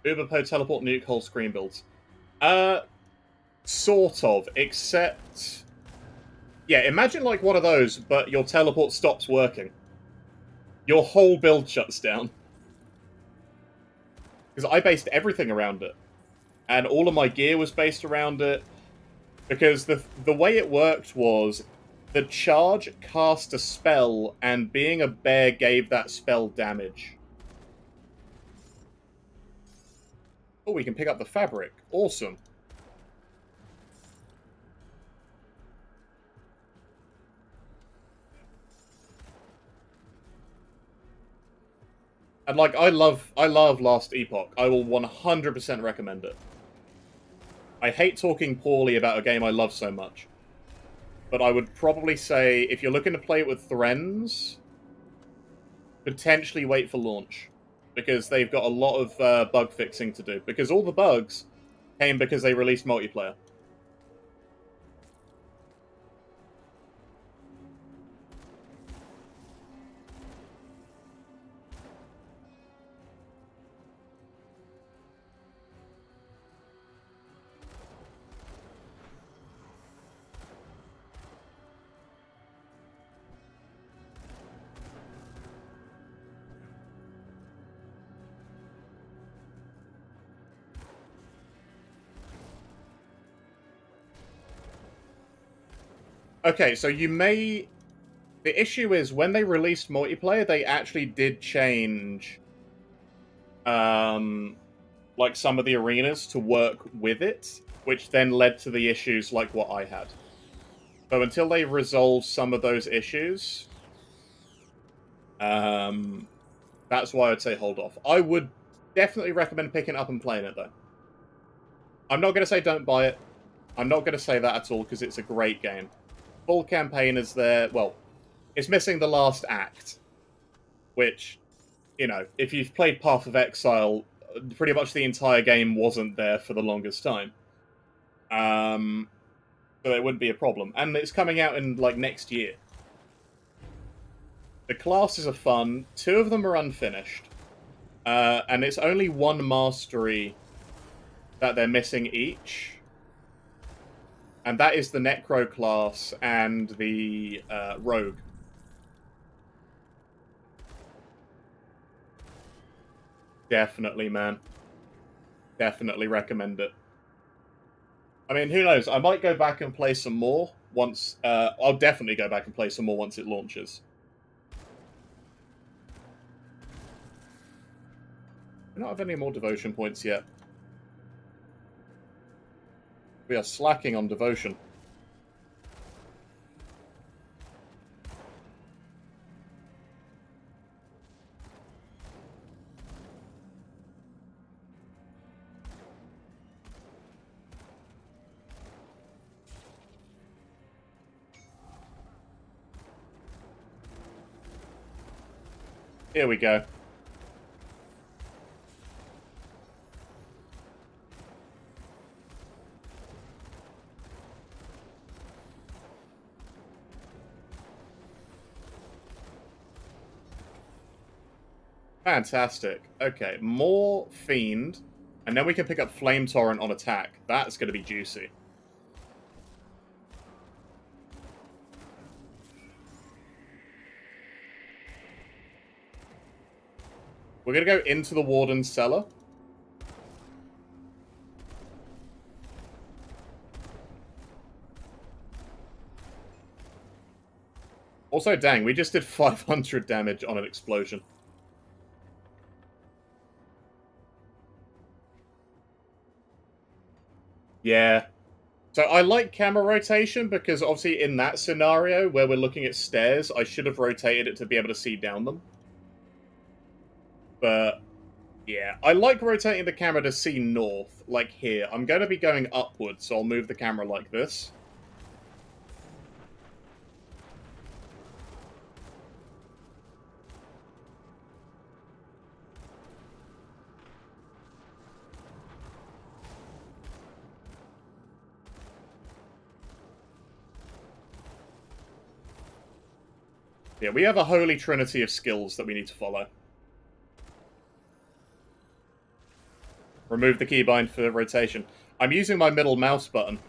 Uberpo teleport nuke whole screen builds. Sort of, except... Yeah, imagine like one of those, but your teleport stops working. Your whole build shuts down. Because I based everything around it. And all of my gear was based around it. Because the way it worked was, The charge cast a spell, and being a bear gave that spell damage. Oh, we can pick up the fabric. Awesome. And like, I love Last Epoch. I will 100% recommend it. I hate talking poorly about a game I love so much. But I would probably say, if you're looking to play it with friends, potentially wait for launch. Because they've got a lot of bug fixing to do. Because all the bugs came because they released multiplayer. Okay, so you may... The issue is, when they released multiplayer, they actually did change... like, some of the arenas to work with it, which then led to the issues like what I had. So until they resolve some of those issues... that's why I'd say hold off. I would definitely recommend picking it up and playing it, though. I'm not going to say don't buy it. I'm not going to say that at all, because it's a great game. Full campaign is there. Well, it's missing the last act, which, you know, if you've played Path of Exile, pretty much the entire game wasn't there for the longest time. So it wouldn't be a problem. And it's coming out in, like, next year. The classes are fun. 2 of them are unfinished. And it's only 1 mastery that they're missing each. And that is the Necro class and the Rogue. Definitely, man. Definitely recommend it. I mean, who knows? I might go back and play some more once... I'll definitely go back and play some more once it launches. I don't have any more devotion points yet. We are slacking on devotion. Here we go. Fantastic. Okay, more Fiend. And then we can pick up Flame Torrent on attack. That's going to be juicy. We're going to go into the Warden's Cellar. Also, dang, we just did 500 damage on an explosion. Yeah. So I like camera rotation because obviously in that scenario where we're looking at stairs, I should have rotated it to be able to see down them. But yeah, I like rotating the camera to see north, like here. I'm going to be going upwards, so I'll move the camera like this. Yeah, we have a holy trinity of skills that we need to follow. Remove the keybind for rotation. I'm using my middle mouse button.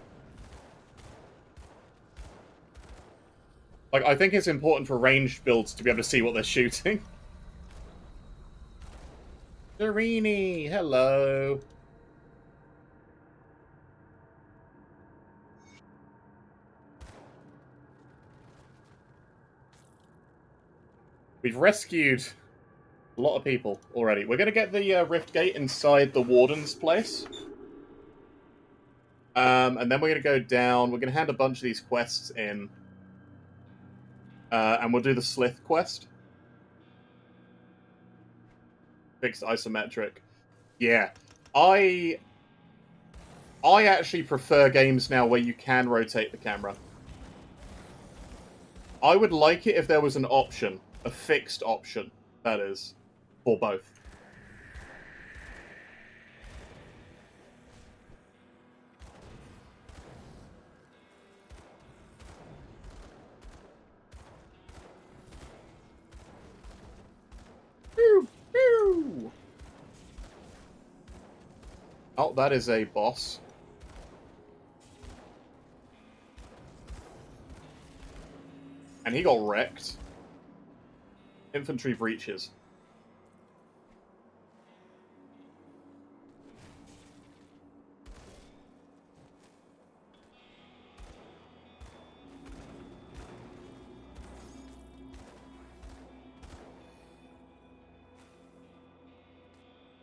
Like, I think it's important for ranged builds to be able to see what they're shooting. Serini, hello. We've rescued a lot of people already. We're going to get the Rift Gate inside the Warden's place. And then we're going to go down. We're going to hand a bunch of these quests in. And we'll do the Slith quest. Fixed isometric. Yeah. I actually prefer games now where you can rotate the camera. I would like it if there was an option. A fixed option, that is. For both. Pew, pew. Oh, that is a boss. And he got wrecked. Infantry breaches.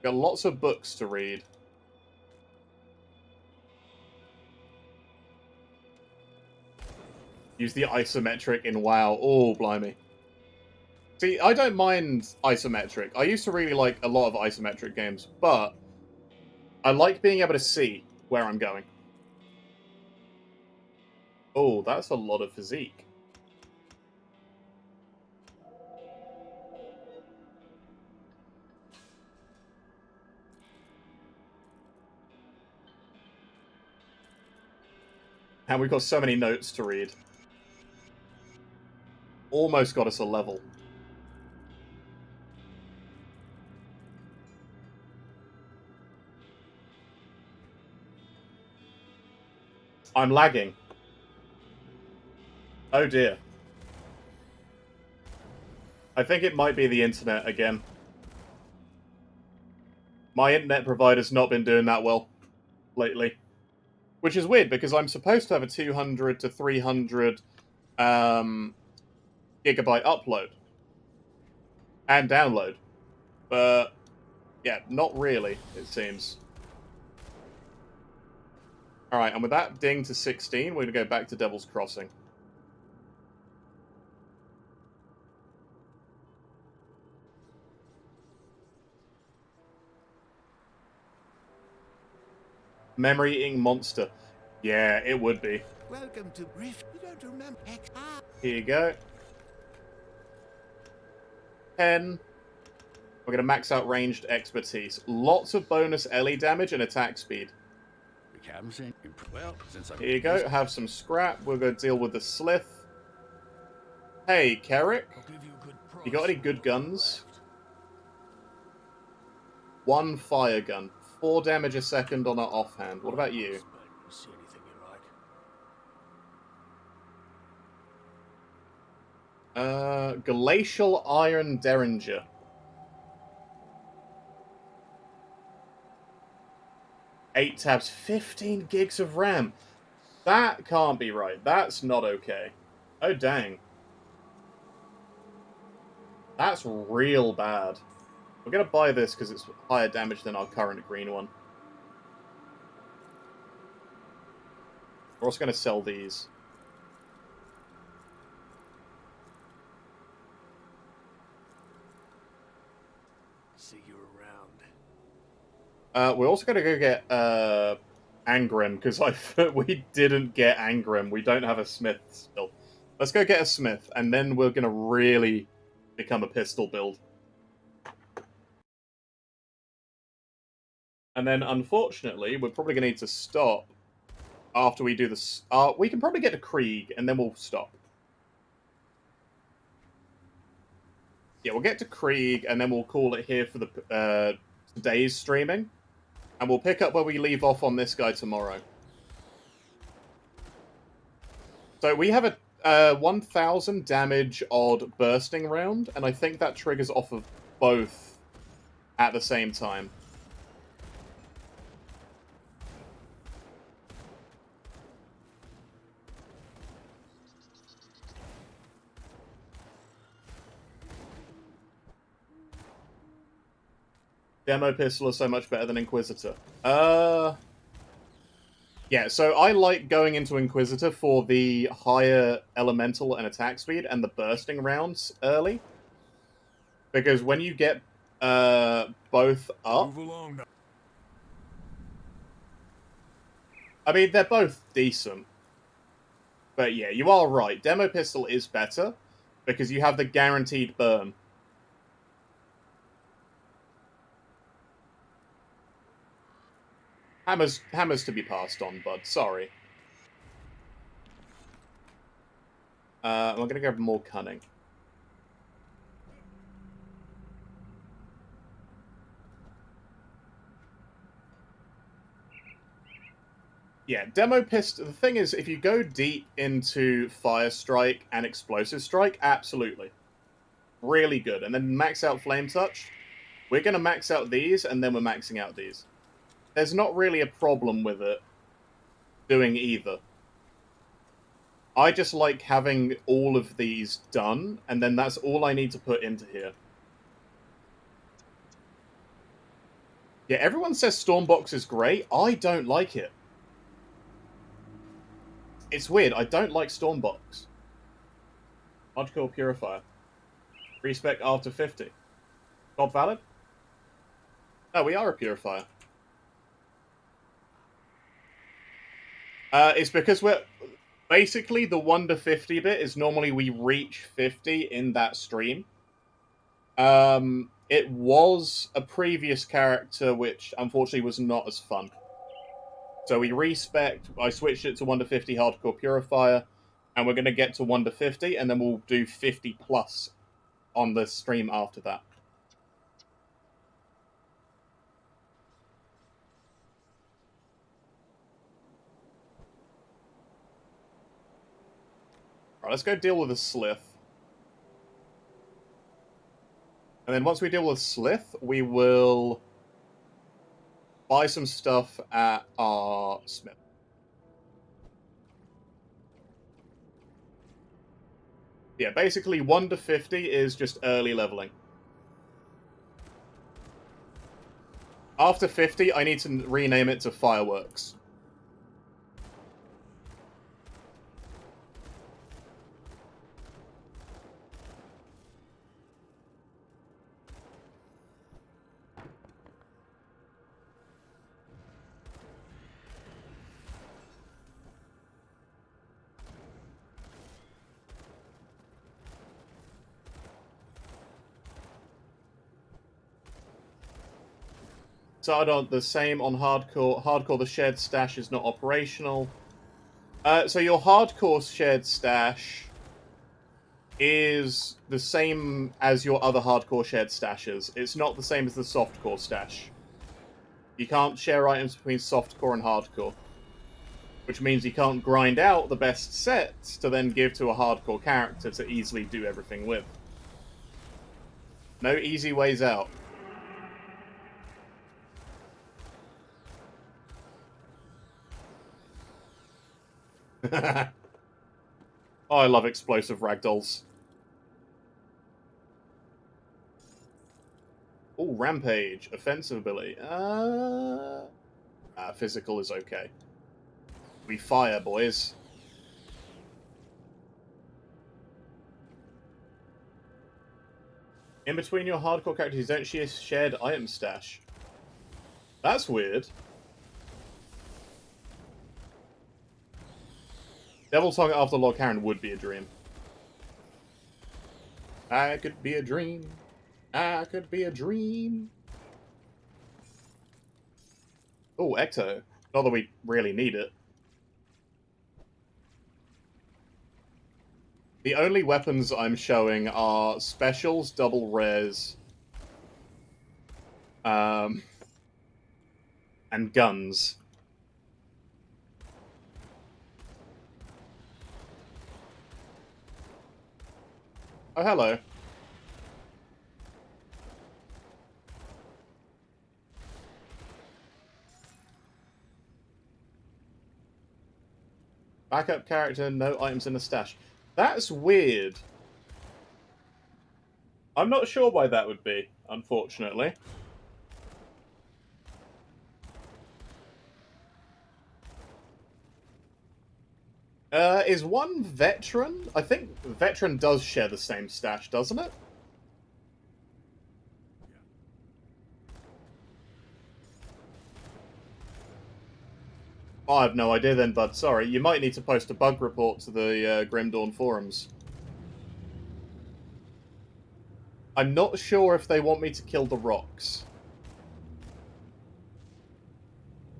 Got lots of books to read. Use the isometric in WoW. Oh, blimey. See, I don't mind isometric. I used to really like a lot of isometric games, but I like being able to see where I'm going. Oh, that's a lot of physique. And we've got so many notes to read. Almost got us a level. I'm lagging. Oh dear. I think it might be the internet again. My internet provider's not been doing that well lately. Which is weird, because I'm supposed to have a 200 to 300 gigabyte upload. And download. But, yeah, not really, it seems. Alright, and with that ding to 16, we're going to go back to Devil's Crossing. Memory-eating monster. Yeah, it would be. Welcome to Rift. You don't remember Here you go. 10. We're going to max out ranged expertise. Lots of bonus LE damage and attack speed. Well, since I'm Here you go. Have some scrap. We're going to deal with the Slith. Hey, Carrick. You got any good guns? 1 fire gun. 4 damage a second on our offhand. What about you? Glacial Iron Derringer. 8 tabs, 15 gigs of RAM. That can't be right. That's not okay. Oh, dang. That's real bad. We're going to buy this because it's higher damage than our current green one. We're also going to sell these. See you around. We're also going to go get Angrim, because we didn't get Angrim. We don't have a smith still. Let's go get a smith, and then we're going to really become a pistol build. And then, unfortunately, we're probably going to need to stop after we do this. We can probably get to Krieg, and then we'll stop. Yeah, we'll get to Krieg, and then we'll call it here for the today's streaming. And we'll pick up where we leave off on this guy tomorrow. So we have a 1,000 damage odd bursting round, and I think that triggers off of both at the same time. Demo pistol is so much better than Inquisitor. Yeah, so I like going into Inquisitor for the higher elemental and attack speed and the bursting rounds early. Because when you get both up, Move along now. I mean, they're both decent. But yeah, you are right. Demo pistol is better because you have the guaranteed burn. Hammers to be passed on, bud. Sorry. I'm going to go for more cunning. Yeah, Demo Pistol... The thing is, if you go deep into Fire Strike and Explosive Strike, absolutely. Really good. And then max out Flame Touch. We're going to max out these, and then we're maxing out these. There's not really a problem with it doing either. I just like having all of these done, and then that's all I need to put into here. Yeah, everyone says Stormbox is great. I don't like it. It's weird. I don't like Stormbox. Hardcore Purifier. Respec after 50. Not valid? No, we are a Purifier. It's because we're... Basically, the 1 to 50 bit is normally we reach 50 in that stream. It was a previous character which, unfortunately, was not as fun. So we respect. I switched it to 1 to 50 Hardcore Purifier, and we're going to get to 1 to 50, and then we'll do 50 plus on the stream after that. Alright, let's go deal with the Slith. And then once we deal with Slith, we will buy some stuff at our smith. Yeah, basically 1 to 50 is just early leveling. After 50, I need to rename it to Fireworks. Sardon, the same on Hardcore. Hardcore, the shared stash is not operational. So your Hardcore shared stash is the same as your other Hardcore shared stashes. It's not the same as the Softcore stash. You can't share items between Softcore and Hardcore. Which means you can't grind out the best sets to then give to a Hardcore character to easily do everything with. No easy ways out. Oh, I love explosive ragdolls. Oh, Rampage. Offensive ability. Physical is okay. We fire, boys. In between your hardcore characters, you don't share shared item stash. That's weird. Devil Song after Lord Karen would be a dream. I could be a dream. I could be a dream. Oh, Ecto. Not that we really need it. The only weapons I'm showing are specials, double rares, and guns. Oh, hello. Backup character, no items in the stash. That's weird. I'm not sure why that would be, unfortunately. Is one veteran? I think veteran does share the same stash, doesn't it? Oh, I have no idea then, bud. Sorry. You might need to post a bug report to the Grim Dawn forums. I'm not sure if they want me to kill the rocks.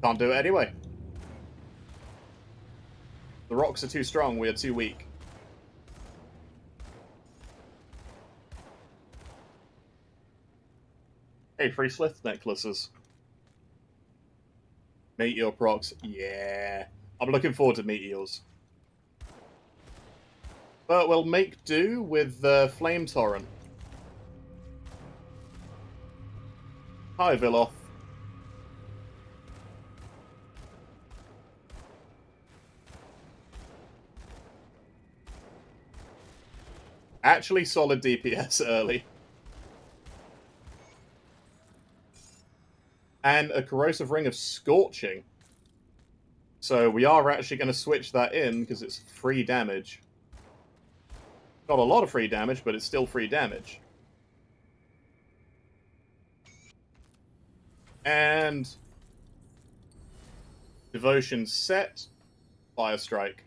Can't do it anyway. The rocks are too strong, we are too weak. Hey, free Slith necklaces. Meteor procs, yeah. I'm looking forward to meteors. But we'll make do with Flame Torrent. Hi, Viloth. Actually solid DPS early. And a Corrosive Ring of Scorching. So we are actually going to switch that in, because it's free damage. Not a lot of free damage, but it's still free damage. And... Devotion set. Fire Strike.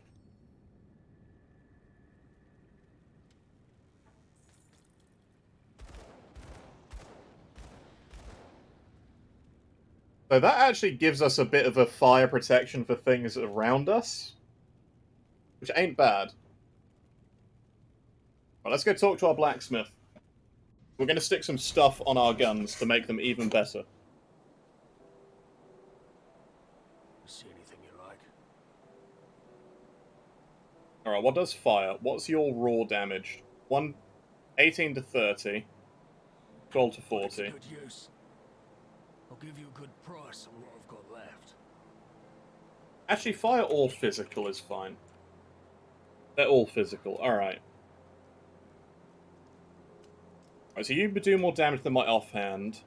So that actually gives us a bit of a fire protection for things around us. Which ain't bad. Well, let's go talk to our blacksmith. We're going to stick some stuff on our guns to make them even better. See anything you like? Alright, what does fire? What's your raw damage? 18 to 30. 12 to 40. It's good use. I'll give you a good price on what I've got left. Actually, fire or physical is fine. They're all physical. Alright. Alright, so you do more damage than my offhand.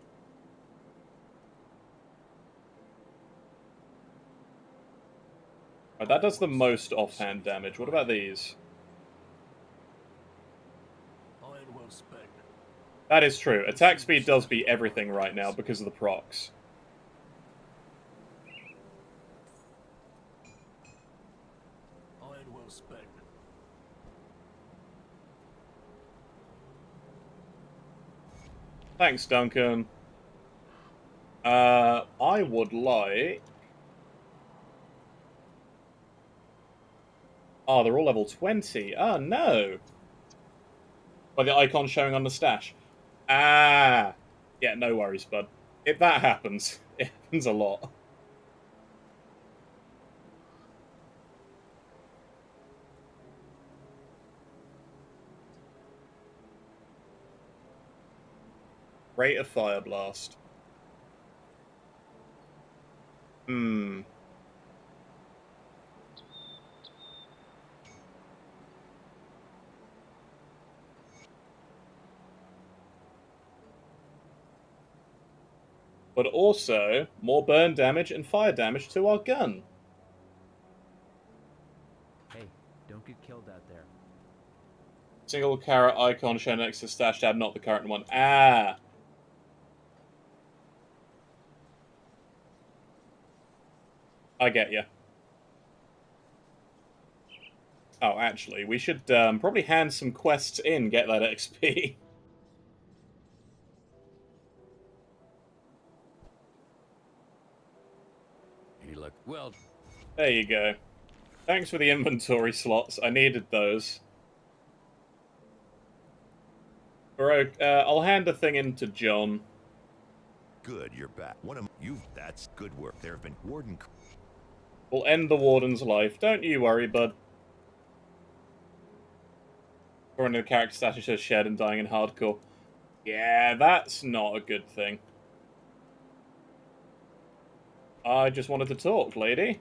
Alright, that does the most offhand damage. What about these? Iron well spent. That is true. Attack speed does beat everything right now because of the procs. Iron well spent. Thanks, Duncan. I would like... Oh, they're all level 20. Oh, no. By the icon showing on the stash. Ah. Yeah, no worries, bud. If that happens, it happens a lot. Rate of Fire Blast. Hmm. But also, more burn damage and fire damage to our gun. Hey, don't get killed out there. Single carrot icon shown next to stash tab, not the current one. Ah! I get you. Oh, actually, we should probably hand some quests in, get that XP. Any luck? Well, There you go. Thanks for the inventory slots. I needed those. Bro, I'll hand the thing in to John. Good, you're back. One of you. That's good work. There have been warden. We'll end the Warden's life. Don't you worry, bud. According to the character status, says shared and dying in hardcore. Yeah, that's not a good thing. I just wanted to talk, lady.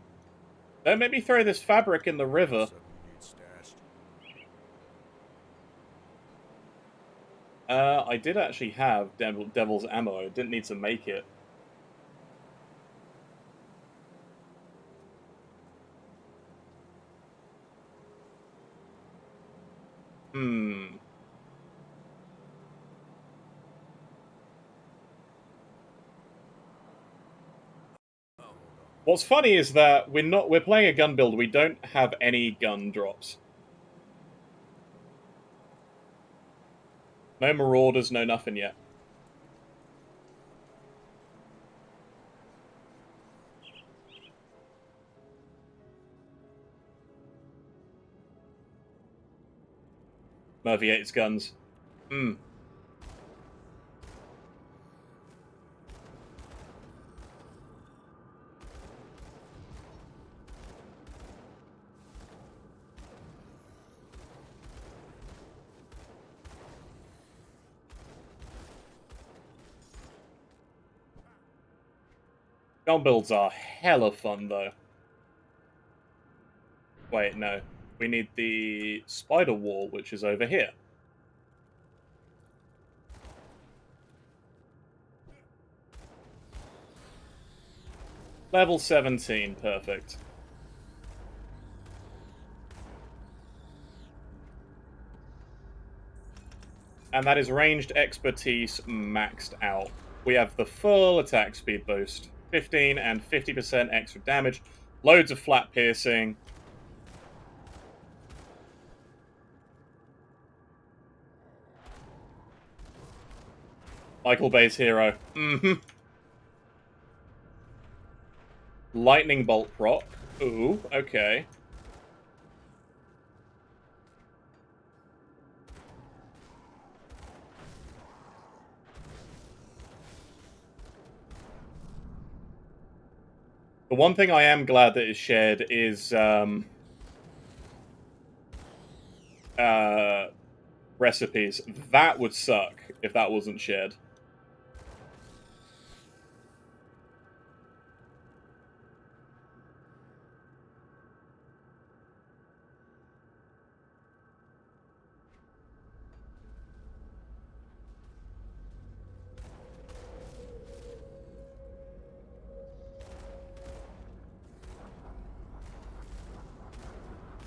Don't make me throw this fabric in the river. Something you need stashed. I did actually have Devil's Ammo. I didn't need to make it. Hmm. What's funny is that we're playing a gun build. We don't have any gun drops. No marauders, no nothing yet. Murphy hates guns. Hmm. Gun builds are hella fun, though. Wait, no. We need the spider wall, which is over here. Level 17, perfect. And that is ranged expertise maxed out. We have the full attack speed boost. 15 and 50% extra damage. Loads of flat piercing. Michael Bay's hero. Mm-hmm. Lightning bolt proc. Ooh, okay. The one thing I am glad that is shared is recipes. That would suck if that wasn't shared.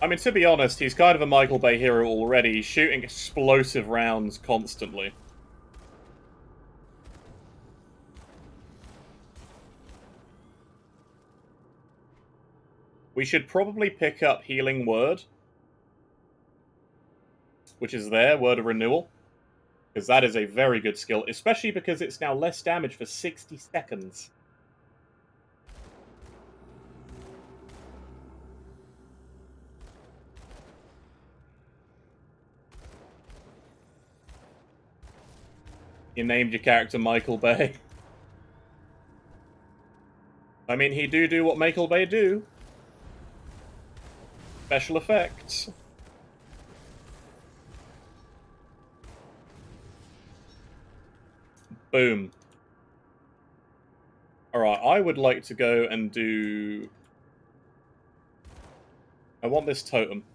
I mean, to be honest, he's kind of a Michael Bay hero already. He's shooting explosive rounds constantly. We should probably pick up Healing Word, which is there, Word of Renewal, because that is a very good skill, especially because it's now less damage for 60 seconds. You named your character Michael Bay. I mean, he do what Michael Bay do. Special effects. Boom. Alright, I would like to go and do... I want this totem.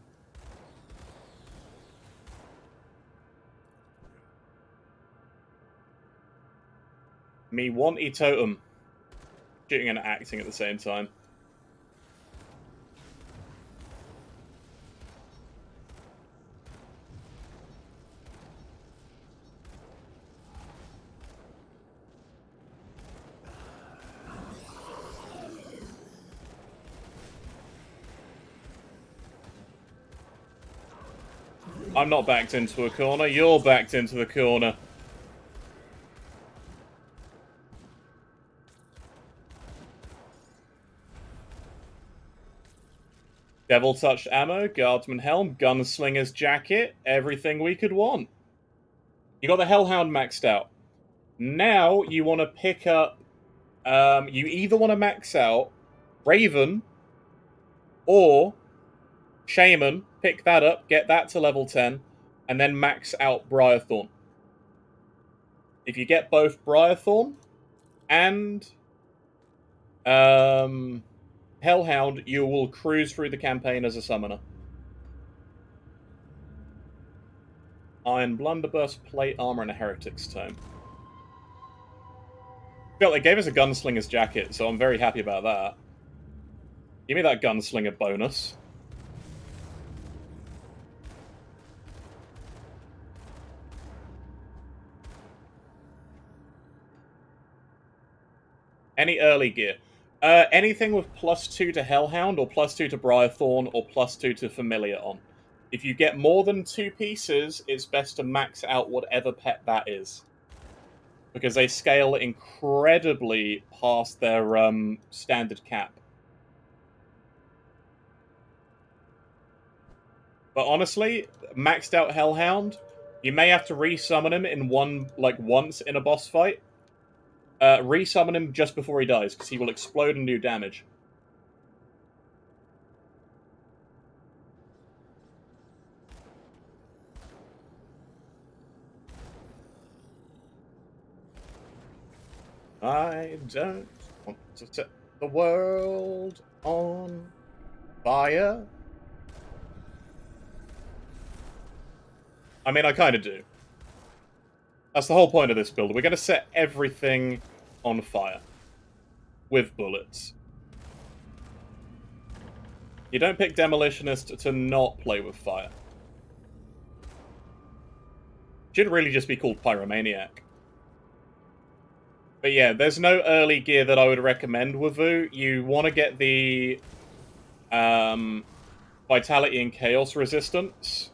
Me want a totem. Shooting and acting at the same time. I'm not backed into a corner, you're backed into the corner. Devil Touched Ammo, Guardsman Helm, Gunslinger's Jacket, everything we could want. You got the Hellhound maxed out. Now you want to pick up... you either want to max out Raven or Shaman, pick that up, get that to level 10, and then max out Briarthorn. If you get both Briarthorn and Hellhound, you will cruise through the campaign as a summoner. Iron Blunderbuss, Plate Armor, and a Heretic's Tome. Well, they gave us a Gunslinger's Jacket, so I'm very happy about that. Give me that Gunslinger bonus. Any early gear. Anything with +2 to Hellhound, or +2 to Briarthorn, or +2 to Familiar on. If you get more than 2 pieces, it's best to max out whatever pet that is. Because they scale incredibly past their standard cap. But honestly, maxed out Hellhound, you may have to resummon him in once in a boss fight. Resummon him just before he dies, because he will explode and do damage. I don't want to set the world on fire. I mean, I kind of do. That's the whole point of this build. We're going to set everything on fire. With bullets. You don't pick Demolitionist to not play with fire. Should really just be called Pyromaniac. But yeah, there's no early gear that I would recommend with Vu. You want to get the Vitality and Chaos Resistance.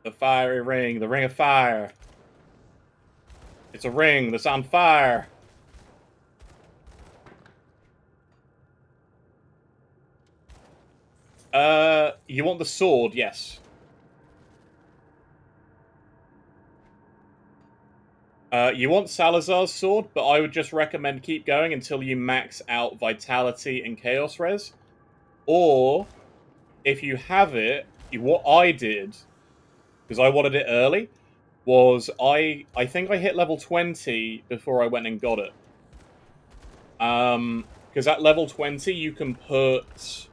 The fiery ring, the ring of fire. It's a ring that's on fire. You want the sword, yes. You want Salazar's sword, but I would just recommend keep going until you max out Vitality and Chaos Res. Or, if you have it, what I did, because I wanted it early, was I think I hit level 20 before I went and got it. Because at level 20 you can put...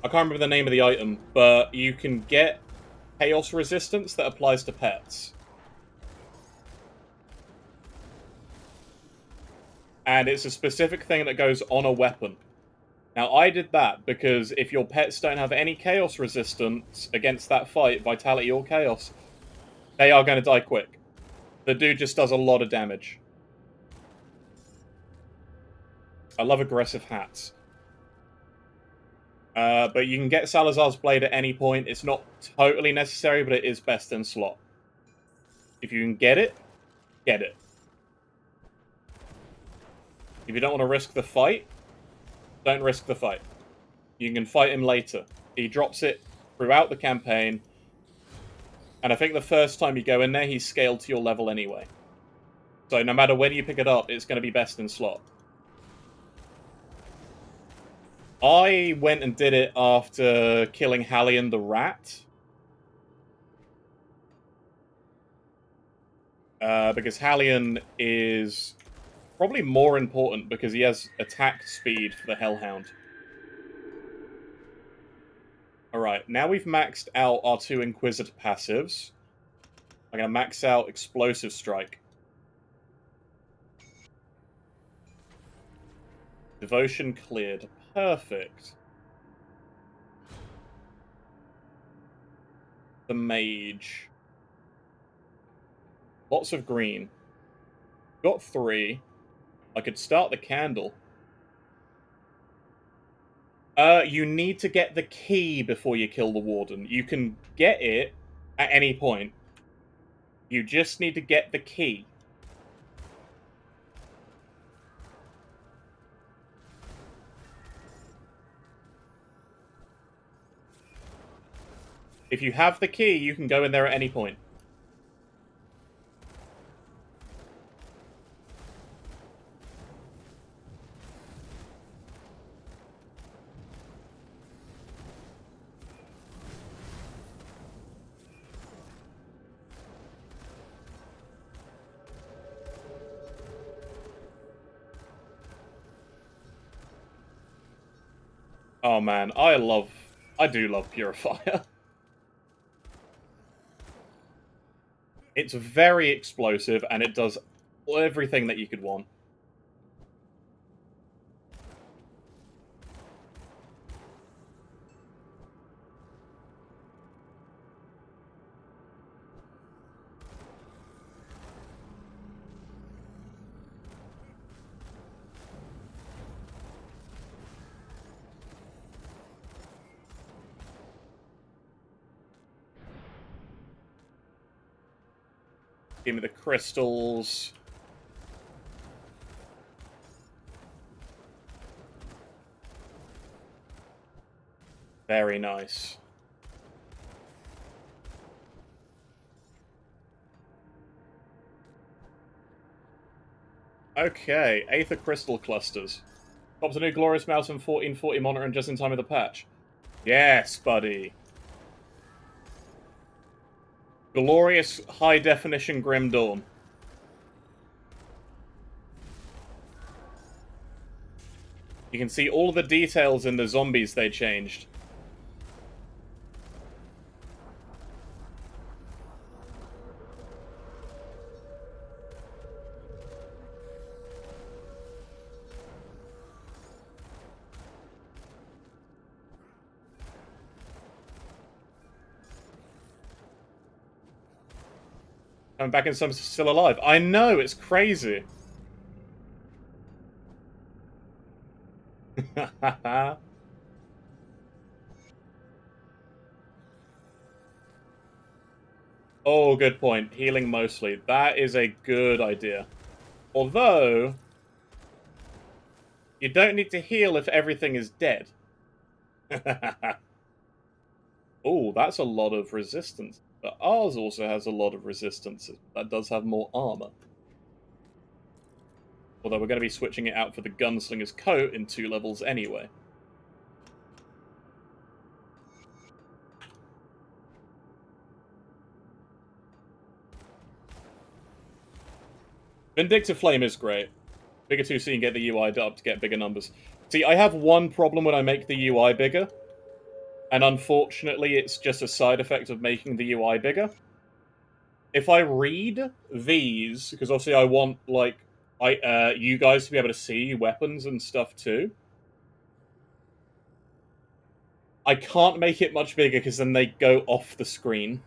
I can't remember the name of the item, but you can get Chaos Resistance that applies to pets. And it's a specific thing that goes on a weapon. Now, I did that because if your pets don't have any Chaos Resistance against that fight, Vitality or Chaos, they are going to die quick. The dude just does a lot of damage. I love aggressive hats. But you can get Salazar's Blade at any point. It's not totally necessary, but it is best in slot. If you can get it, get it. If you don't want to risk the fight, don't risk the fight. You can fight him later. He drops it throughout the campaign. And I think the first time you go in there, he's scaled to your level anyway. So no matter when you pick it up, it's going to be best in slot. I went and did it after killing Hallion the Rat. Because Hallion is probably more important because he has attack speed for the Hellhound. Alright, now we've maxed out our 2 Inquisitor passives. I'm going to max out Explosive Strike. Devotion cleared. Perfect. The Mage. Lots of green. Got 3. I could start the candle. You need to get the key before you kill the Warden. You can get it at any point. You just need to get the key. If you have the key, you can go in there at any point. Oh man, I do love Purifier. It's very explosive, and it does everything that you could want. Give me the crystals. Very nice. Okay, Aether Crystal Clusters. Pops a new Glorious Mouse and 1440 monitor and just in time with the patch. Yes, buddy. Glorious high-definition Grim Dawn. You can see all the details in the zombies they changed. Coming back and some still alive. I know, it's crazy. Oh, good point. Healing mostly. That is a good idea. Although, you don't need to heal if everything is dead. Oh, that's a lot of resistance. But ours also has a lot of resistance. That does have more armor. Although we're going to be switching it out for the Gunslinger's coat in 2 levels anyway. Vindictive Flame is great. Bigger 2 so you can get the UI up to get bigger numbers. See, I have one problem when I make the UI bigger. And unfortunately, it's just a side effect of making the UI bigger. If I read these, because obviously I want, like, you guys to be able to see weapons and stuff too. I can't make it much bigger because then they go off the screen.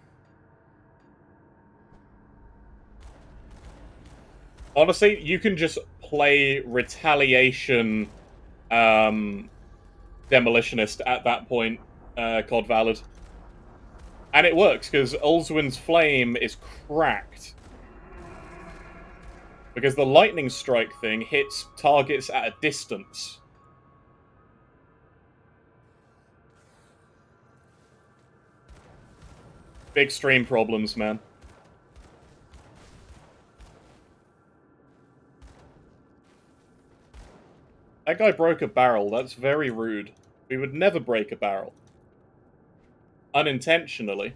Honestly, you can just play Retaliation Demolitionist at that point, COD Valid. And it works, because Ulzwin's Flame is cracked. Because the Lightning Strike thing hits targets at a distance. Big stream problems, man. That guy broke a barrel. That's very rude. We would never break a barrel. Unintentionally.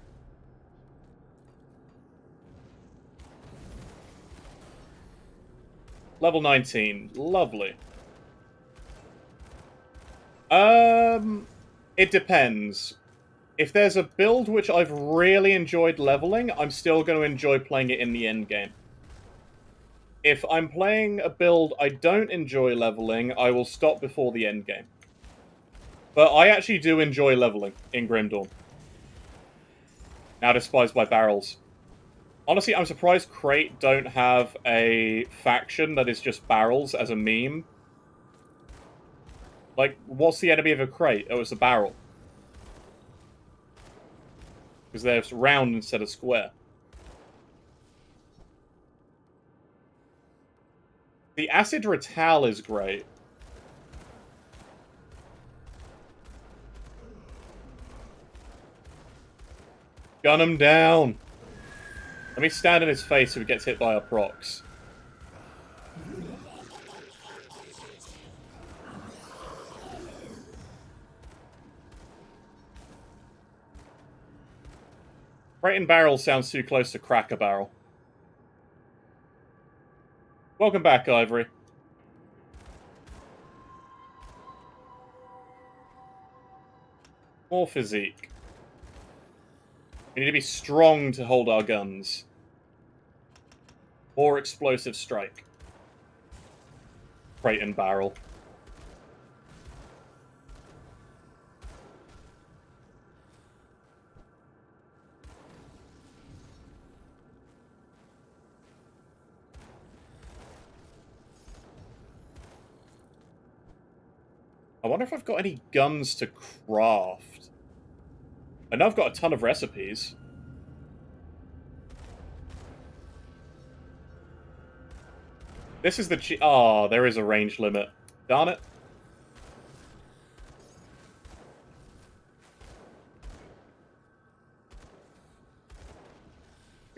Level 19. Lovely. It depends. If there's a build which I've really enjoyed leveling, I'm still going to enjoy playing it in the end game. If I'm playing a build I don't enjoy leveling, I will stop before the end game. But I actually do enjoy leveling in Grim Dawn. Now despised by barrels. Honestly, I'm surprised Crate don't have a faction that is just barrels as a meme. Like, what's the enemy of a crate? Oh, it's a barrel. Because they're round instead of square. The Acid Ratal is great. Gun him down! Let me stand in his face so he gets hit by our procs. Crate and barrel sounds too close to Cracker Barrel. Welcome back, Ivory. More physique. We need to be strong to hold our guns. More explosive strike. Crate and barrel. I wonder if I've got any guns to craft. I know I've got a ton of recipes. This is the... Oh, there is a range limit. Darn it.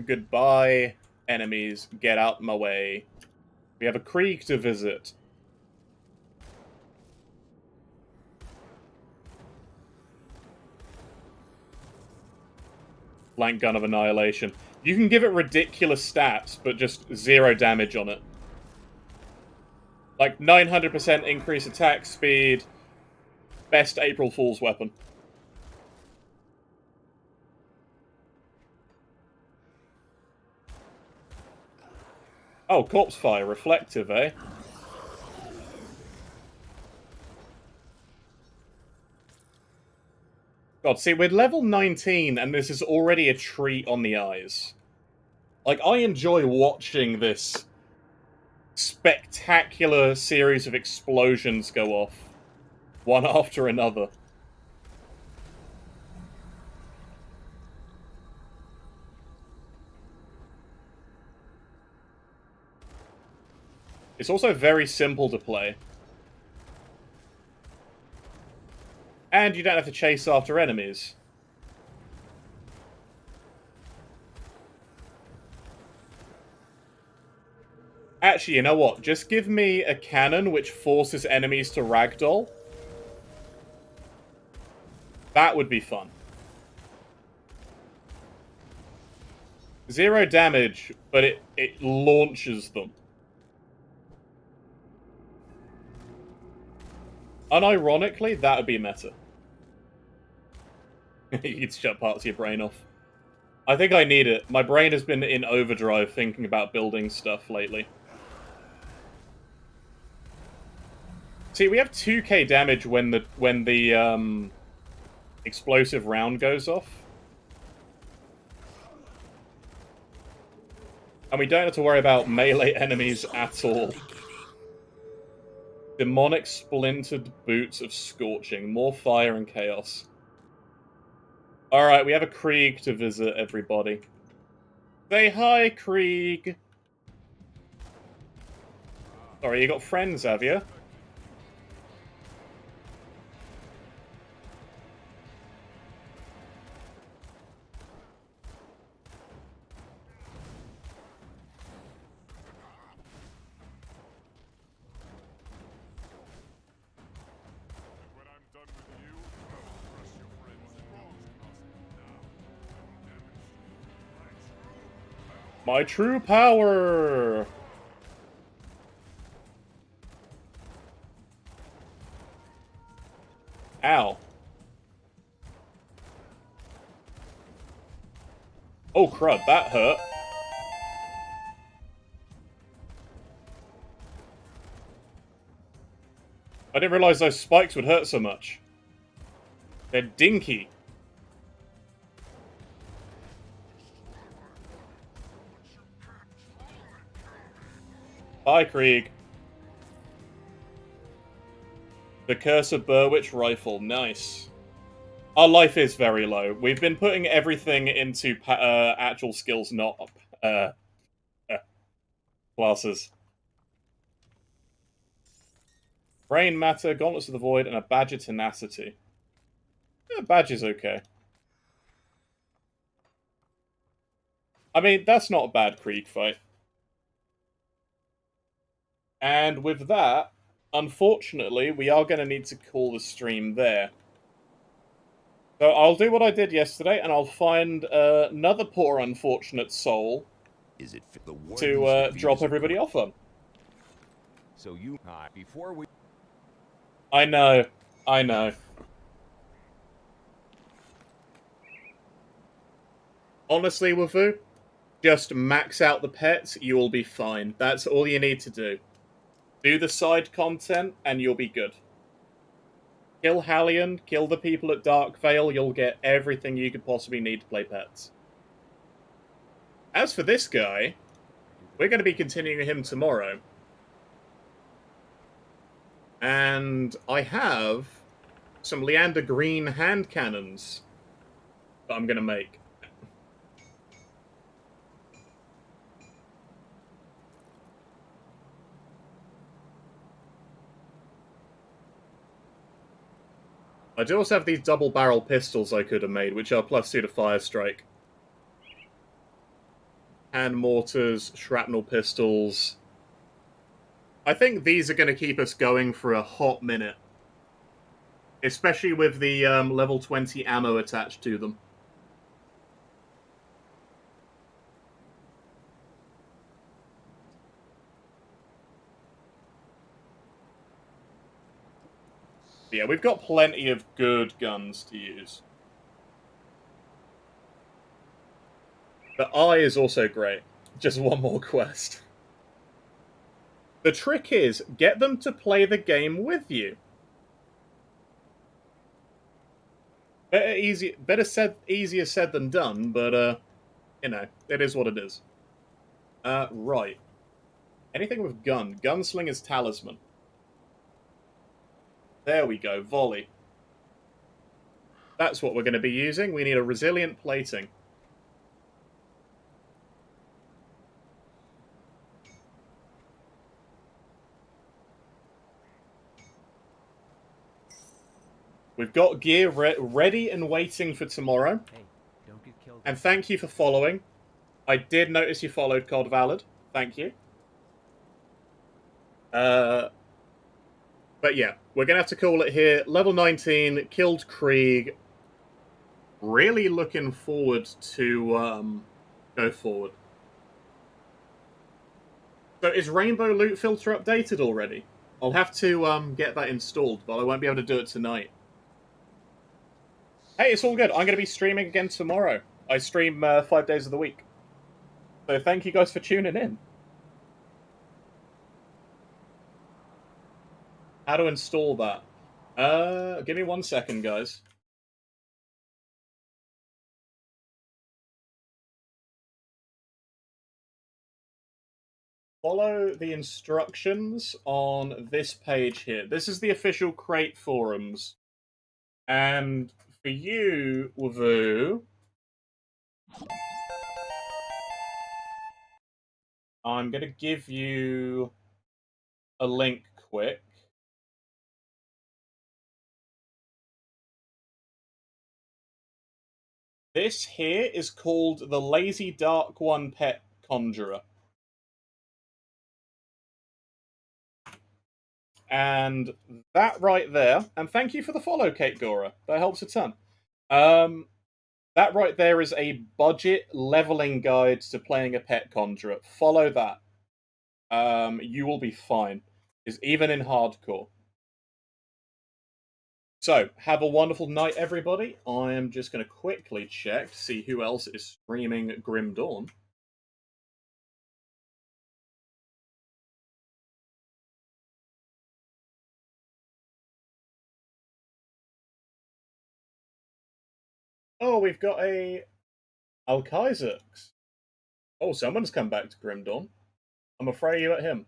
Goodbye, enemies. Get out my way. We have a creek to visit. Blank Gun of Annihilation. You can give it ridiculous stats, but just 0 damage on it. Like 900% increase attack speed. Best April Fool's weapon. Oh, Corpse Fire. Reflective, eh? God, see, we're level 19, and this is already a treat on the eyes. Like, I enjoy watching this spectacular series of explosions go off, one after another. It's also very simple to play. And you don't have to chase after enemies. Actually, you know what? Just give me a cannon which forces enemies to ragdoll. That would be fun. 0 damage, but it launches them. Unironically, that would be meta. You could shut parts of your brain off. I think I need it. My brain has been in overdrive thinking about building stuff lately. See, we have 2k damage when the explosive round goes off. And we don't have to worry about melee enemies at all. Demonic splintered boots of scorching. More fire and chaos. Alright, we have a Krieg to visit, everybody. Say hi, Krieg! Sorry, you got friends, have you? My true power! Ow. Oh crud, that hurt. I didn't realize those spikes would hurt so much. They're dinky. Hi, Krieg. The Curse of Burwitch Rifle. Nice. Our life is very low. We've been putting everything into actual skills, not classes. Brain Matter, Gauntlets of the Void, and a Badge of Tenacity. Yeah, Badge is okay. I mean, that's not a bad Krieg fight. And with that, unfortunately, we are going to need to call the stream there. So I'll do what I did yesterday, and I'll find another poor unfortunate soul Is it the to drop everybody off on. So you before we I know. I know. Honestly, Wufoo, just max out the pets, you will be fine. That's all you need to do. Do the side content, and you'll be good. Kill Hallion, kill the people at Darkvale, you'll get everything you could possibly need to play pets. As for this guy, we're going to be continuing him tomorrow. And I have some Leander Green hand cannons that I'm going to make. I do also have these double barrel pistols I could have made, which are +2 to fire strike. Hand mortars, shrapnel pistols. I think these are going to keep us going for a hot minute. Especially with the level 20 ammo attached to them. Yeah, we've got plenty of good guns to use. The eye is also great. Just one more quest. The trick is, get them to play the game with you. Easier said than done, but, you know, it is what it is. Right. Anything with gun. Gunslinger's Talisman. There we go, volley. That's what we're going to be using. We need a resilient plating. We've got gear ready and waiting for tomorrow. Hey, don't get killed. And thank you for following. I did notice you followed COD Valid. Thank you. But yeah, we're going to have to call it here. Level 19, killed Krieg. Really looking forward to go forward. So is Rainbow Loot Filter updated already? I'll have to get that installed, but I won't be able to do it tonight. Hey, it's all good. I'm going to be streaming again tomorrow. I stream 5 days of the week. So thank you guys for tuning in. How to install that? Give me 1 second, guys. Follow the instructions on this page here. This is the official Crate forums. And for you, Wavoo, I'm going to give you a link quick. This here is called the Lazy Dark One Pet Conjurer. And that right there, and thank you for the follow, Kate Gora. That helps a ton. That right there is a budget leveling guide to playing a pet conjurer. Follow that. You will be fine. Is even in hardcore. So, have a wonderful night, everybody. I am just going to quickly check to see who else is streaming Grim Dawn. Oh, we've got a Alkaizux. Oh, someone's come back to Grim Dawn. I'm afraid you at him.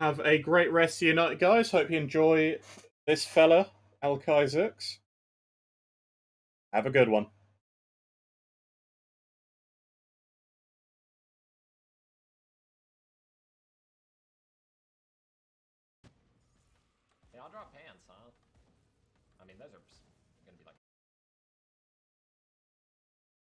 Have a great rest of your night, guys. Hope you enjoy this fella, Alkaizux. Have a good one. Hey, I'll drop pants, huh? I mean, those are